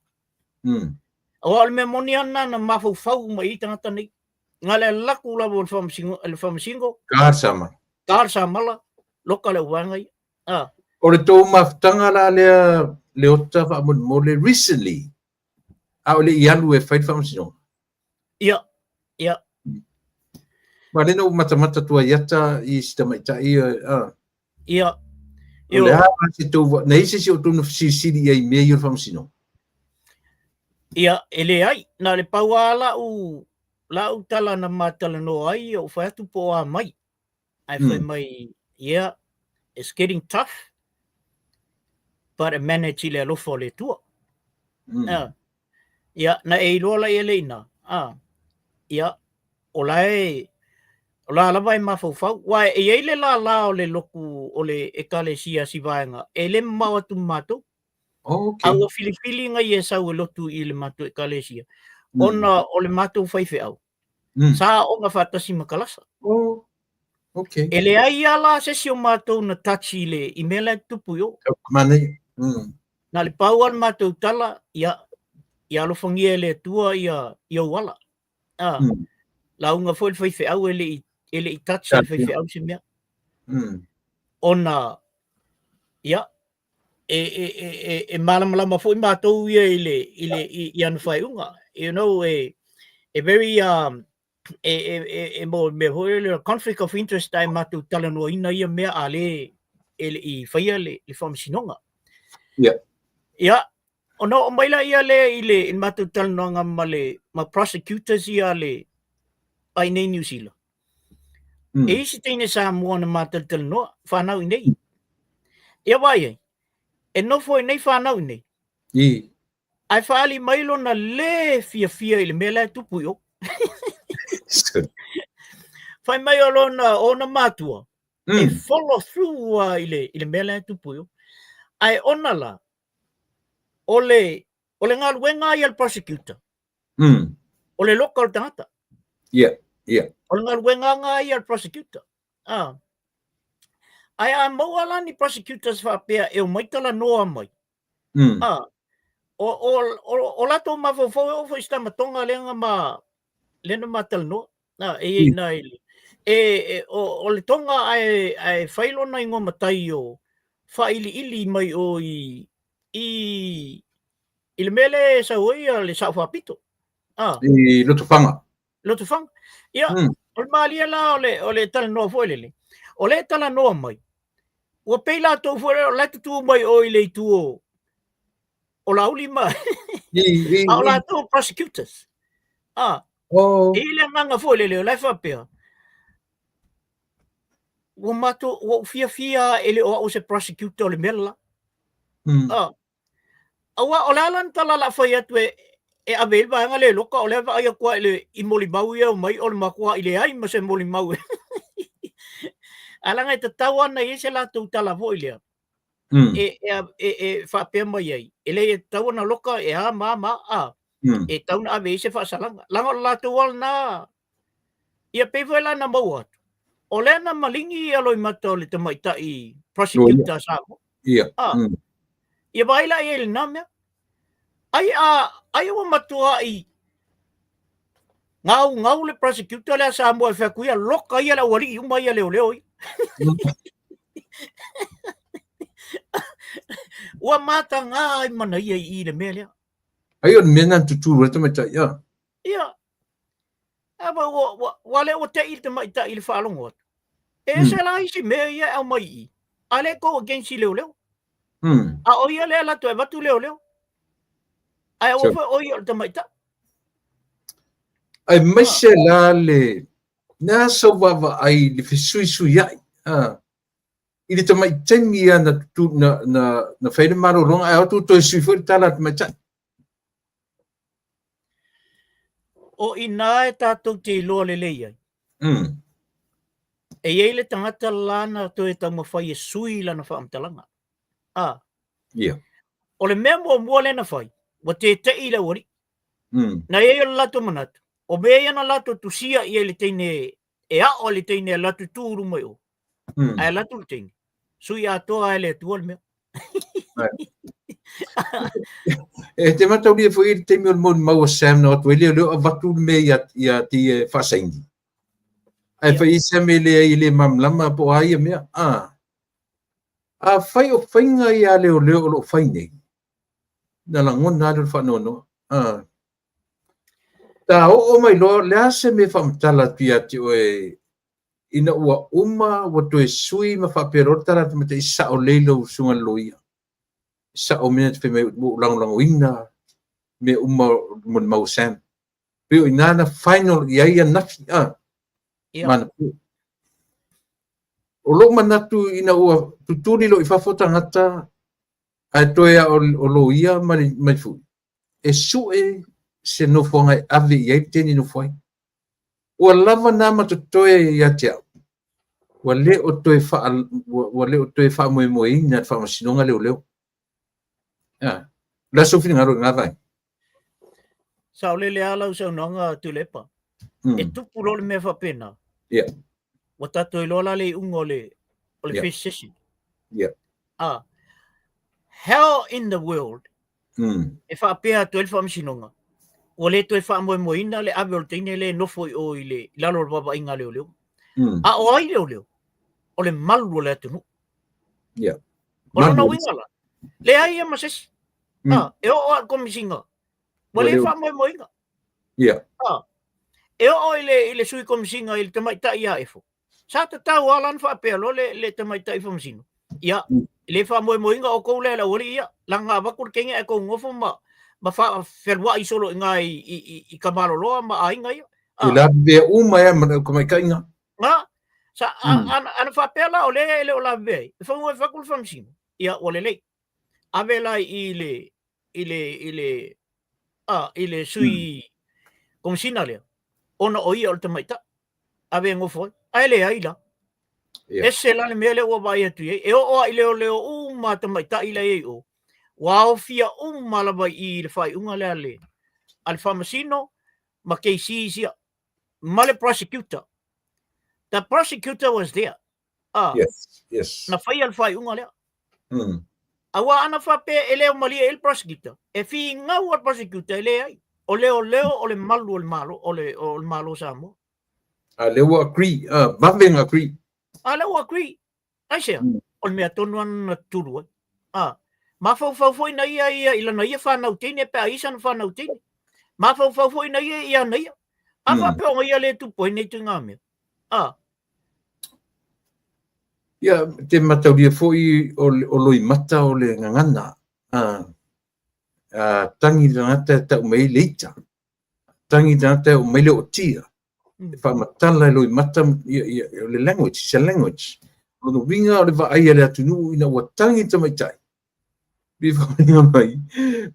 O al me moni ana na mafau ma i tangata nei. Nga le laku la o le whamasingo. Kār sama la. Loka le uangai. O le tō maftanga la le ota mo le recently. A o le ialu e whai whamasingo. Ia. Ia. Ma le no mata tua iata i sita maita i. Ia. O le hawa si tō, nei se si o tōna siri ai mea i o whamasingo. Ia, ele ai, na le paua la u tala na matala no ai, o whai atu po a mai. Ai whai mai, yeah, it's getting tough, but a manage le alofo le tua. Ia, na e iloa la ele ina. Ia, o la lava e mawhau. Wai, e eile la o le loku o le ekalesia si vaenga. E le mau atu mātou. Okay. Au filifili ngai e sau e lotu i le mātou ekalesia. Ona o le mātou whaife au. Sa o ngā whatasi makalasa. Okay. E le ai ala sesi o mātou na tachi le i mele tupu yo. Mane. Na le pau al mātou tala, ia alofangia le tua ia wala. La unga foi whaife au ele i tachi le whaife au se mea. Ona, ia, e malamalama foi mātou ia i anu whai unga. You know, a very, me hoi conflict of interest ai mātou talanoa ina ia mea a le i whaia le whamasinonga. Ia, ona o maila ia le i mātou talanoa ma prosecutors ia le ai nei New Zealand. E isi teine sa mua na mātou talanoa, whanau i nei. Ia wai ai. E nofo nei whanau nei. Ai whaali mailo na le fia i le mele tupu yo. Whai mai o na mātua. E follow through i le mele tupu yo. Ai ona la. O le ngā luenga i al prosecutor. O le local tangata. O le ngā luenga ngā i al prosecutor. Ai a maua ni prosecutors whapea e o maitala noa mai. O lato mawhawhau e ofo ista matonga lena matala noa. O le tonga ai whailona ingo matai o whaili mai o i le mele sa oi le sa whapito. I Lotofanga. Lotofanga. Ia, o le maalia la o le tala noa fwelele. O le tala noa mai. Ua peila tō fwere o latu tū mai o i le tuo o lauli mai. A o la tō prosecutors. E le nganga fwelele o lai whapea. Ua mato, ua fia ele o se prosecutor o le mela. Awa o le alan tala la whai atu e abel vaenga le loka o le wa ai akua i moli mau ia o mai o le makua i le ai ma se moli mau. Alanga e tatau ana i se la tau tala vo i lea. E whapea mai ai. E le e tau ana loka e a ma e tau na ave i se whaasalanga. Langa o la tau al na ia peifo e la na mau atu. O le na malingi i aloi mata o le tamaita i prosecutor samo. Ia baila i ele namea. Ai o matua i ngau le prosecutor le sa mo e whakuia loka ia la wali uma ia leo i. Ua mata ngā ai mana ia i le mea lea. Ai on mena tutu rata mai ta ia. Ia. Aba wale o te i te mai ta i le whaalongo atu. E se la isi mea ia au mai i. Ale ko against i leo. A o ia lea lato e watu leo. Ai o ia te mai ta. Ai mai se la le na so wawa ai le fisui ai. I le tamai tengi ana tu na whaere maro ronga ai atu toi sui fwere tala te mai tai. O ina e tātou te iloa le lei ai. E iei le tangata lana to e tau mawhai e sui lana whaamtalanga. Yeah. O le mea mua le na whai, wa te i le wari. Na iei o lato manatu. O mea iana lato tusia iei le teine e o le teine lato tūru mai o. Ai lato le teine. Sui a toa e le tua le mea. E te matau lia foi te mea mo mau Sam no to le a vatu me ia ti fasaingi. Ai fai Sam le mamlama po ai mea. A fai o fainga ia le o lo fai nei. Na la ngona le fa no. Ta o mai lo le ase me fam tala pia ti o ina ua wa to sui ma fa perota la te sa o leilo sunga loia. Sa o minute fe me lang winga me mon mau Sam pe ina final ia na mana o lo manatu ina ua tuturi lo ifafota ngata ai toia o lo ia mai fu e su se no fonga ave ia teni no foi o lava na matu toia ia tia wale o toe fa mo ina fa masinonga leo la sofi ngaro ngavai Sa o le ala usau nonga tulepa. E tupu lo le mea whapena. Yeah. Wa tato i lola le ungo le fish session. Yeah. How in the world e whapea to e whamisinonga. O le to e whamoina le abe o le teine le nofo i o i le lalo le baba inga leo. O ai leo. O le malu le atunu. Yeah. O lona wingala. Le ai e masesi. E o a komisinga. Wale whamoina. Yeah. E o le sui komisinga i le tamaita ia efo. Sa ta tau alan whapea lo le tamaita i whamasino. Ia, le whamoina o kou le la ori ia. Langa wakur kenga e kou ngofo ma wherwa i solo inga i kamaro loa ma ainga ia. I la be uma e ko mai kainga. Sa ana whapea la o le o la be. E whamoi whakul whamasino. Ia, o le lei. Ave lai i le sui komisina lea. Ona o ia o le tamaita. Ave ngofo. Ai le ai la. E se la le mea le ua vai atu e. E o ai leo uma tamaita i le e o. Wao fia la vai i le whai unga lea le. Al whamasino ma kei sia. Ma le prosecutor. The prosecutor was there. Yes. Na whai al whai unga lea. Awa ana whape e leo malia el prosecutor. E fi ngau al prosecutor e le ai. O leo o le malu o le malo. O le malo sa mo. A leo agree. Maveng agree. A leo agree. Ai sea. O le mea tonu ana turu ai. Ma fau na ia ila na ia whanau tine. Pe a isan whanau tine. Ma fau na ia na ia. A whape o ia le tupo nei tu ngā mea. Ia, te matauria foi o loi mata o le ngangana. Tangi tangata ta umei leita. Tangi tangata umei le o tia. Whamatala loi mata le language, se language. Lono winga o le vaai le atunu ina ua tangi tamaitai. Pi whaminga mai.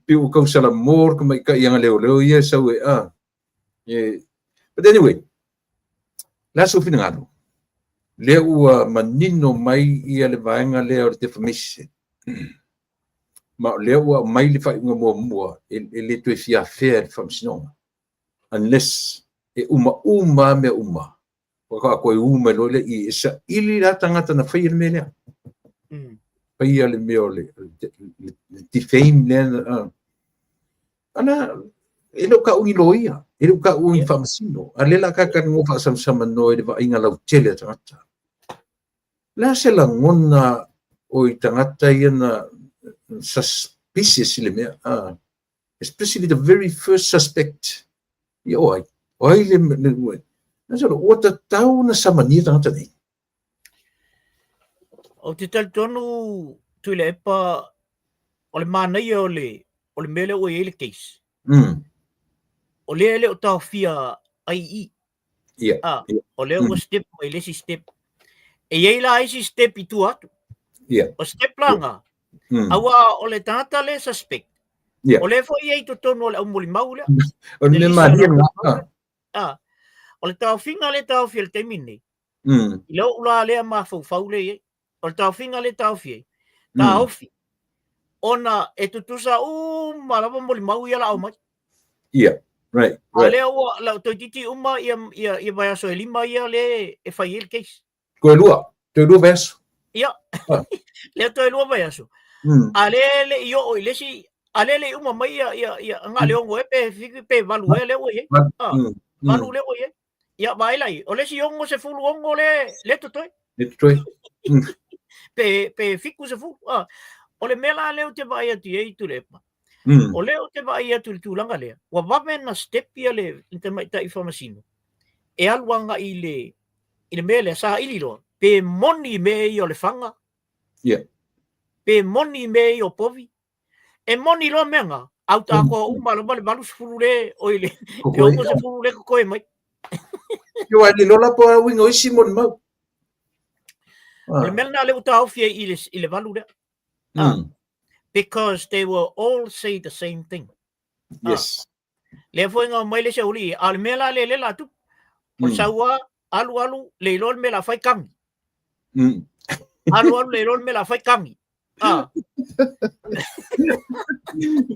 Pi o kausala mor ka mai ka ianga leo ia sau But anyway, laso fina ngaro. Le ua manino mai ia le vaenga lea o le defamation. Ma le ua mai le whainga mua e le tue fia fea le whamsinonga. Unless e uma mea uma. Waka koe uma lo le i sa ili la tangata na whaia le mea lea. Whaia le mea o le defame lea. Ana, e lo ka ungi loia. E lo ka ungi whamasino. A le la kaka ngofa samsama no e le vainga lau tele tangata. La se la ngona o i tangata iana suspicious le mea. Especially the very first suspect. I oai. Oai le mea. Nasa o ta tau na samania tangata nei. O te tonu tui le epa o le mānei o le mele o e le case. O le o tau fia ai i. O le o step o e lesi step. E iei la aisi step i tu atu. O step langa. Awa o le tangata le suspect. Yeah. O le fo ia i to tono o le umuli mau le. O le maria nga. O le tau finga le tau fia le temini. Mm. I lau ula lea ma fau le ye. O le tau finga le tau fia. Ta Mm. ofi. Ona e tutusa malapa muli mau ia la au mai. Yeah. Right. A Right. lea ua la to titi ia vai aso e lima ia le e fai el case. Koe lua verso. Ia. Ah. Lea to e lua vai aso. Mm. A le io o ilesi a le uma mai ia nga le ongo e pe fiki pe valu e le o ye. Ah. Valu le o ye. Ia vai lai. O lesi ongo se fulu ongo le totoi. Le totoi. Pe fiku se fulu. Ah. O le mela leo te vai atu e tu lepa. O leo te vai atu le tūlanga lea. Wa wape na step ia le te mai ta i whamasino. E aluanga i le mele sa ili loa. Pe moni me i o le whanga. Yeah. Pe moni me i o povi. E moni loa menga. Au ta koa umalo male malu se furu le o ile. Le ongo se furu le koe mai. Yo ai le lola po a wingo isi mon mau. O le mele na le uta aufia i le valu le. Because they will all say the same thing. Yes. Le foinga mai le seuli al mela le la tu. O saua alu le lol mela fai kangi. Alu le lol mela fai kangi. Ah.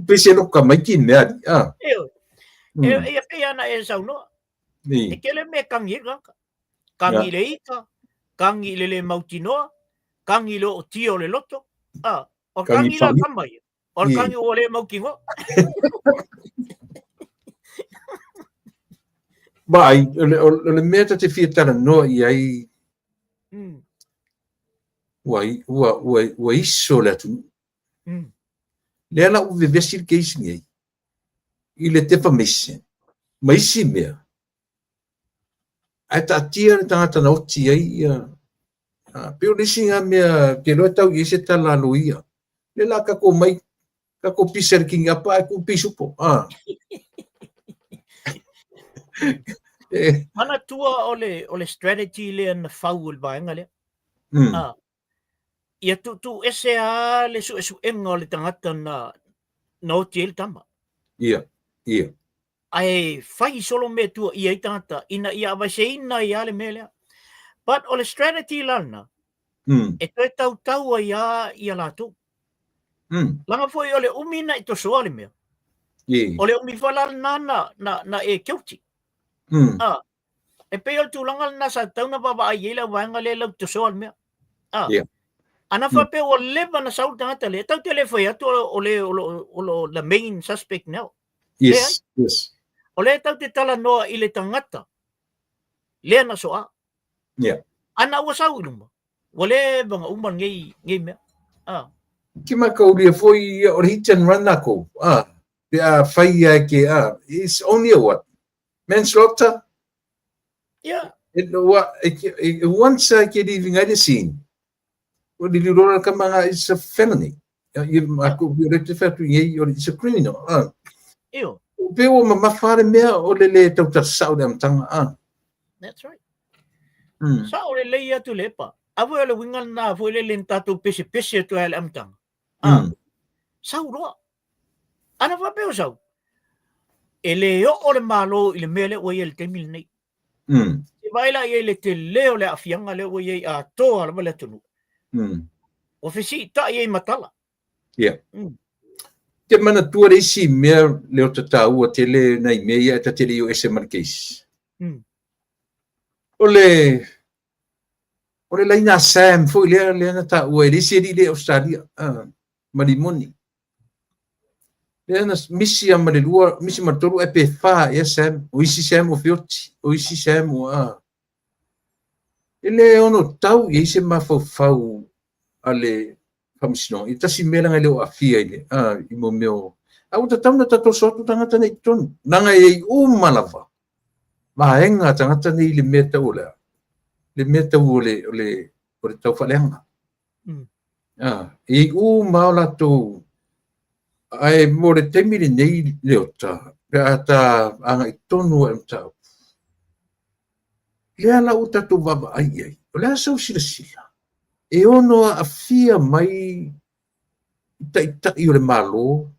Pese no ka mai ki mea. Ah. E pe ana e sau no. E kele me kangi ga. Kangi le ika. Kangi le mautinoa. Kangi lo tio le loto. Ah. O kangi la kamai. O kangi o le maukingo. Vai, le mea te fia tala no i ai. Ua iso le atu. Le ala uwe vesir keisi ngai. I le tepa meise. Maisi mea. Ai ta tia le tangata na oti ai. Peo lisi nga mea ke loa tau i se tala loia. Le la kako mai. Kako piser ki ngā pa, ku pisupo. Mana tua o le strategy le na faul vaenga le. Ia tu ese a le su enga le tangata na oti ele tama. Ia. Ai fai solo me tua ia i tangata. Ina ia avase ina ia le mele. But o le strategy lana. E toi tau ia la tu. Langa foi o le umina i to soa le mea. O le umi whala na e kiauti. E pe o tūlanga na sa tauna baba ai eila wanga le lau to soa le mea. Ana fa pe o leva na saul tangata le. Tau te le foi atu o le main suspect now. Yes. O le tau te tala noa i le tangata. Le na soa. Ana ua sau iluma. Wale banga uman ngei mea. Ki makauria foi o hit and run ako. Fai ke it's only a what? Manslaughter? Yeah. Once ke living at the scene. O di lura ka mga it's a felony. Ako rectify to it's a criminal. Ew. Pero mafare mea o le tau tasau de tanga. That's right. Sa o le leia tu lepa. Avo le wingal na vo le lentatu pese tu el amtang. Sau roa. Ana va pe sau. Ele o le malo ile mele o ele temil nei. Se vai la ele te leo le afianga le o ye a to ala le tunu. O fisi ta ye matala. Yeah. Te mana tua resi mea leo tatau o tele nei mea ta tele o ese marquês. Ole laina Sam foi le na ta o ele se le Australia marimoni le na misi a malua misi matoro e pe fa e Sam o isi Sam o fioti o isi Sam o ele ono tau e se mafau ale famsino e tasi mela ngale o afia ile i mo meu au ta tau na tato sotu tangata nei ton nanga e malava maenga tangata nei le meta ola le meta ole tau falenga e maula to ai mo le temile nei leota ata anga itonu e tau le ala uta tu baba ai ole so sila e ono a fia mai ta i ole malo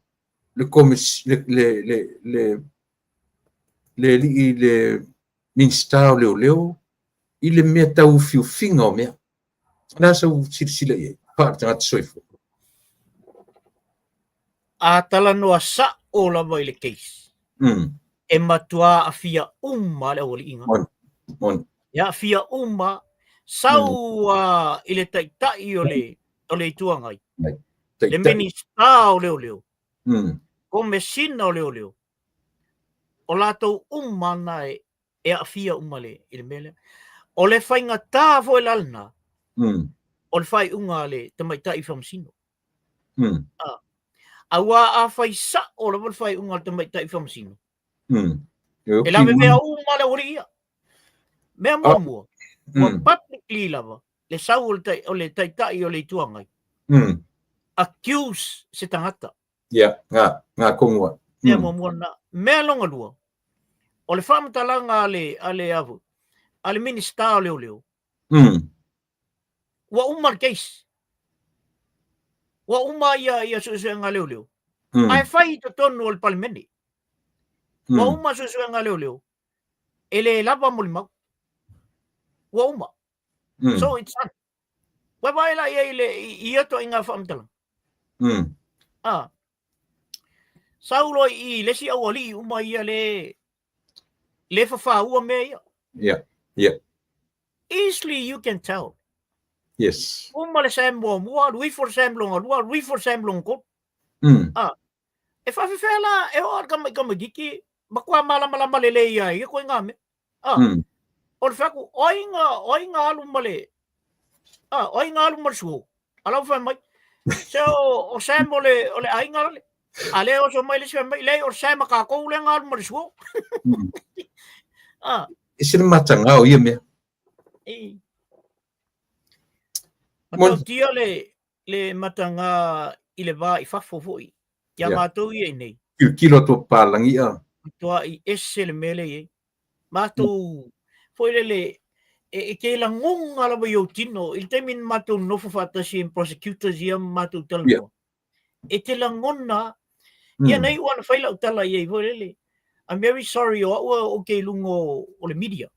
le komis le minsta leo i le mea tau fiufinga o mea. Nā sau sirisila i pātanga te soifo. A tala noa sa o lava i le case. E matua a fia le o li inga. Mon. Ia fia sau i le taitai o le tuangai. Le minista o leo. Ko mesina o leo. O lātou na e a fia le i le mele. O le whainga tā fo e lalna. O le whai unga le tamaitai whamasino. Awa a whai sa o le whai unga le tamaitai whamasino. E la me mea le ori ia. Mea mua. Wa publicly lava. Le sau o le taitai o le tuangai. Accuse se tangata. Ia, ngā kongua. Mea mua na. Mea longa lua. O le whamatalanga ale avu. Ale minista o leo. Wa umar case. Wa uma ia susuenga leo. Ai whai to tonu o le palimene. Wa uma susuenga leo. Ele lava molimau. Wa uma. So it's on. Wa baila ia to inga whamtalanga. Saulo i lesi awali uma ia le whawhaua mea ia. Yeah. Easily you can tell. Yes. Uma le sam mua, lui for sam longa, lui for sam longo. E whawhiwhela, e o kama giki, makua malama lele ia, koe ngā me. O le whaku, oinga alu male. Oinga alu male suho. Alau whai mai. Se o sam o le ainga le. A le o so mai le se mai, le o sam ka kou le ngā alu male suho. Isi le matanga o ia mea. Matau tia le matanga i le wā i whawhofoi. Ia mātou i nei. Kilo to pālangi a. Toa i ese le mele i. Mātou foi le ke la ngonga la yo tino. Il temin mātou nofo whatasi in prosecutors ia mātou talanoa. E te la ngona. Ia nei wana whaila utala i foi le. I'm very sorry o ke lungo o le media.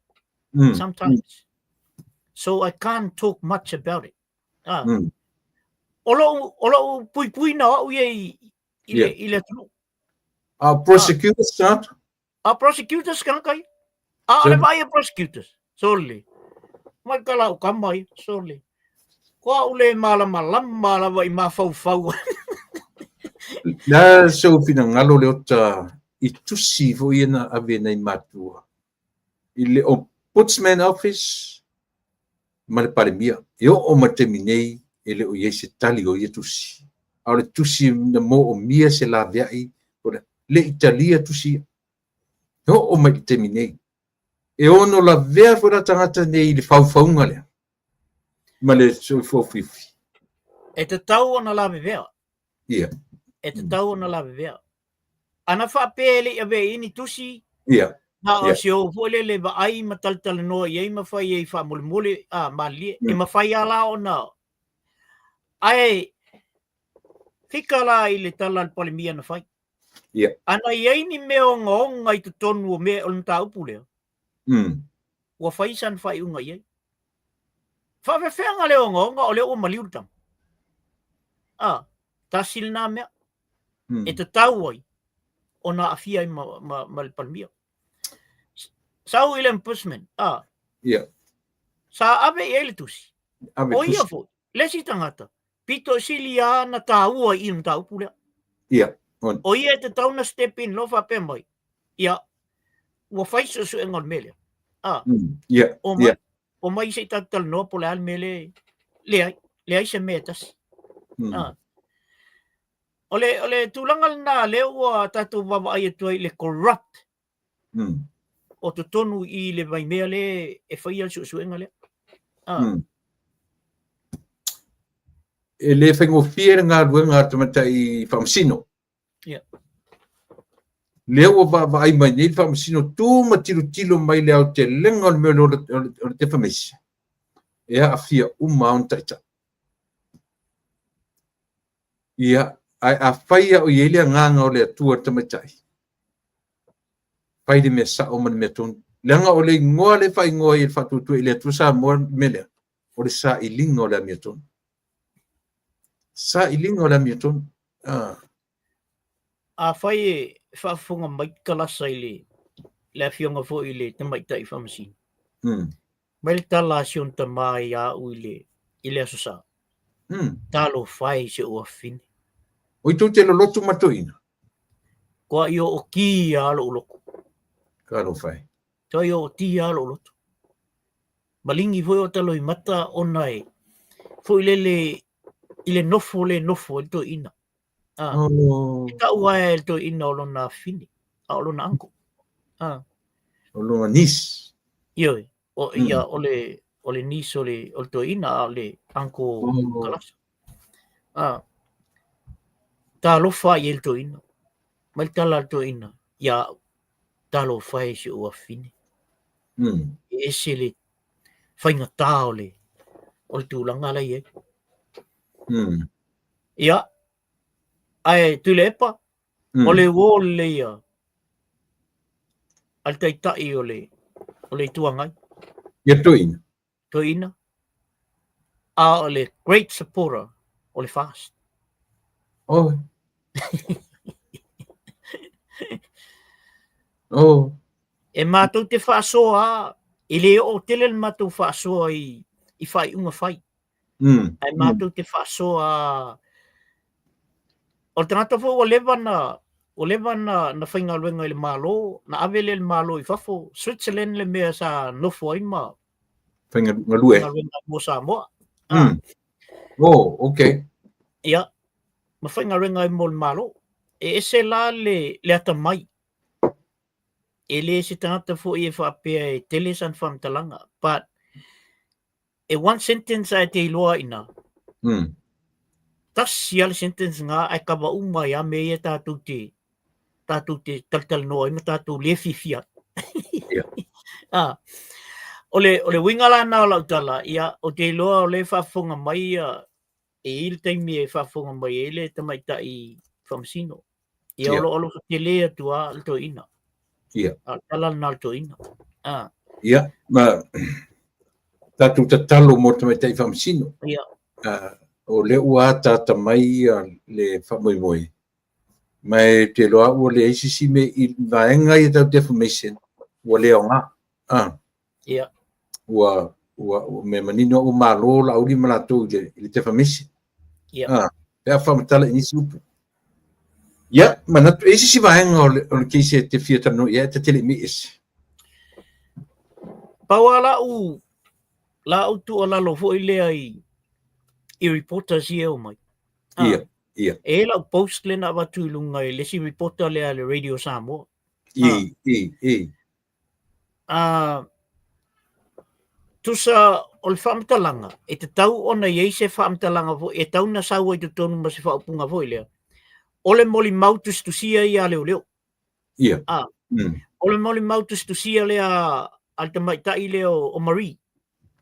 Sometimes. So I can't talk much about it. Olo pui na o ye ile tulu. Prosecutors can't? Prosecutors can't kai. Ale vai prosecutors. Sorry. Mai kala o kamai, sorry. Ko ule malama la vai ma fau. Na so fina ngalo le ota I tusi fo ina ave nei matua. I le ombudsman office ma le palemia. E o mateminei e le o iese tali o ia tusi. A le tusi na mo o mia se la veai. Le Italia tusi. E o mateminei. E ono la vea fora tangata nei le faufaunga lea. Ma le sofofifi. E te tau ona la vea. Ia. E te tau ona la vea. Ana whapele ave ini tusi. Ia. Na o se o fole le va ai mataltala noa i ei mawhai ei whamole malie. E mawhai ala o na. Ai, whika la i le tala al palemia na whai. Ia. Ana i ei ni mea o ngonga i te tonu o mea o nta upu leo. Ua whai san whai unga i ei. Whawewhenga leo ngonga o leo o maliurutang. Tasil na mea. E te tau ai. O na afia i ma le palemia. Sau i le ombudsman. Ia. Sa ave i ele tusi. O ia fo. Lesi tangata. Pito silia na taua i un tau pulea. Ia. O ia te tau na step in lo fa pe mai. Ia. Ua whaisa su engol mele. Ia. O mai se tatal no po le al mele. Le ai se metas. Ole tulangal na leo tatu baba ai tuai le corrupt. O to tonu i le vai mea le e whai al suenga le. E le whengo whiere ngā ruenga tamata i whamasino. Ia. Leo baba ai mai nei whamasino tū matilo mai leo te lenga o mea o te whamesi. Ea a whia umaun taita. Ia. ai a faia o yelia nganga o le atua tamatai. Pai de me sa o man me ton. Langa o le ngoa le fai ngoa i fatutu i le tusa mo mele. O le sa i linga o le me ton. Sa i linga o le me ton. A fai whaafunga mai kalasa i le fionga fo i le tamaitai whamasi. Mai le tala sion ta mai a u i le asosa. Talo fai se ua fini. O i tau te lotu matoina. Kua i o ki a lo loko. Ka lo fai. Toi i o ti a lo loto. Malingi foi o talo i mata o nai. Foi i le nofo i to ina. I ta ua e to ina o lona fini. A o lona anko. O lona nis. Ioi. O ia o le nis o le to ina o le anko kalasa. Ta lo fai el to ina. Mai tala to ina. Ia talo fai se ua fini. E se le whainga tā o le tūlanga lai e. Ia, ai tu le epa, o le wō le ia, al taitai o le tuangai. Ia toina. Toina. A o le great supporter o le fast. Oh. E mātou te whaasoa, i le o tele mātou whaasoa i whai unga whai. Ai mātou te whaasoa, o tangata fo o lewa na whainga luenga i le malo, na awele le malo i whafo, Switzerland le mea sa nofo ai ma. Whainga lue. Whainga luenga mo Samoa. Okay. Ia, ma whainga luenga i mo le malo. E ese la le ata mai. E le se tangata fo i e whaapea e tele san whamtalanga. But, e one sentence ai te iloa ina. Tas sial sentence nga ai kawa umai a me e tātou te taltal noa, ima tātou le fifia. O le wingala na o lautala, ia o te iloa o le whafunga mai e il taimi e whafunga mai e le tamaita i whamasino. Ia olo te le atua alto ina. Tala na alto ina. Ia, ma tātou tatalo mo tamaita i whamasino. Ia. O le ua tata mai le whamoimoi. Mai te loa ua le eisisi me i vaenga i tau defamation. Ua leo ngā. Ia. Ua me manino o malo la uri malatou i le defamation. Ia. Pea whamatala inisi upu. Ia, manatu eisisi vaenga o le keise te fiatano ia te tele mi ese. Paua la u tu ala lo fo i lea i reporters i eo mai. Ia. E lau post le na watu i lunga i lesi reporter lea le Radio Samoa. Tusa o le whaamtalanga, e te tau ona iei se whaamtalanga fo, e tau na saua i te tonu ma se whaupunga fo i lea. O le moli mautus tu sia i a leo leo. Ia. O le moli mautus tu sia lea al te maitai leo o Marie.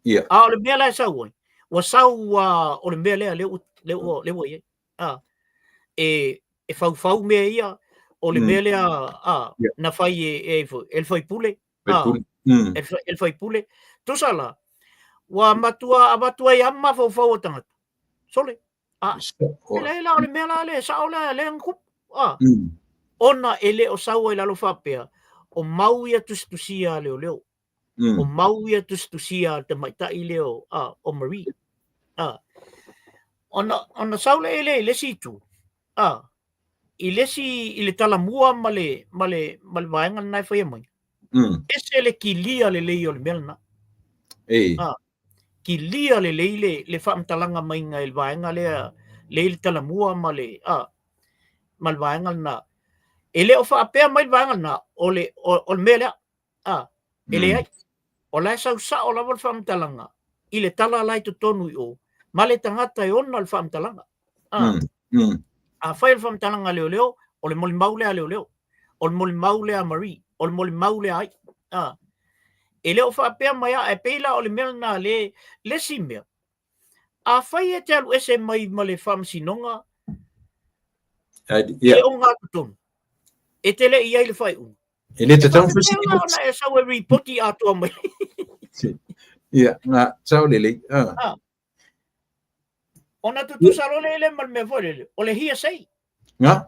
Ia. O le mea lea saua. Wa saua o le mea lea leo iei. E fau mea ia o le mea lea na fai e fai pule. El fai pule. Tosala, wa matua i amma fau o tangata. Sole. Ela o le mea le sa o le ngkup. Ona ele o saua i lalo whapea o mau ia tustusia leo. O mau ia tustusia te maitai leo o Marie. Ona saule ele lesi tu. I le talamua ma le vaenga nai whai mai. Ese le ki lia le lei o le melna. Ki lia le lei le whaamtalanga mai nga il vaenga le talamua ma le vaenga na. Ele o whaapea mai vaenga na o le mele. Ele ai. O lai sau sa o lawal whaamtalanga. I le tala lai to tonu i o. Ma le tangata i ona le whaamtalanga. A whai le whaamtalanga leo, o le moli maule a leo. O le moli maule a Marie. O le moli maule ai. E leo whaapea mai a e peila o le mea na le simea. A whai e te alu ese mai ma le whaamsinonga. Ia o ngā tutonu. E tele ia i le whai unga. Ele te tau Whakateo ona e sau e ripoti atua mai. Ia, ngā tau lele. Ona tutusaro lele mal me whore. O le hia sei. Ngā?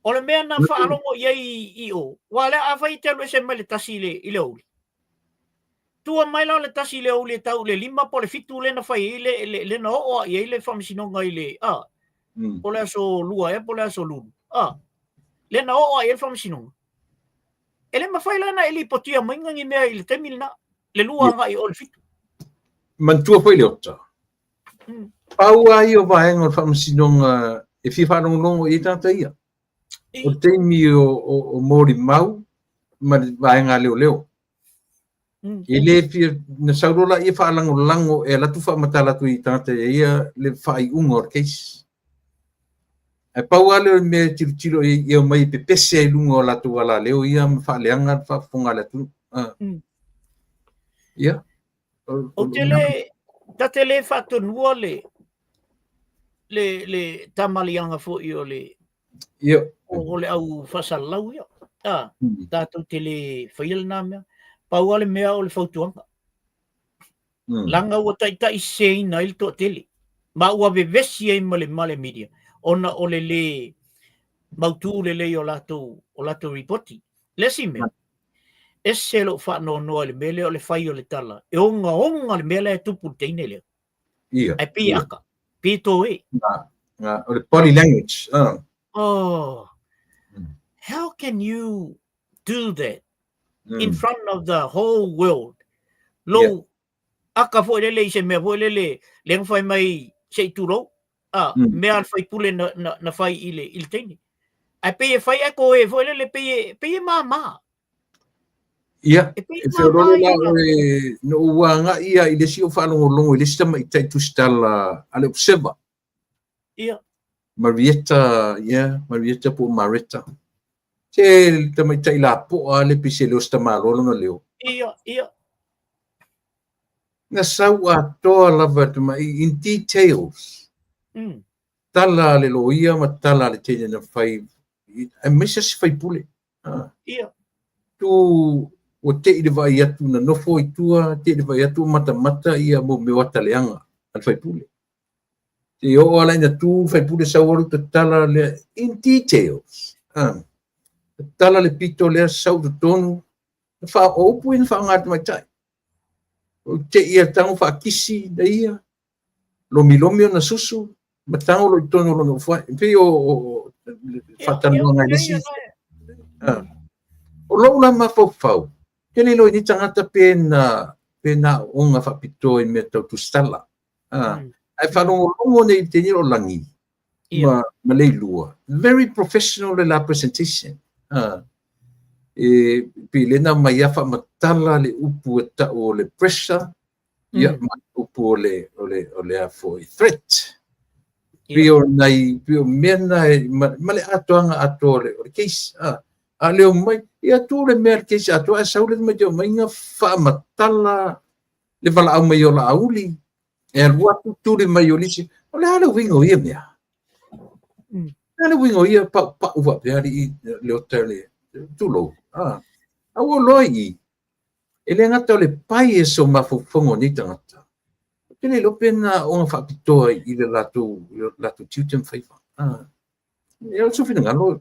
O le mea na whaalongo ia i o. Wa le a whai telu e se mai le tasi i le uli. Tua mai lao le tasi le uli e tau le 5 po le fitu le na whai le na oa i le whamisinonga i le po le aso lua po le aso lulu. Le na oa i le whamisinonga. E le mawhai lana e li potia mainga ngi mea i le temil na le lua nga i o le fitu. Mantua whai le ota. Pau ai o vaenga o whamisinonga e whiwhanongonongo i tata ia. O teimi o mori mau, ma vaenga leo leo. E le na saurola i whaalango lango e latu whamatalatu i tata ia le whai unga o keis. E pau ale me tiro i o mai pepese ai lunga o latu wala leo ia ma whaaleanga whafunga latu. Ia. O te le whatonua le tamalianga fo i o le o le au whasalau ia. Tātou te le whaila nā mea. Pau ale mea o le whautuanga. Langa ua taitai seina il to tele. Ma ua vevesi ai male media. Ona o le mautu le o lato ripoti. Lesi mea. E se lo whanonoa le mele o le whai o le tala. E onga le mele e tupu teine leo. Ia. Ai pi aka. Pi tō e. O le body language. How can you do that in front of the whole world? Lo aka fo lele se me fo lele leng fai mai se turo. Me al fai pule na fai il teine. Ai pe fai ko e fo lele pe mama. Ia, e whiorolo la no uanga ia i lesi o whanongolongo i lesi tama i taitu stala ale upseva. Ia. Marietta po Marietta. Te tama i tai la po ale pise leo stama rolo na leo. Ia. Nga sau a toa lava tama in details. Tala le lo ia ma tala le teine na whai. E mesa si whai pule. Ia. Tu o te i vai atu na nofo i tua, te i vai atu mata ia mo me wata leanga, al whai pule. Te o ala ina tu whai pule sauaru ta tala le in details. Tala le pito lea sau tu tonu, wha opu ina wha ngātu mai tai. O te ia tango wha kisi na ia, lomi o na susu, ma tango lo i tonu lo no whai. Pe o whatanua ngai nisi. O loula ma fau. Kele lo ni tangata pena onga whapito i mea tau tu stala. Ai whanongo nei te niro langi. Ma lei lua. Very professional le la presentation. E pilena mai afa matala le upu e ta o le pressure. Ia ma upu o le afo i threat. Pio mena ma le atoanga ato le case. A leo mai, ia tu le mea ke sa tu a saule mai jo mai nga fa matala le vala au mai o la auli. E lua tu le mai o lisi. O le ala wingo ia mea. Ala wingo ia pa uwa pe ali le hotel tu lo. A o loi. Ele ngata le pai e so mafofongo ni tangata. Tele lo pena o fa pitoa i le latu tiutem faifa. E o sufi ngalo.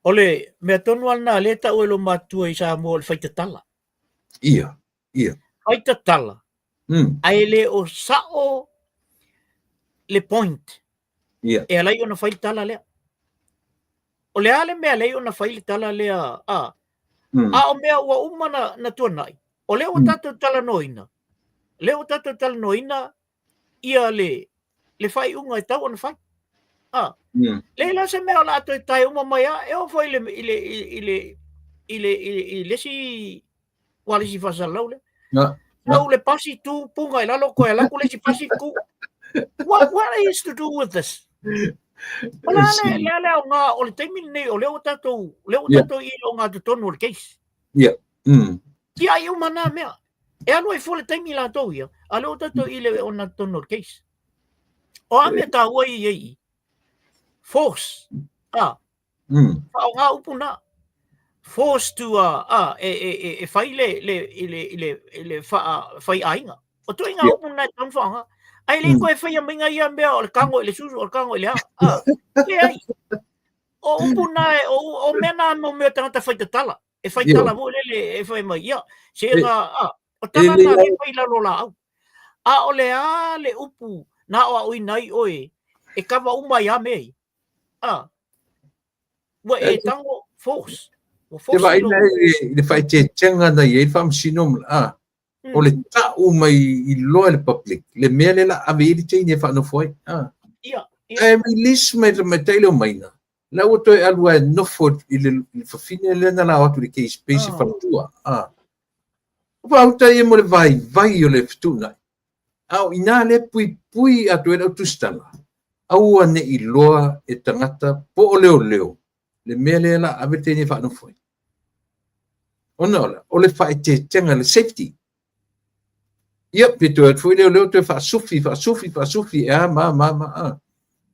Ole, mea tonu ana le ta uelo matua i sa mo le whaita tala. Ia. Whaita tala. Ai le o sao le point. Ia. E alai ona whaita tala lea. O le ale mea lei ona whaita tala lea. A o mea ua umana na tuanai. O leo o tato tala noina. Leo tato tala noina ia le whai unga e tau ona whai. Leila se mea la ato e tai uma mai e o foi ile si wale si fasalau le. Now le pasi tu punga ila lo ko ela ko le si pasi ku. What is to do with this? Ola le nga o le temi nei o le o tato i lo nga to tonu le case. Yeah. Ki ai uma na mea. E alo e fo le temi la to ia. Alo tato i le o na tonu le case. O a me ta wai force. Whaonga upuna. Force to whai le whai ainga. O tu inga upuna tan whaonga. Ai le koe whai a minga ia mea o le kango i le susu o le kango i le ha. Ke ai. O upuna o mena no mea tangata whai tala. E whai tala mo le e whai mai ia. Se nga o tangata le whai lalo la au. A o le upu na o ui nai oe. E kawa umai a mei. Wa e tango force. Te vai le fai te tenga na ye fam sinom o le tau mai I loa le public le mea le la ave I te ne fa no foi ia e release me tailo mai na la o to alua no fo I le fafine le na la o to le case space fa tua va uta e mo le vai o le ftuna au ina le pui a to e tu stala au ane I loa e tangata po o leo le mea le la ave te ne fa no foi ona o le fai te tenga le safety ia pito e foi leo te fa sufi ma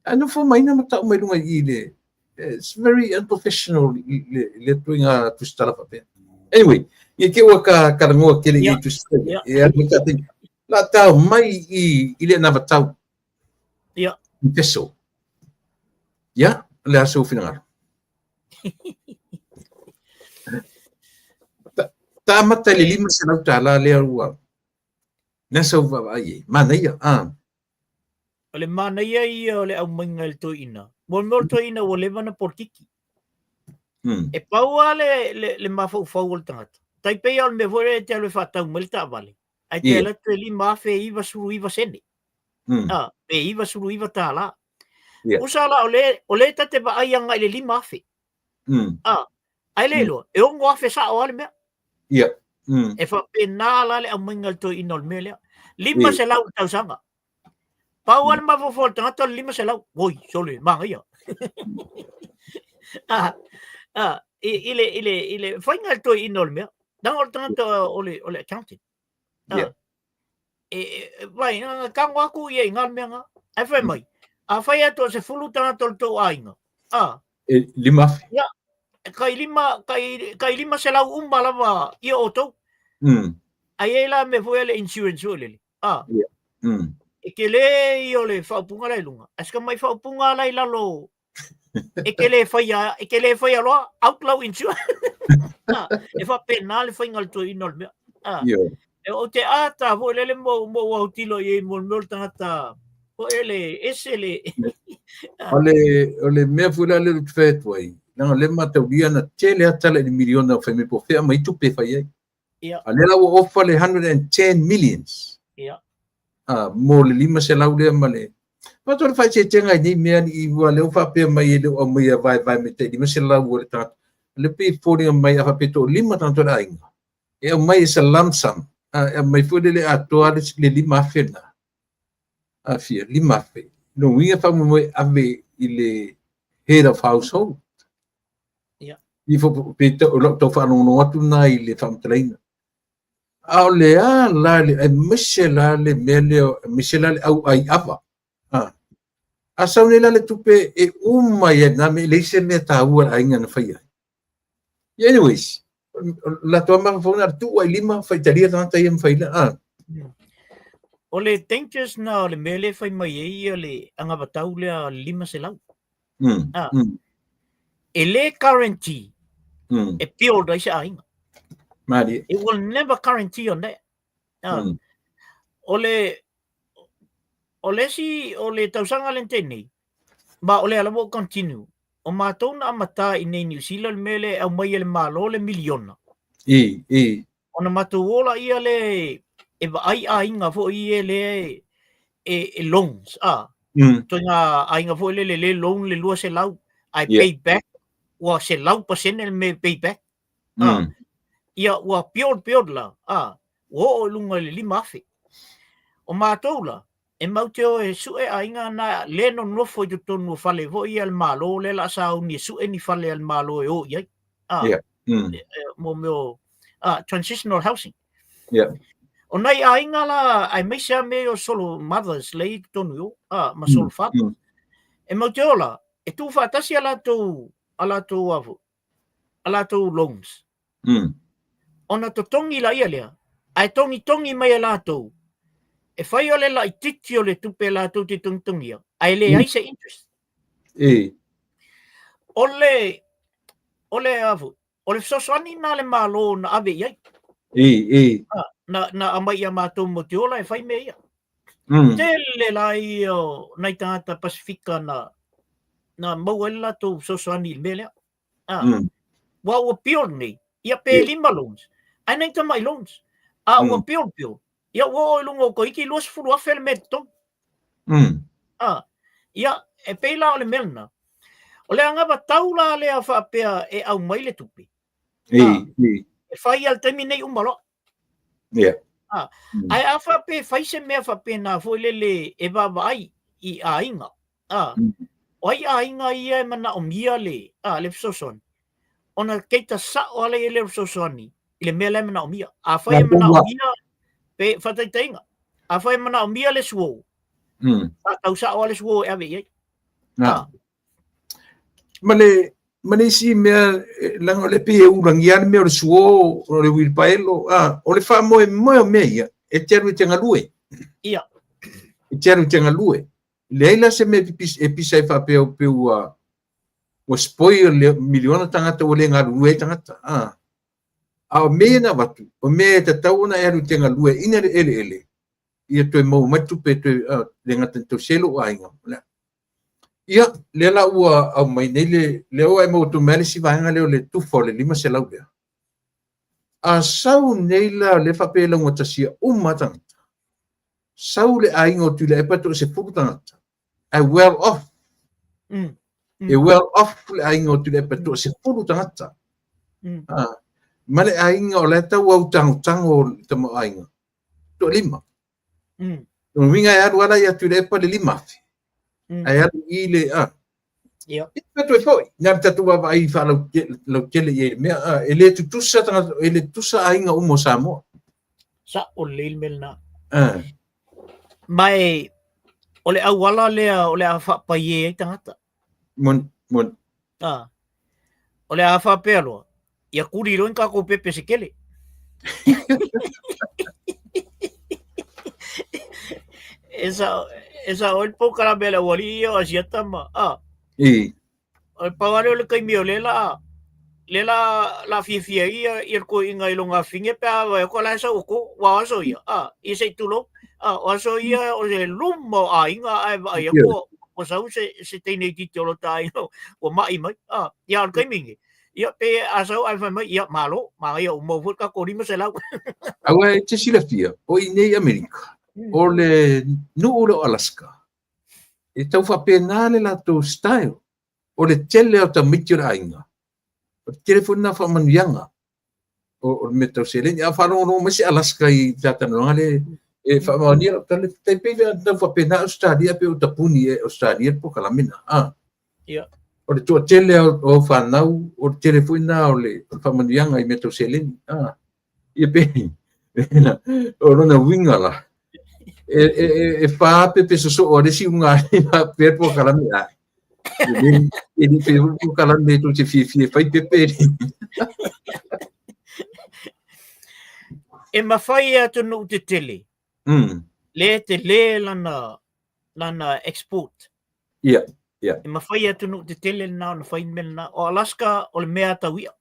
ano fo mai na mata mai lunga I le it's very unprofessional le tuinga tu stala pa pe anyway ye ke wa ka ngoa ke le tu stala e alika te la tau mai I le na tau ia peso ia le aso final ta mata le lima se lau tala le ua nasa uva ai mana ia o le mana ia I o le au mainga le toina mo toina o le vana portiki e paua le mafau o le tangata tai pe al me vore te le fatau melta vale ai te la te lima fe iva suru iva sene pe iva suru iva tala usala o le tate va ai anga le lima fe ai le lo e o ngoa fe sa o le me ia e fa penala le amangal to inol mele lima se lau tau sanga pau al ma fo tanga lima se lau oi sole manga ia ile final to inol me dan o tanga ole accounting vai kangwa ku ye ngal me nga ai fa mai a fa ya to se fulu tanga to ainga lima ya kai lima se lau lava ia oto ai la me foi le insurance ole e ke le I le whaupunga lai lunga aska mai whaupunga lai lalo e ke le whaia loa outlaw insurance e wha pena le whaingal to inol mea e o te ata vo le mo au tilo I mo tangata o ele ese le ole mea fula le tfetwai na le mataulia na tele atala ni miliona fa me po fe mai tu pe fa ye ale la o offer le 110 millions mo le lima se lau le male pa to fa che tenga ni me ni wa le fa pe mai le o mai vai me te lima se lau le ta le pe fori mai fa pe to lima tanto la inga e mai se lamsam mai fo le atoa le lima fena fia lima fe no winga fa mo ave ile head of household I fo pe to fa no atu na ile fam traina au le la le michela le mele michela au ai ava a sa le le tupe e ya na me le se me ta ua ai ngana fai anyways la to ma fo na tu ai lima fai taria tanta I fai la o le dangers na le mele fai mai e le anga batau le lima se lau e le guarantee e pio da isa ainga Mari it will never guarantee on that o le tausanga lente nei ba o le ala mo continue o mātou na amata I nei New Zealand mele au mai le malo le miliona ona mātou ola ia le e va ai ainga fo I le loans toinga ainga fo le loan le lua se lau I pay back wa se lau pasene me pay back ia wa pior la o lunga le lima afe o mātou la e mauteo e sue ainga na le no nofo i tonu fale vo I al malo le la sa uni sue ni fale al malo e o iai mo meo transitional housing o nai ainga la ai meisa me o solo mothers le I tonu ma solo fathers e mauteo la e tu whaatasi ala tau loans. Ona to tongi la ia lea. Ai tongi mai ala tau. E whai ole la i titi ole tupe la tau te tungtungia. Ai le ai se interest. Ole avu. Ole sosani na le malo na ave iai. Na amai ia mātou mo te ola e whai me ia. Tele la i nai tangata Pasifika na mau ele la tau sosani me lea. Wa ua pion nei. Ia pe 5 loans. Ai nei tamai loans. Ua pion. Ia ua o lungo ko iki luas furu afele me tong. Ia e peila ole melna. O le angava taula lea whaapea e au mai le tupi. E whai al temi nei umalo. Ai a whape whaise mea whape na foilele e wawai i a inga. O ai a inga ia e mana o mia le fisoson. Ona keita sa o ale le fisosoni. I le mea le mana o mia. A whai mana o mia pe whataitainga. A whai mana o mia le suo. Tau sa o ale suo e ave iei. Mane si mea langa le pe urangian mea o le suo o le wilpaelo o le wha moe o mea ia e tearu te ngalue. Ia. E tearu te ngalue. Leila se me e pisa e wha peo o spoi o le miliona tangata o le ngalue tangata. A o mea na watu. O mea te tau na eru te ngalue ina le ele. Ia toi mau matu pe toi le ngata tau selo a inga. Ia, le la ua au mai nei le oa e mo tu mele si vaenga leo le tufo le 5 se lau lea. A sau nei la le whapela ngā tasia umatangata. Sau le ainga o tu le epato se pukutangata. A well off. E well off le ainga o tu le epato se pukutangata. Ma le ainga o le tau au tango o tamo ainga. To 5. No minga e aru ala ia tu le epa le 5. Ai atu i le Ia. Peto e foi. Nga tatu wa ai fa lo kele ye me ele tu tusa tanga ele tusa ainga umo Samoa. Sa o le melna. Mai ole au wala lea ole a fa pa ye tangata. Mon. Ole a fa pelo. Ia kuri ro ka ko pepe se kele. Esa ol po karabela wali o asiata ma. O pawale o le kai mio lela la fifia ia ko inga ilonga finge pa wa ko la sa ko wa so ia. I se tulo. O so ia o le lumo a inga ai ko o sa se tene ti tolo tai o mai mai. Ia kai mingi. Ia pe aso ai fa mai ia malo ma ia o mo fu ka ko rima se la. Awa te silafia o i nei Amerika. O le nu'u Alaska. E tau whapenale la tō style. O le tele o ta mitira inga. O le telefona whamanuianga. O le metau seleni. A whanongo masi Alaska i tātanonga le e whamaunia. Tai pewe tau whapena Australia pe o tapuni e Australia po kalamina. Ia. O le tua tele o whanau. O le telefona o le whamanuianga i metau seleni. Ia pe. O rona winga la. E fa pepe so o resi unga per po kalami a e ni pe po kalami to te fi fai pepe e mawhai atu no te tele le te le lana export ia e mawhai atu no te tele na whai mena o Alaska o le mea tauia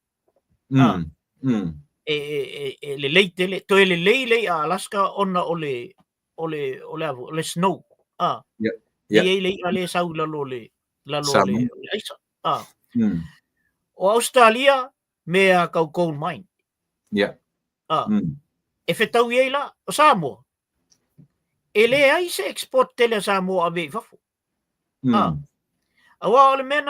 e le lei tele to le lei a Alaska ona o le snow. Yeah. Le ale sau lalo le aisa. O Australia mea kau coal mine. Yeah. E whetau iei la o Samoa. E le ai se export tele Samoa a vei fafu. Awa o le mea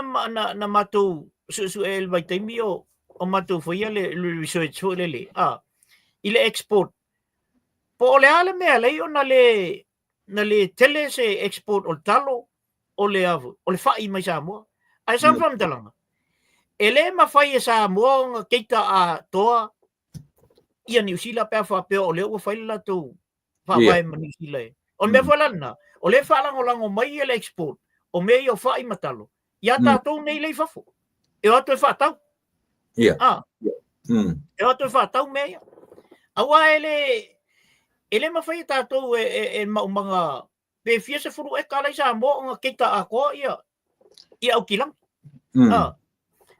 na matou su e vai taimi o matou fwia le research fo le. I le export po le ale mea lei o na le tele se export o talo o le avu o le fai mai Samoa ai sa fam talanga e le mawhai e Samoa nga keita a toa ia New Zealand pe fa pe o le o fai la tu fa vai ma New Zealand o me falana o le falango lango mai le export o me o fai matalo ia tātou nei lei fafo. E o atu e whātau. Ia. E o atu e whātau mea ia. Awa ele mawhai tātou e maumanga pe fia se furu e kālai sa mo ngā keita a koa ia au kilang.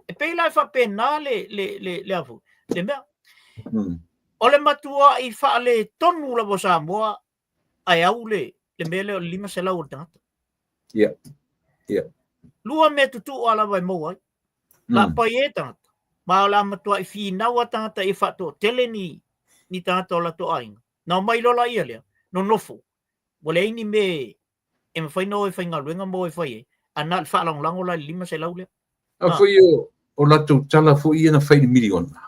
E pei lai whapena le afu. Le mea. O le matua i whaale tonu la sa moa ai au le mea leo 5 se lau o tangata. Ia. Lua me tutu o ala vai mau ai. La pai e tangata. Ma o la matua i whinaua tangata i whato tele ni tangata o la to ainga. Nau mai lola ia lea. No nofo. Wale ini me e mawhaino e whainga ruenga mo e whai e. Ana le whaalong lango la 5 se lau lea. A fui o la tu tala fu ia na fai miliona.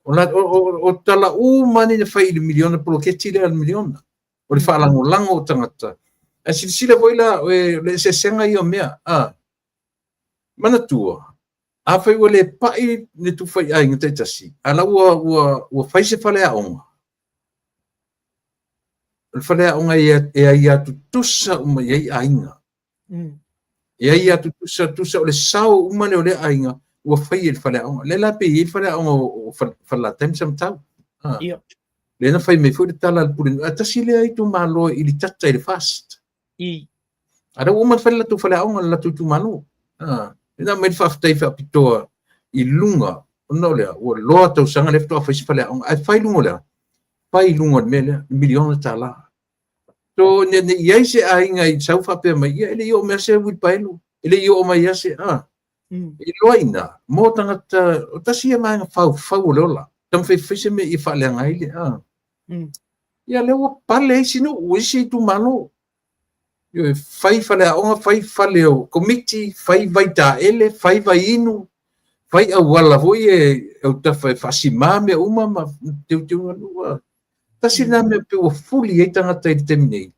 O tala mani na fai miliona polo ke tile al miliona. O le whaalango lango o tangata. A sila voila le se senga i o mea. Mana tua. A fai o le pai ne tu fai ai ngata tasi. Ala ua fai se fale a onga. Le fale a onga e ai atu tusa uma iei ainga. E ai atu tusa o le sao umane o le ainga. Ua fai e fale a onga. Le la pe e fale a onga o fala tem sam tau. Le na fai me fu le tala al purin. A tasi le ai tu malo i li tata i le fast. Ada uma fale la tu fale a onga la tu malo. Ina me fa ftai fa pitoa i lunga. No le o loa tau sanga le fto fa fale a onga. Ai fai lunga le. Fai lunga me miliona tala. So ne ia se ainga i sau fa pe mai ele yo me se wit pailu. Ele yo mai ia se I loina mo tangata o tasi mai fa lola. Tam fe se me I fa le ngai le ia le o pale sino o se tu malo. Yo fai fale onga fai le o committee fai vai ta ele fai vai inu fai a wala foi o ta fa simame uma ma teu no tasi na me pe o fuli e tangata I terminate.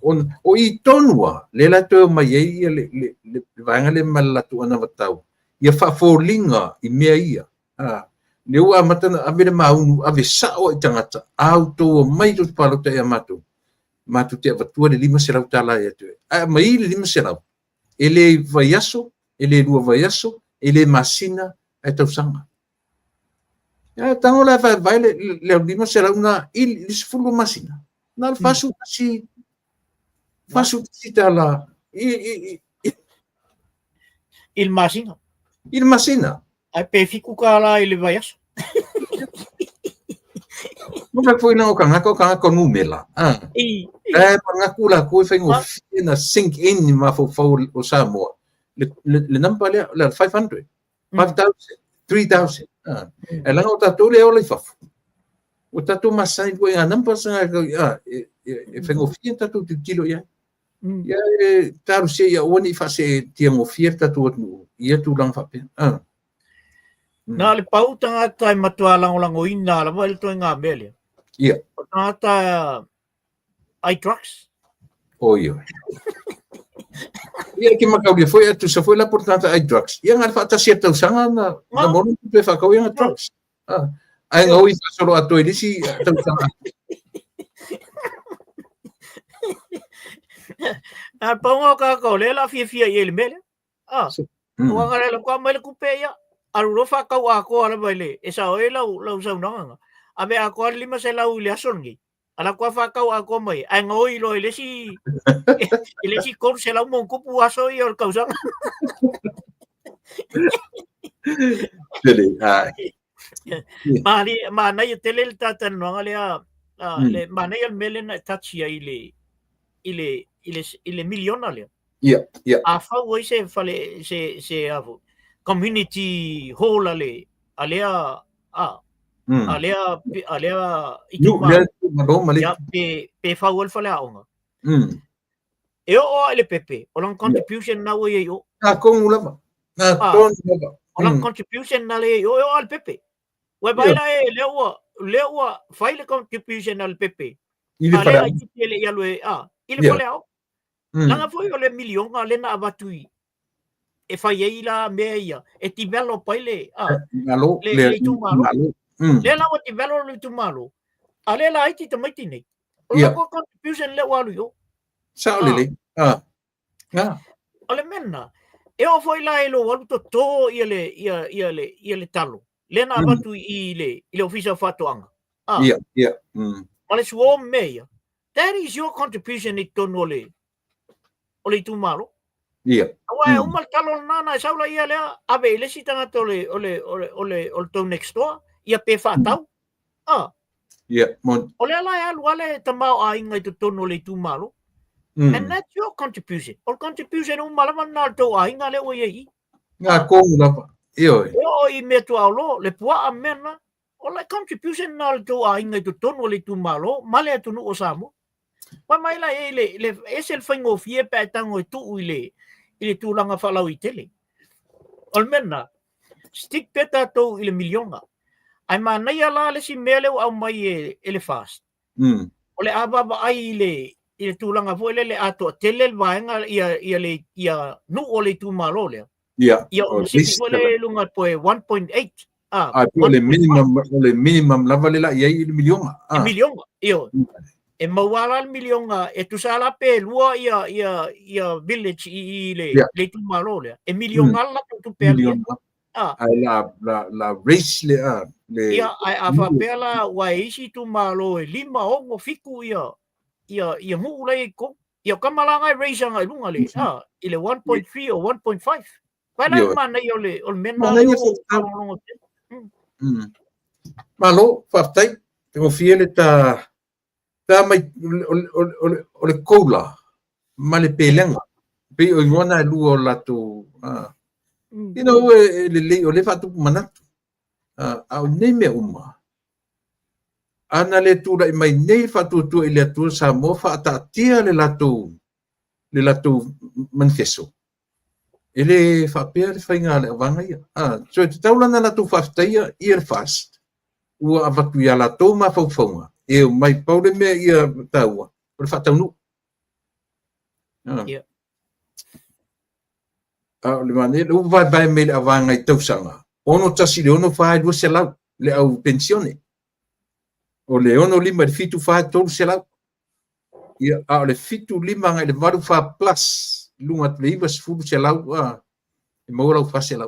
O I tonua, le la tō mai e le vanga le malatu ana watau. Ia whaafolinga I mea ia. Le ua matana avere maunu, ave sao I tangata. Au tō mai tō palota e amatu. Matu te avatua le 5 serau tala e atu. Mai le 5 serau. Ele vaiaso, ele lua vaiaso, ele masina e tausanga. Tango la vai le 5 serau na il sfulu masina. Na fasu si fasu tala il masina. Il masina. Ai pe fiku kala I le vaiaso. Nunca foi não kanga ko numela. Pangaku la ko fengo na sink in ma fo o Samoa. Le number le 500. 5,000, 3,000. Ela não tá tole o le fafo. O tatu masai ko ya number sanga e fengo fia tatu kilo ya. Ya taru se ya oni fa se tiango fia tatu no. Ia tu lang fa pe. Na le pau tangata I matua lango ina la mai to nga mele. Ia. Tangata ai trucks. Ia que macau dia foi tu se foi lá por tanta ai drugs. Ia ngar fa ta certa usanga na monu pe fa kau ia drugs. Ai ngoi fa solo ato ele si ta usanga. Pongo ka le la fia ele mele. Wa ngare la kwa mele ku pe ya. Aru fa kau ako ala baile. Esa o lau sa unanga. Abe ako 5 se lau le asongi. Ala kwa fa kau ako mai. Ai ngoi lo ele si kor se lau mon kupu aso I or kausa. Dele. Ma na tele tata no le le ma na mele na tachi ile miliona le. Ia. A fa o se fale se avo. Community hall alea ya pe fa wol fale aonga e o ele pepe o long contribution na wo yo con ulama ton o long contribution na le yo al pepe we baila lewa file contribution al pepe ile fale ele ya lo ile fale ao langa foi o le milion ale na abatui e fai ei la mea ia e ti velo paile malo le tu malo le la o ti velo le tu malo ale la iti te mai tine o la contribution le walu yo sao le ale ale menna E o foi la elo walu to ia le talo. Lena avatu i le ofisa fatoanga. Yeah. Ma le suo meia. That is your contribution i tono ole tumalo. Yeah. Awa umal talo nana saula ia lea ave le sitanga ole to next door ia pe fatau. Yeah. Ole ala alu ale tamau a inga i tono le tumalo. And that's your contribution. Or contribution umalaman na to a inga le o ye. Nga ko lava. Io. O i me tu aulo le pua amena. O le contribution na to a inga i tono le tumalo male atu no osamo. Pa mai la le ese el fango fie pa tango i tu ile tulanga falau i tele. Almena stick peta to ile milionga. Ai mana ia la le si mele au mai ele fast. O le ababa ai ile tulanga fo le ato tele vaenga ia nu o le tumalo le. Yeah. Ia o si fo le lunga po 1.8. Le minimum lava le la ia ile milionga. Milionga. Io. E mawala milionga e tu sala pe lua ia village i le tumalo le. E milionga la tu pe. Ai la race le ia ai afa pela wa isi tumalo e lima o fiku ia mu le ko ia kamalanga race nga lunga le ile 1.3 or 1.5. Pala mana yo le ol mena malo fartai o fiele ta mai o le kola male pelenga pe o ngona lu o latu le o le fatu manatu au nei me uma ana le tura i mai nei fatu tu ile tu sa mo fa ta tia le latu manifesto ele fa per fainga le vanga ia so te taulana latu faftaia ia fast o avatu ia latu ma faufonga e mai paule me ia taua o fa taunu le mane o vai me avanga i tausanga ono tasi le ono fa do se la le au pensione o le ono lima le fitu fa to se la ia le fitu lima ngai le varu fa plus lunga le iva fu se la e mo la fa se la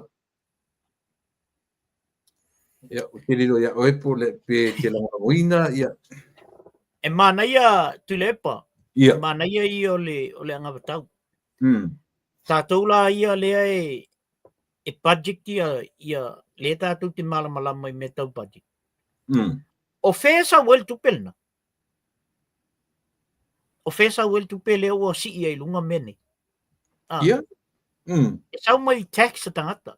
ia o te lilo ia o epo le pe te la wina ia e mana ia tulepa ia mana ia i ole anga batau tatou la ia le e budget ia le tatou te malama mai me tau budget o fesa wel tu pelna o fesa wel tu pele o si ia lunga mene ia e sau mai tax tangata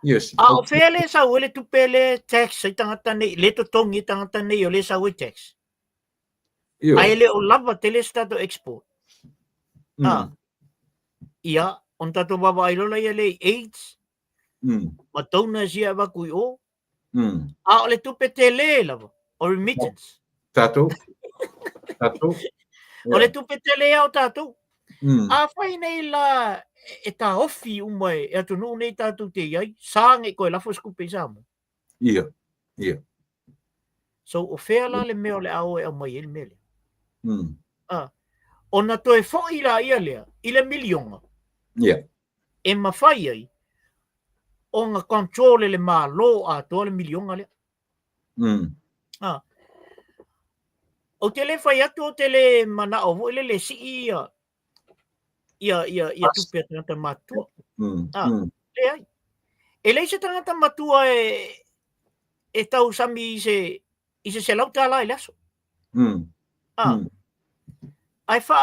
yes o fele sa wel tu pele tax tangata nei le to tongi tangata nei o le sa wel tax ai le o lava tele stato export ia on tato baba ilo la ia le AIDS ma tona sia va kui o o le tu petele lava o remittance tato o le tu petele o tato a fai nei la e ta ofi umai e atu no nei tato te iai sange koe lafo skupe samo ia so o fea la le meo le ao e au mai ele mele ona toe fo ila ia lea ile milionga e mawhai ai o ngā control le mā lo a toa le milionga lea o te le whai atu o te le mana o ele le si ia tupea tangata matua le ai e le se tangata matua e tau sami i se lau tala i laso ai fa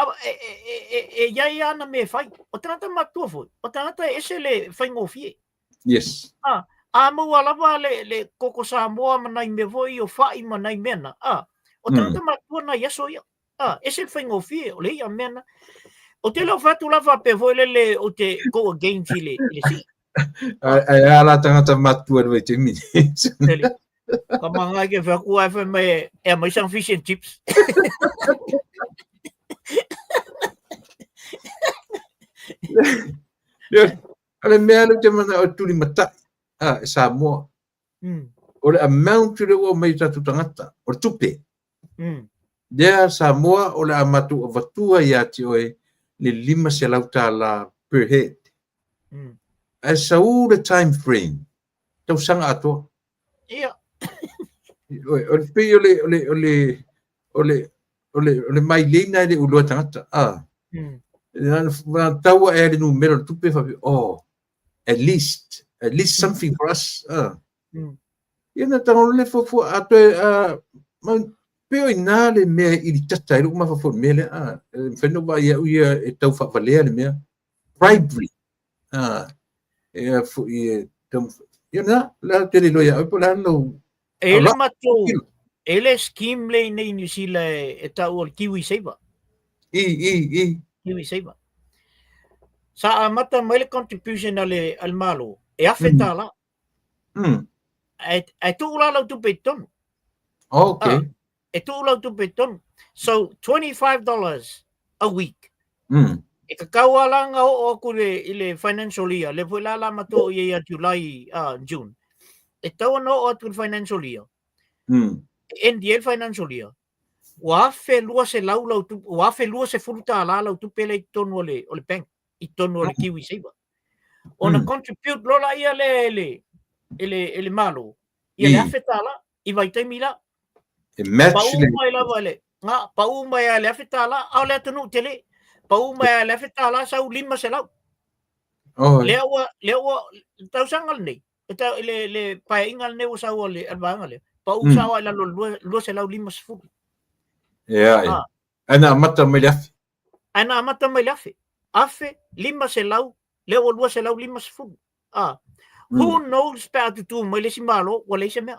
iai ana me fai o tangata matua foi o tangata ese le whai ngofie yes a mua lava le koko Samoa manai me voi o fai manai mena o tangata matua na yaso ia ese le whai ngofie o le ia mena o te lau fatu lava pe voi le o te go against le si ai ala tangata matua le te mini ka manga ke whaku ai whai mai e mai sang fish and chips ale mea le te mana o tuli mata e Samoa o le amount le o mai tatu tangata o tupe dea Samoa o le amatu o vatua ia te oe le 5 se lau la per head As so the time frame. Tau sanga ato. Ia. Ole pe ole mai leina le ulo tangata. Tau e numero tupe fa at least something for us. Ia tango le fo ato Pero ina le mea i tata i ma fa mele feno ba ia e tau fa valea le mea bribery fu i ia na la te lo ia po la no ele matou ele scheme le nei New Zealand e tau o Kiwi Saver Kiwi Saver sa amata mai le contribution ale al malo e afeta la ai tu la lo tu peton okay e tu lau tu peton. So $25 a week. E ka kaualanga o kure i le financial year. Le fui la mato i a July, June. E tau no o atu financial year. Endi el financial year. Wafe lua se lau tu, wafe lua se furuta la lau tu pele i tonu ole bank. I tonu ole Kiwi Saver. Ona contribute lola ia ele malo. Ia le afeta la, i vai taimi la. Pau mai ale afetala au le tunu tele pau mai ale afetala sau lima se lau leo tau sangal nei eta le paingal nei sau le albanga le pau sau ala lo se lau lima se fu ana mata mai lafi afe lima se lau leo lo se lau lima se fu who knows pa tu mai le simalo wala se me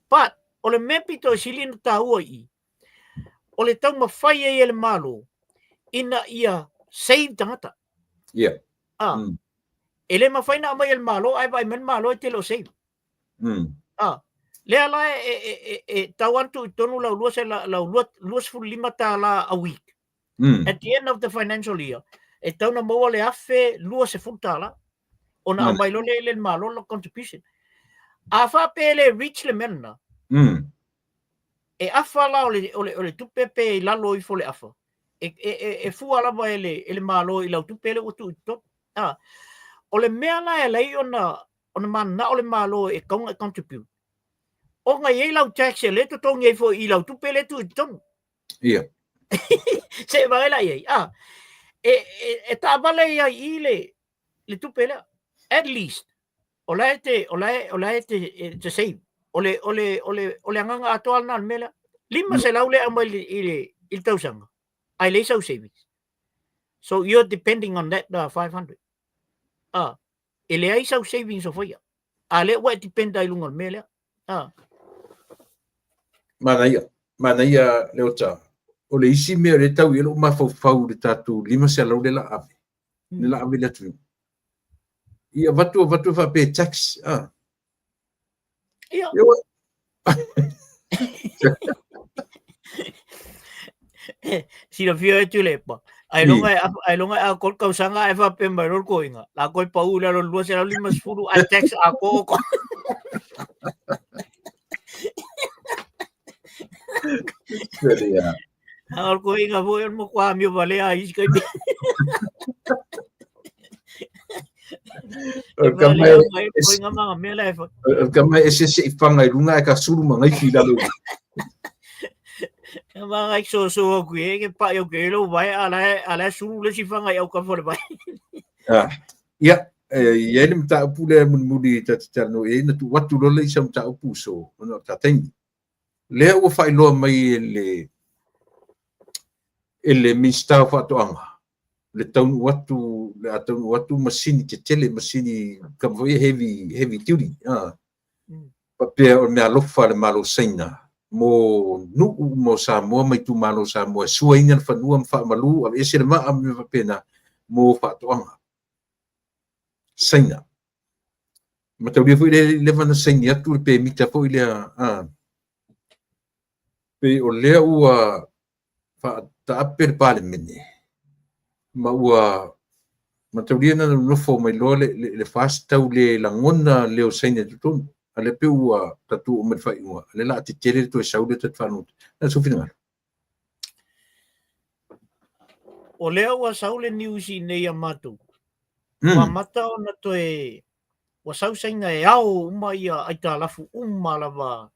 but ole mepito silino tau i ole tau mawhai e ele malo ina ia save tangata ele mawhai na mai ele malo ai vai men malo e te lo save lea la e tau antu i tonu lau luas fu lima ta la a week at the end of the financial year e tau na maua le afe luas e futa la ona mai lo le ele malo lo contribution a fa pele reach le mena e afa la ole tupepe i lalo i fole afa e fu ala ba ele malo i lau tupele o tu to ole mea la e lei ona mana ole malo e kaunga contribute o nga ye lau tax le to tong ye fo i lau tupele tu to se va la ye e ta vale ya ile le tupele at least ola te save ole anga atoal na mela lima se laule amal il tausanga ai le sau savings so you're depending on that 500 ele ai sau savings of ya ale wa depend ai lungal mela mana ia leota ole isi me le tau ilo ma fau le tatu lima se laule la ave la ave le tu ia vatu fa pe tax si la fio e tulepa ai longa a kol kausanga e fa pe marol koinga la koi paula lo lua se la lima furu a tax a ko al koinga foi mo kwa mi vale a iskai Kama ese se ifanga ilunga ka suru manga fila lo. Mga so ku ke pa yo ke lo vai ala suru le sifanga yo ka for vai. Ya ele mta pule mudi tatano e na tu watu lo le sam ta opuso no ta tem. Le o fai lo mai ele mista fa to anga. Le taunu watu masini te tele masini kam foi heavy duty pa pe o me alofa le malo saina mo nu mo sa mo mai tu malo sa mo suaina fa nu am fa malu a ese ma am fa pena mo fa toanga saina ma tau le foi le vana saina tu pe mita foi le pe o le u fa ta per pale mene ma ua mataulia na no fo mai lo le fast tau le langona le o saina tutun ale pe ua tatu o me fai ua le la te tere to saude te fanu na so fina o le ua saule news i nei amatu Wa mata ona toe wa sausainga e au uma ia ai talafu uma lava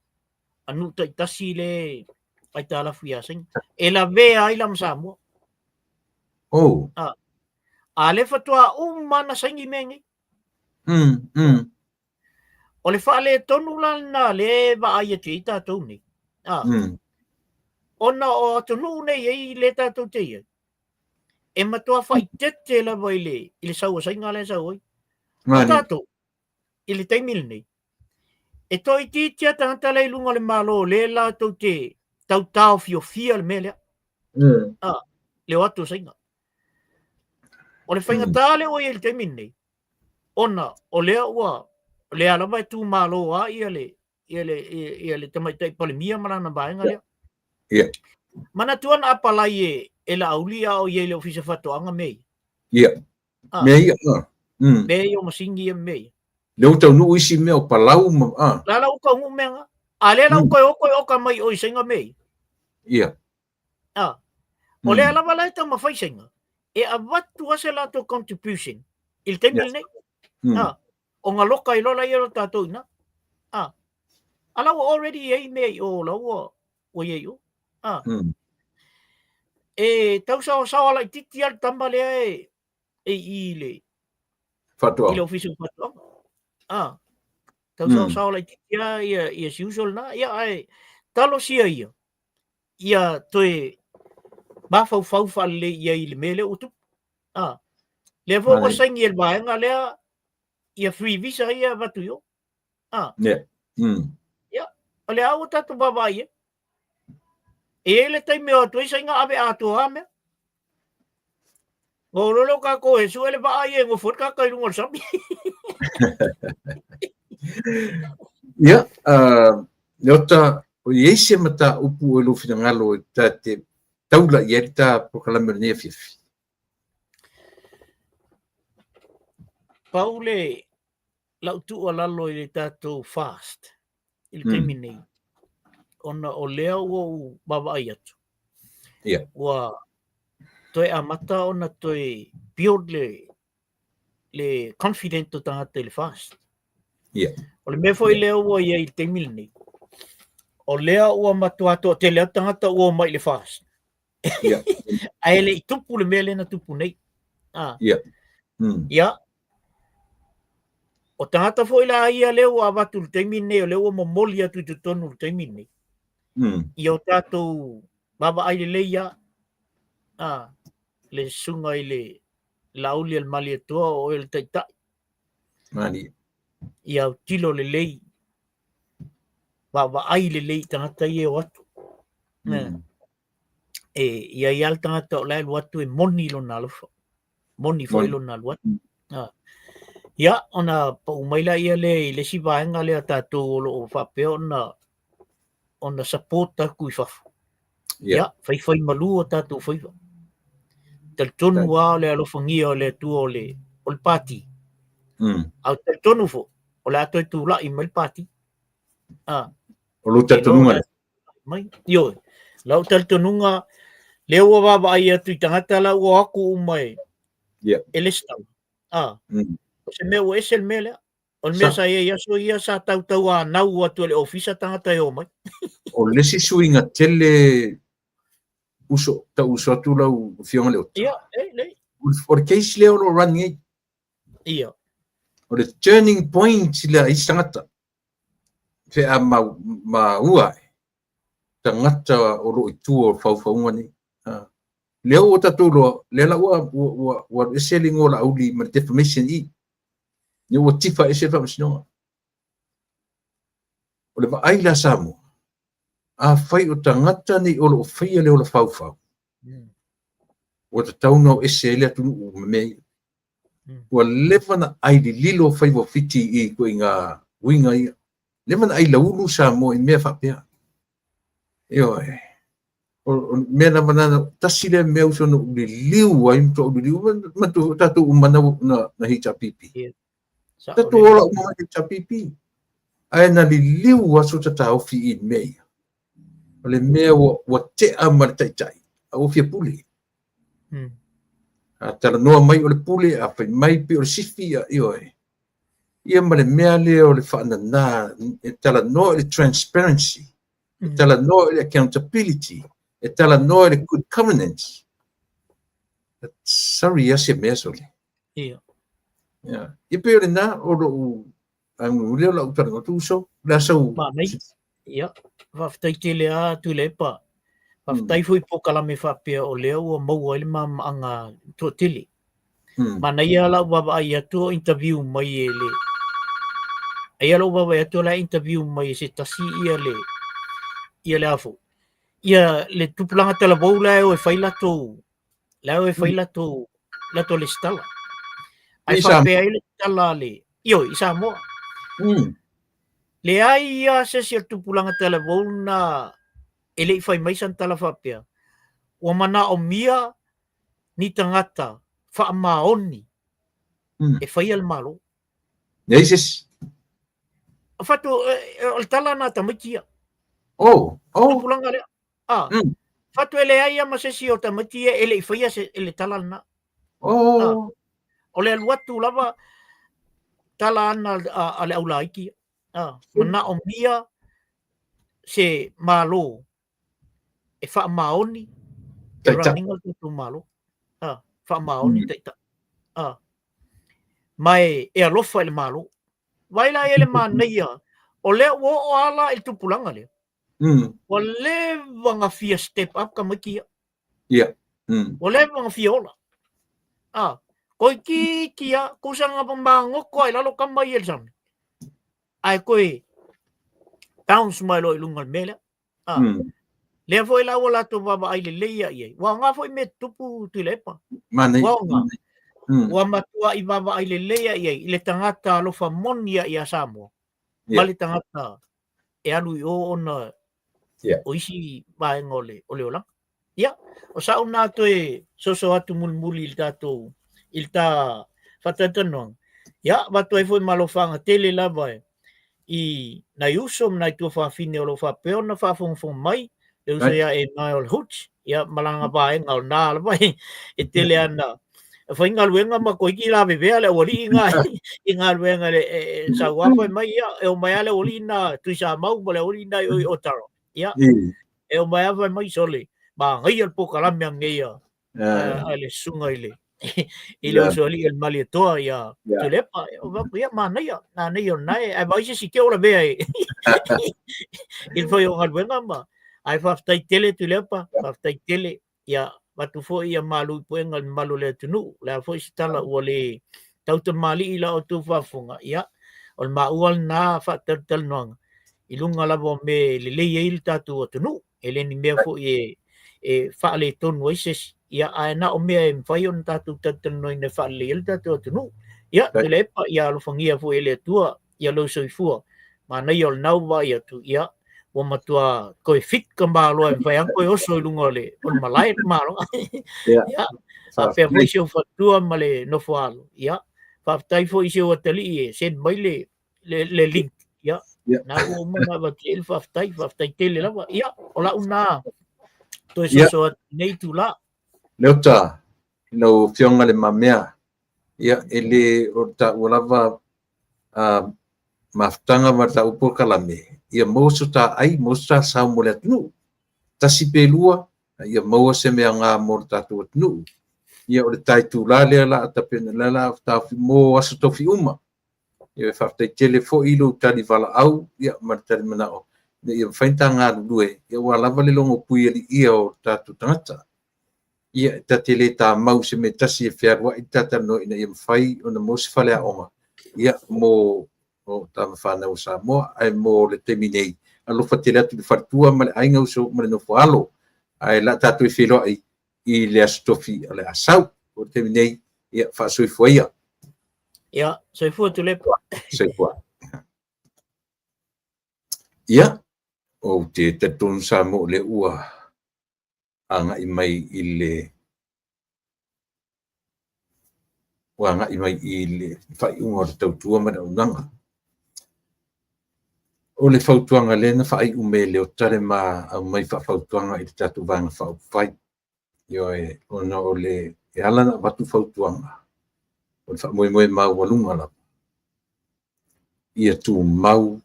anu tai tasi le ai talafu ia sing. E la vea ai lam Samoa. Oh. A le fatua uma na saingi mengi. O le wha le tonu lana le wa ai ati i tātou ni. Ona o atunu nei ei le tātou te ia. E matua whai tete la vai le i le saua sainga le sau oi. O tātou i le taimil nei. E toi titia tangata le lunga le malo le la tau te tau tau fio fia le melea. Le watu sainga. O le whainga tāle oi le taimil nei. Ona o lea ua le alama e tu malo a ia le tamaitai palemia marana baenga lea. Yeah. Mana tuan apalai e la aulia o ye le ofisa fatoanga mei. Yeah. Mei Mei o masingi e mei. Le utau nu isi me o palau ma Lala uka ngu menga. Ale la uka oka mai o isenga mei. Yeah. O le alama lai ta mawhai senga. E a watu ase la to contribution. Il temil nei. O ngā loka i lola i ero tātou ina. Alau already ei mei o lau o iei o. E tau sao lai titi al tamba lea e i le. Fatua. I le ofisu fatua. Tau sao lai titi a ia si usual na. Ia ai talo sia ia. Ia toe mafau fau le ia i le mele utu. Le vo o saingi el vaenga lea ia free visa ia watu yo. Yeah. Ia. Ale au tatu baba ia. E le tai mea tu isa inga abe ato ha mea. Ngo lolo ka ko e su ele ba ai ngo fot ka kai lungo sabi. Ia, nota o ieise mata upu e lufi ngalo ta te taula yerta proklamer ne fifi. Paule lau tu alalo i tato fast. Il terminei. Ona o lea o baba ai atu. Yeah. Wa toi amata ona toi build le confident to tangata le fast. Yeah. O le mefo i lea ua ia i temil nei. O lea ua matuato te lea tangata ua mai le fast. Yeah. Ai le i tupu le mea lena tupu nei. Yeah. Ia. O tangata fo ila ia leo a watu le temil nei o leo momoli atu te tonu le temil nei. I o tātou baba ai le leia le sunga i le lauli al mali atua o el taitai. Mani. I au tilo le lei. Baba ai le lei tangata i e o atu. I ai al tangata o lai lu atu e moni lo na lufa. Moni fo ilo na lu atu. Ia, ona pa umaila ia le si vaenga le a tātou o lo o whapea ona support aku i whafu. Ia, whai malu o tātou whaiwa. Tal tonu wā le alofangia o le tua o le pāti. Au tal tonu fo, o le ato e tū la i mai pāti. O lo tal tonunga. Io, lau tal tonunga, le ua waba ai atu i tangata la ua aku umai. E le stau. O se mea o esel mea lea. O mea sa ia so ia sa tau a nau atu le ofisa tangata e o mai. O lesi suinga tele uso atu lau fionga leo. Ia, lei. O le case leo lo running. Ia. O le turning point le isangata. Fe a ma ua. Tangata o lo itu o faufaunga ni. Leo o tatu lo, le la ua eseli ngō la auli ma defamation i. Ni ua tifa eseli fa msinonga. O le ai la samu. A fai o tangata ni o lo fai le o la faufau. O ta tauna o eseli atu o mei. Ua levana ai li lilo fai wa fiti i ko inga winga ia. Levana ai la ulu samu i mea whapea. Io mena manana tasile me uso no liu ai to liu matu tatu umana na hita pipi tatu ola umana hita pipi ai na liu aso tata o fi in me ole me wa te amal tai tai o fi puli tala noa mai o le pule a fai mai pe o le sifi a ioe. Ia ma le mea le o le whaanana, e tala noa le transparency, e tala noa le accountability, e tala noa le good governance. Sorry, ia se mea sole. Ia. Ia pe o le na, o lo ang leo la utara no tuso, la sau. Ma nei. Ia. Whaftai te lea tu lepa. Whaftai fui po kalame whapea o leo o mau ele ma anga to tili. Ma nei ala waba ai atu interview mai ele. Ai ala waba atu la interview mai se tasi ia le afu. Ia le tupulanga tala bou la o e whailato. La o e whailato lato le stala. Ai whapea ele tala le. Io, isa moa. Le ai ia se se tupulanga tala bou na ele i whai maisan tala whapea. Ua mana o mia ni tangata wha maoni e whai al malo. Jesus. Whatu, o tala na tamatia. Oh. Tupulanga lea. Whatu ele ai ama se si o tamatia ele i whai ele tala na. O le aluatu lava tala ana ale aula iki. Mana o mia se malo e wha maoni e raninga tutu malo. Wha maoni teita. Mai e alofa ele malo. Waila ele maneia. O le o ala il tupulanga lea. O le wanga fia step up ka makia. O le wanga fia ola. Koi ki kia kusanga pambango ko ila lo kamai el sam. Ai koi bounce mai lo ilungal mele. Le foi la wala to baba ai le leia ia. Wa nga foi me tupu tu lepa. Mane. Wa matua i baba ai le leia ia. Le tangata lo fa monia ia Samoa. Mali tangata e alu i o ona o isi maengole ole ola. Ia, o sa una to e soso atu mulmuli il tato il ta whatatanong. Ia, watu ai foi malofanga tele lava i na iusom na i tua whawhine o lo whapeo na whawhongfong mai e usa ia e Niall Hooch. Ia, malanga pae ngau nā lava e tele ana. Whai ngā luenga ma koi ki la bebea le wali i ngā luenga le sa wapa mai ia e o mai ale wali na tuisa mau ma le wali na i Otaro. Ia, e o mai awa mai sole. Ma ngai al po kalame ang ngeia ale sunga ile. Ile o soli el mali toa ia tulepa. Ia mana ia. Na nei o nai. Ai vai se ke ora bea e. Il foi o ngalwenga ma. Ai whaftai tele tulepa. Whaftai tele ia. Watu fo ia malu puenga malu le tunu. Le fo si tala ua le tauta mali ila o tu whafunga. Ia. O le maual na whatartal noanga. Ilunga labo me le leia il tatu o tunu. Ele ni mea fo e whaale tonu aises. Ia aena o mea e mwhaion tatu tatano ina whaale il tatu o tunu. Ia, te lepa, ia alofangia fo ele atua. Ia lo soifua. Ma nei o nau wa ia tu. Ia, wa matua koe fit ka malo e mwhaian koe oso ilunga le. O malai malo. Ia, whapea fo isio whatua ma le nofo alo. Ia, whaftai fo isio watali e sen mai le link. Ia, na ua umana wa te ilfa whaftai tele lawa. Ia, o la una to e soso nei tu la. Leota, no fionga le mamea. Ia, ele o ta ulawa maftanga marta upo kalame. Ia moso ta ai, moso ta sao mo le atunu. Tasi pelua, ia maua se mea ngā mo le tatu atunu. Ia o le tai tu la lea la atapena la ta mo aso tofi uma. Ia whaftai tele fo ilo tali vala au, ia martari manao. Ia whainta ngā lue, ia walawa le longo pui ali ia o tatu tangata. Ia ta tele ta mau se me tasi e whiarua i tata no ina ia mwhai o na mosi whale a onga. Ia mo o ta mawhanau sa moa, ai mo le temi nei. Alofa tele atu le whartua ma le ainga uso ma le nofo alo. Ai la tatu e whiloa i le astofi a le asau. O le temi nei, ia whaasoi ia. Ia, soifua tu lepa. Soifua. Ia, o te tatonu sa mo le ua anga i mai i le wanga i mai i le whai unga o te tautua mana unanga. O le whautuanga le na whai ume le o tare ma au mai whautuanga i te tatu vanga whau whai. Io e ona o le e ala na watu fautuanga. O le whaamoemoe mau walunga la. Ia tu mau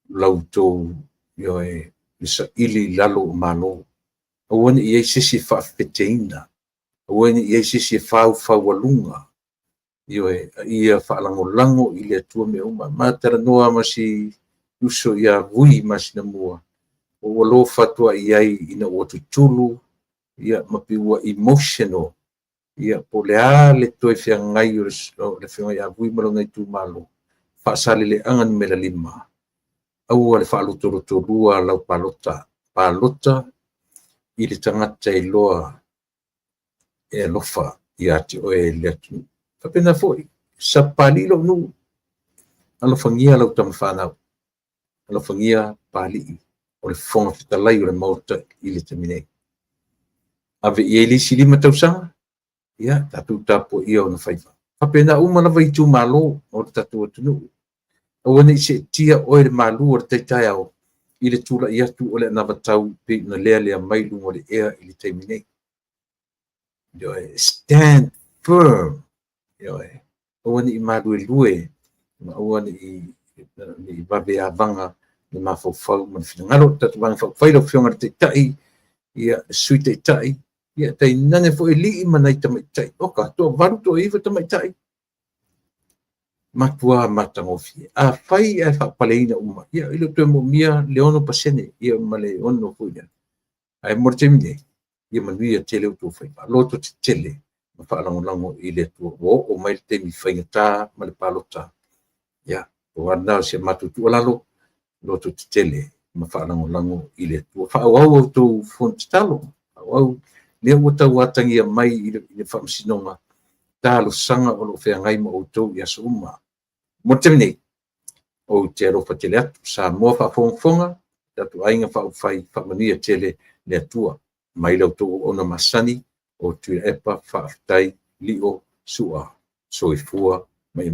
lautou yo isa ili lalo malo. Awane ia sisi whaafeteina. Awane ia sisi walunga. Yo ia whaalango i le atua me uma. Matara noa masi uso ia vui masi na mua. O walo fatua iai ina watu tulu. Ia mapiua emotional. Ia po le ale toi fia ngai o le fia ngai a vui malonga i tu malo. Whaasali le angan me la lima. Aua le whaalutoro lau palota. Palota i le tangata i loa e lofa i ati o e le atu. Whapena foi, sa pali lo nu. Alofangia lau tamawhanau. Alofangia pali i. O le fonga fitalai o le mauta i le taminei. Ave i e lisi lima tausanga. Ia, tatu tapo ia o na whaifa. Whapena umana vai tu malo o le tatu atunu. Awana i se tia o le malu o le taitai au. I le tula i atu o le navatau pe na lea mailu o le ea i le taiminei. Stand firm. Awana i malu e lue. Awana i vabe a vanga ni mafau man fina ngalo tatu vanga whailo fionga le taitai. Ia sui taitai. Ia tai nane fo e li i manai tamaitai. Oka, toa varu toa iwa tamaitai. Matua matangofi. A fai e whapaleina uma. Ia ilo tue mo mia leono pasene. Ia male ono fuia. Ai mortemine. Ia manuia tele utu fai. Loto te tele. Ma whaalango i le tua. O mai te mi whaingata ma le palota. Ia. O anao se matutu alalo. Loto te tele. Ma whaalango i le tua. Whaau au tu fontitalo. Whaau. Lea ua tau atangia mai i le whamsinonga. Talo sanga o lo whea ngai ma o tau i aso uma. Mo te mene, o te arofa tele atu, sa mua whafonga, tatu ainga whauwhai, whamanuia tele le atua. Mai lau tō ona masani, o tui epa whaafitai, lio, sua, soifua, mai